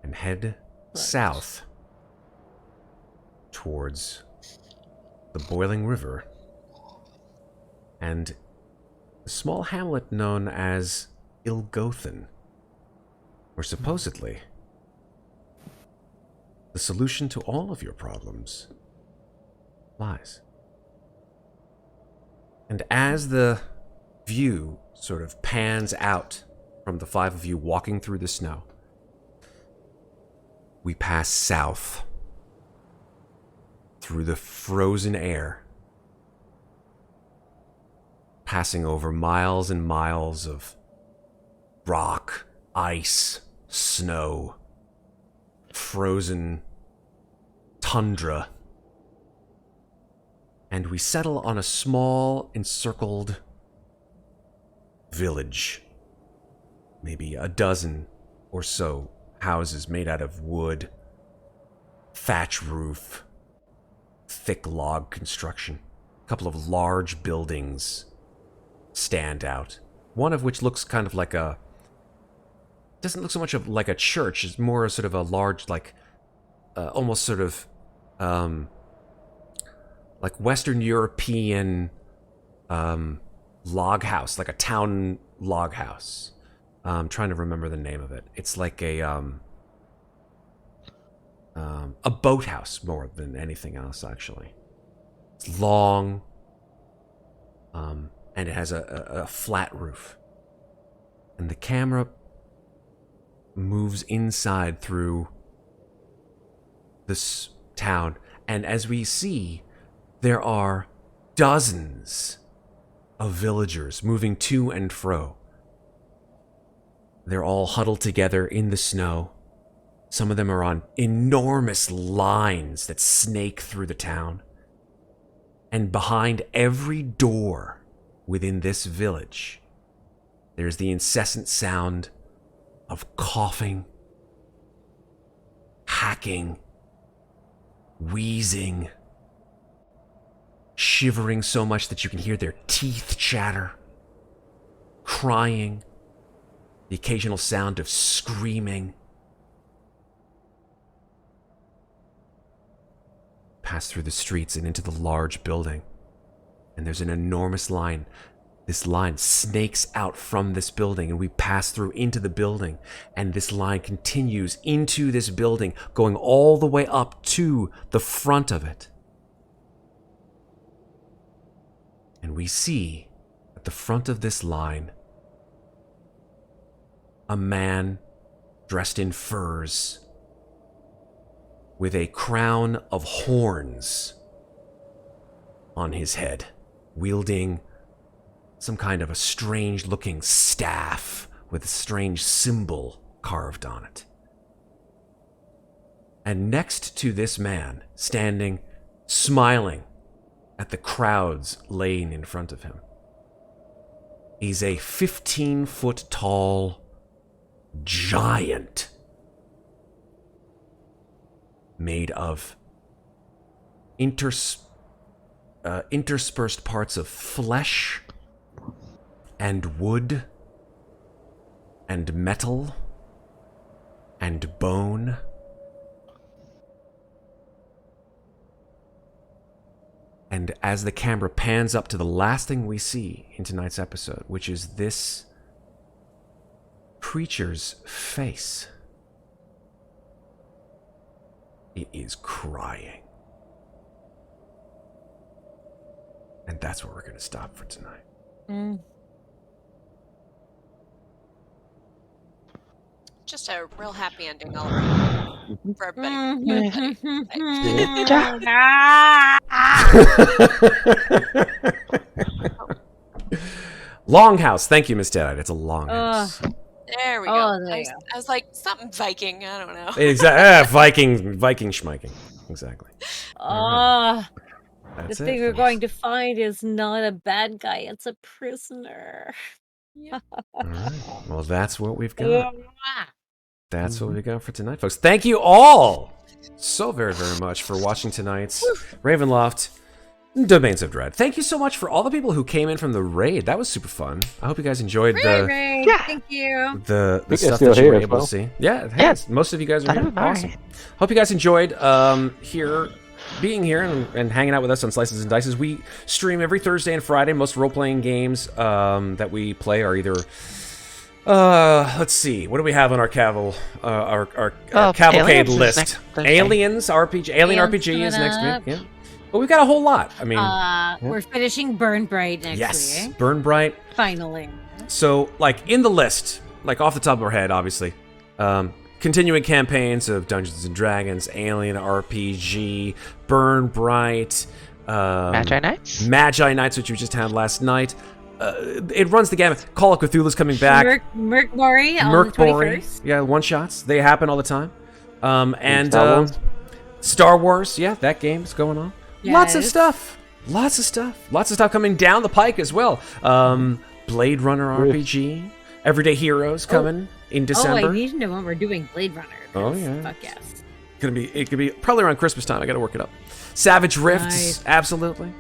and head south towards the boiling river and a small hamlet known as Ilgothen, where supposedly the solution to all of your problems lies. And as the view sort of pans out from the 5 of you walking through the snow, we pass south through the frozen air, passing over miles and miles of rock, ice, snow, frozen tundra, and we settle on a small encircled village, maybe a dozen or so houses made out of wood, thatch roof, thick log construction. A couple of large buildings stand out, one of which looks kind of like a, doesn't look so much of like a church, it's more sort of a large, like almost sort of like Western European log house, like a town log house. I'm trying to remember the name of it. It's like a boathouse more than anything else, actually. It's long, and it has a flat roof. And the camera moves inside through this town, and as we see, there are dozens of villagers moving to and fro. They're all huddled together in the snow. Some of them are on enormous lines that snake through the town. And behind every door within this village, there's the incessant sound of coughing, hacking, wheezing, shivering so much that you can hear their teeth chatter, crying, the occasional sound of screaming. pass through the streets and into the large building. And there's an enormous line. This line snakes out from this building, and we pass through into the building. And this line continues into this building, going all the way up to the front of it. And we see at the front of this line a man dressed in furs with a crown of horns on his head, wielding some kind of a strange-looking staff with a strange symbol carved on it. And next to this man, standing, smiling at the crowds laying in front of him, is a 15-foot-tall giant made of interspersed parts of flesh and wood and metal and bone. And as the camera pans up to the last thing we see in tonight's episode, which is this creature's face, it is crying. And that's where we're going to stop for tonight. Just a real happy ending all around for everybody. Longhouse. Thank you, Miss Deadite. It's a longhouse. There we go. I was like, something Viking. I don't know. Exactly. Viking schmiking. Exactly. The thing we're going to find is not a bad guy. It's a prisoner. Yep. All right. Well, that's what we've got. That's what we got for tonight, folks. Thank you all so very, very much for watching tonight's Ravenloft Domains of Dread. Thank you so much for all the people who came in from the raid. That was super fun. I hope you guys enjoyed Thank you. the stuff that you were able to see. Yeah, it has. Most of you guys are here. Awesome. Hope you guys enjoyed being here and hanging out with us on Slices and Dices. We stream every Thursday and Friday. Most role-playing games that we play are either... let's see. What do we have on our cavalcade list? Aliens RPG. Alien RPG is next week. Yeah. But we've got a whole lot. I mean, we're finishing Burn Bright next week. Yes, Burn Bright. Finally. So, like, in the list, like off the top of our head, obviously, continuing campaigns of Dungeons and Dragons, Alien RPG, Burn Bright, Magi Knights, which we just had last night. It runs the gamut. Call of Cthulhu's coming back. Merc-Mori on the 21st. Yeah, one-shots. They happen all the time. And Star Wars. Yeah, that game's going on. Yes. Lots of stuff. Lots of stuff coming down the pike as well. Blade Runner RPG. Everyday Heroes coming in December. Oh, I need to know when we're doing Blade Runner. Oh, yeah. Fuck yes. It could be probably around Christmas time. I got to work it up. Savage Rifts. Nice. Absolutely.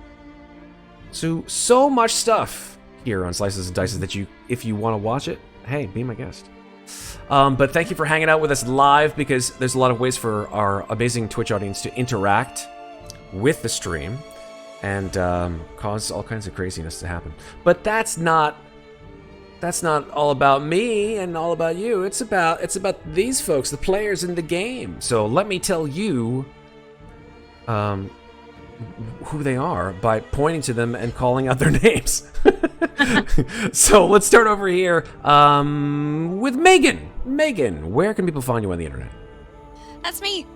So much stuff here on Slices and Dices that if you want to watch it, hey, be my guest. But thank you for hanging out with us live, because there's a lot of ways for our amazing Twitch audience to interact with the stream and cause all kinds of craziness to happen. But that's not all about me and all about you. It's about these folks, the players in the game. So let me tell you who they are by pointing to them and calling out their names. So let's start over here with Megan. Megan, where can people find you on the internet? That's me.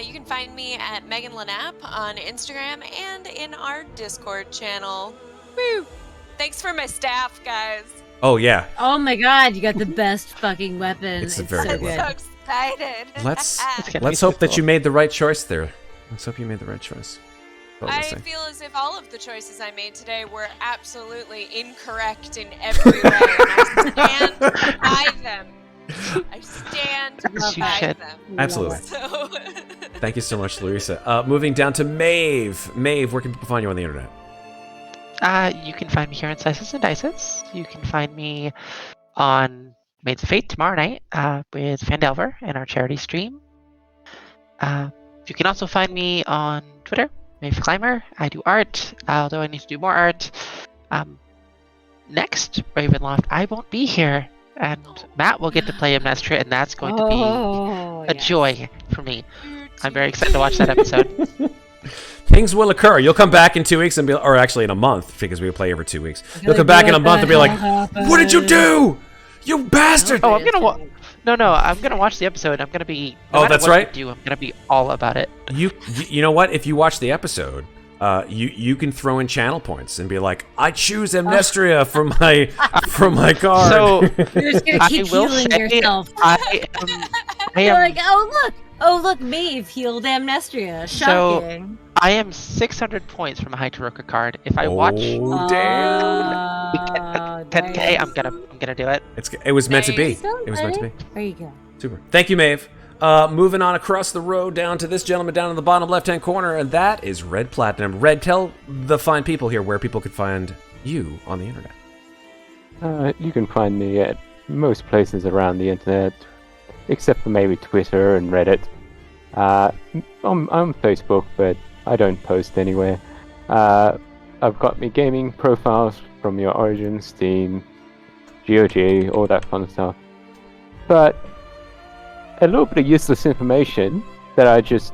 You can find me at Megan Lanapp on Instagram and in our Discord channel. Woo! Thanks for my staff, guys. Oh, yeah. Oh my god, you got the best fucking weapon. It's very good. I'm so excited. Let's hope that you made the right choice there. Let's hope you made the right choice. I feel as if all of the choices I made today were absolutely incorrect in every way. And I stand by them. I stand by them. Absolutely. So Thank you so much, Louisa. Moving down to Maeve. Maeve, where can people find you on the internet? You can find me here on Slices and Dices. You can find me on Maids of Fate tomorrow night with Fandelver and our charity stream. You can also find me on Twitter, Maeve Climber. I do art, although I need to do more art. Next Ravenloft, I won't be here, and Matt will get to play Amnestria, and that's going to be a joy for me. I'm very excited to watch that episode. Things will occur. You'll come back in 2 weeks and be, or actually in a month, because we play every 2 weeks. You'll come back in a month and be like, "What did you do? You bastard!" Oh, I'm gonna I'm gonna watch the episode. I'm gonna be. No that's what right. I'm gonna be all about it. You know what? If you watch the episode, you can throw in channel points and be like, "I choose Amnestria from my card." So You're just gonna keep healing yourself. You're like, oh look, Maeve healed Amnestria. Shocking. So I am 600 points from a Haitaroka card. If I watch damn. 10K, I'm gonna do it. It was meant to be. So It was meant to be. There you go. Super. Thank you, Maeve. Moving on across the road down to this gentleman down in the bottom left-hand corner, and that is Red Platinum. Red, tell the fine people here where people could find you on the internet. You can find me at most places around the internet, except for maybe Twitter and Reddit. I'm on Facebook, but I don't post anywhere. I've got me gaming profiles from your Origin, Steam, GOG, all that fun stuff. But a little bit of useless information that I just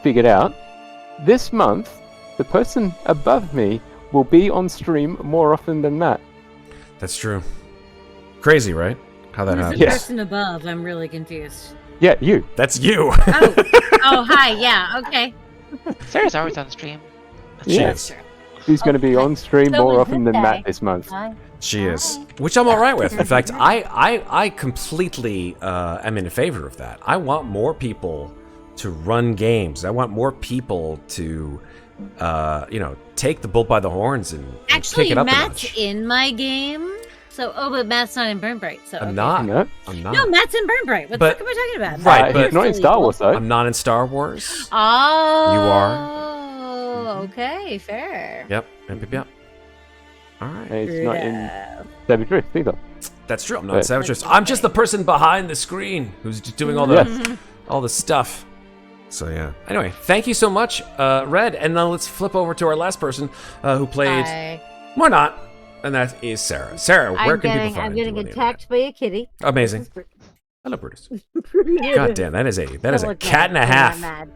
figured out. This month, the person above me will be on stream more often than that. That's true. Crazy, right? How that Who's happened. the person above? I'm really confused. Yeah, you. That's you. Oh, hi. Yeah. Okay. Sarah's always on stream. She Yeah. is. Who's going to be on stream So more is often this than guy. Matt this month? She is. Which I'm all right with. In fact, I completely am in favor of that. I want more people to run games. I want more people to, take the bull by the horns and Actually, kick it up a Matt's notch. in my game. So, but Matt's not in Burn Bright. So I'm okay. not. No. I'm not. No, Matt's in Burn Bright. What But- the fuck am I talking about? Right, He's but- not in Star Wars, though. I'm not in Star Wars. Oh. You are. Oh, okay, fair. Yep. Yep. All right. And he's not in Yeah. Savage Rift either. That's true. I'm not Yeah. in Savage Rift. I'm just the person behind the screen who's just doing all the stuff. So yeah. Anyway, thank you so much, Red. And now let's flip over to our last person who played. Hi. Why not? And that is Sarah. Sarah, where can people find I'm you getting on the attacked by a kitty. internet? Amazing. Hello, Brutus. God damn, that is a cat and a half. Mad.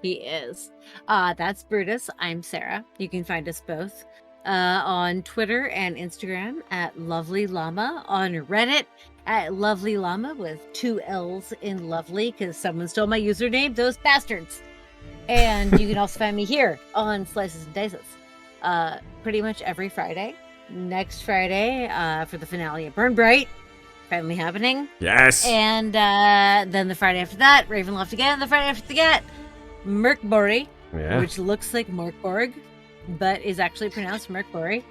He is. That's Brutus. I'm Sarah. You can find us both on Twitter and Instagram at Lovely Llama, on Reddit at Lovely Llama with 2 L's in Lovely because someone stole my username, those bastards. And you can also find me here on Slices and Dices pretty much every Friday. Next Friday for the finale of Burn Bright, finally happening. Yes. And then the Friday after that, Ravenloft again. The Friday after that, Merkborg, Yeah. which looks like Morkborg, but is actually pronounced Merkborg,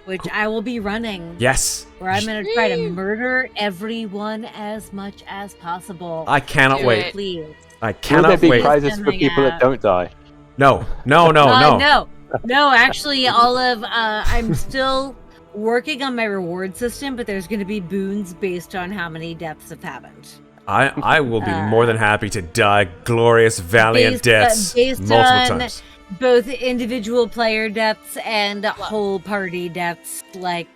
which I will be running. Yes. Where I'm going to try to murder everyone as much as possible. I cannot Do wait. it. Please. I Will there cannot be wait. prizes for Coming people that out. don't die? No. No, actually, all of I'm still working on my reward system, but there's going to be boons based on how many deaths have happened. I will be more than happy to die glorious, valiant deaths based multiple on times. both individual player deaths and whole party deaths. Like,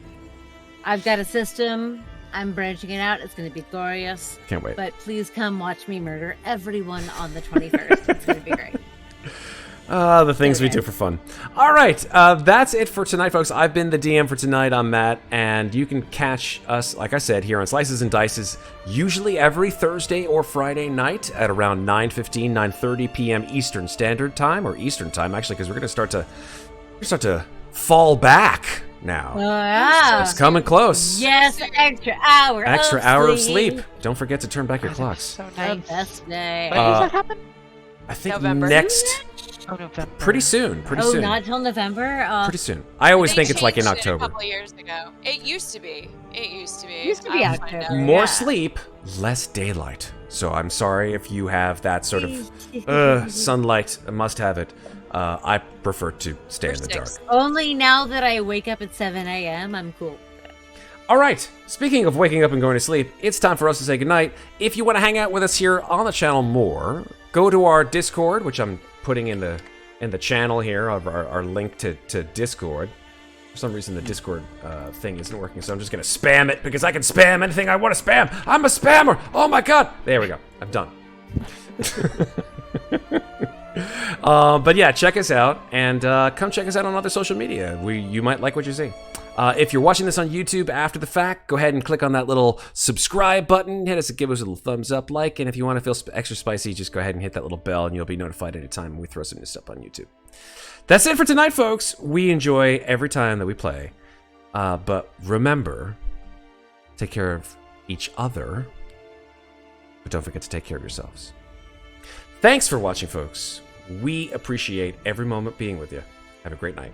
I've got a system. I'm branching it out. It's going to be glorious. Can't wait. But please come watch me murder everyone on the 21st. It's going to be great. The things we do for fun. All right, that's it for tonight, folks. I've been the DM for tonight. I'm Matt, and you can catch us, like I said, here on Slices and Dices, usually every Thursday or Friday night at around 9:15, 9:30 p.m. Eastern Standard Time, or Eastern Time, actually, because we're going to start to fall back now. Ah, It's coming close. yes, extra hour of sleep. Don't forget to turn back your clocks. So The nice. best day. When does that happen? I think November. next, Oh, November. pretty soon. Oh, not till November? Pretty soon. I always They think it's like in changed it October. A couple years ago. It used to be. Used to be I'll find October. out. More Yeah. sleep, less daylight. So I'm sorry if you have that sort of sunlight, must have it. I prefer to stay Or in the dark. 6. Only now that I wake up at 7 a.m., I'm cool. All right, speaking of waking up and going to sleep, it's time for us to say goodnight. If you want to hang out with us here on the channel more, go to our Discord, which I'm putting in the channel here of our link to Discord. For some reason, the Discord thing isn't working, so I'm just gonna spam it because I can spam anything I want to spam. I'm a spammer. Oh my god! There we go. I'm done. But yeah, check us out, and come check us out on other social media. You might like what you see. If you're watching this on YouTube after the fact, go ahead and click on that little subscribe button. Give us a little thumbs up, like, and if you want to feel extra spicy, just go ahead and hit that little bell, and you'll be notified anytime when we throw some new stuff on YouTube. That's it for tonight, folks. We enjoy every time that we play, but remember, take care of each other, but don't forget to take care of yourselves. Thanks for watching, folks. We appreciate every moment being with you. Have a great night.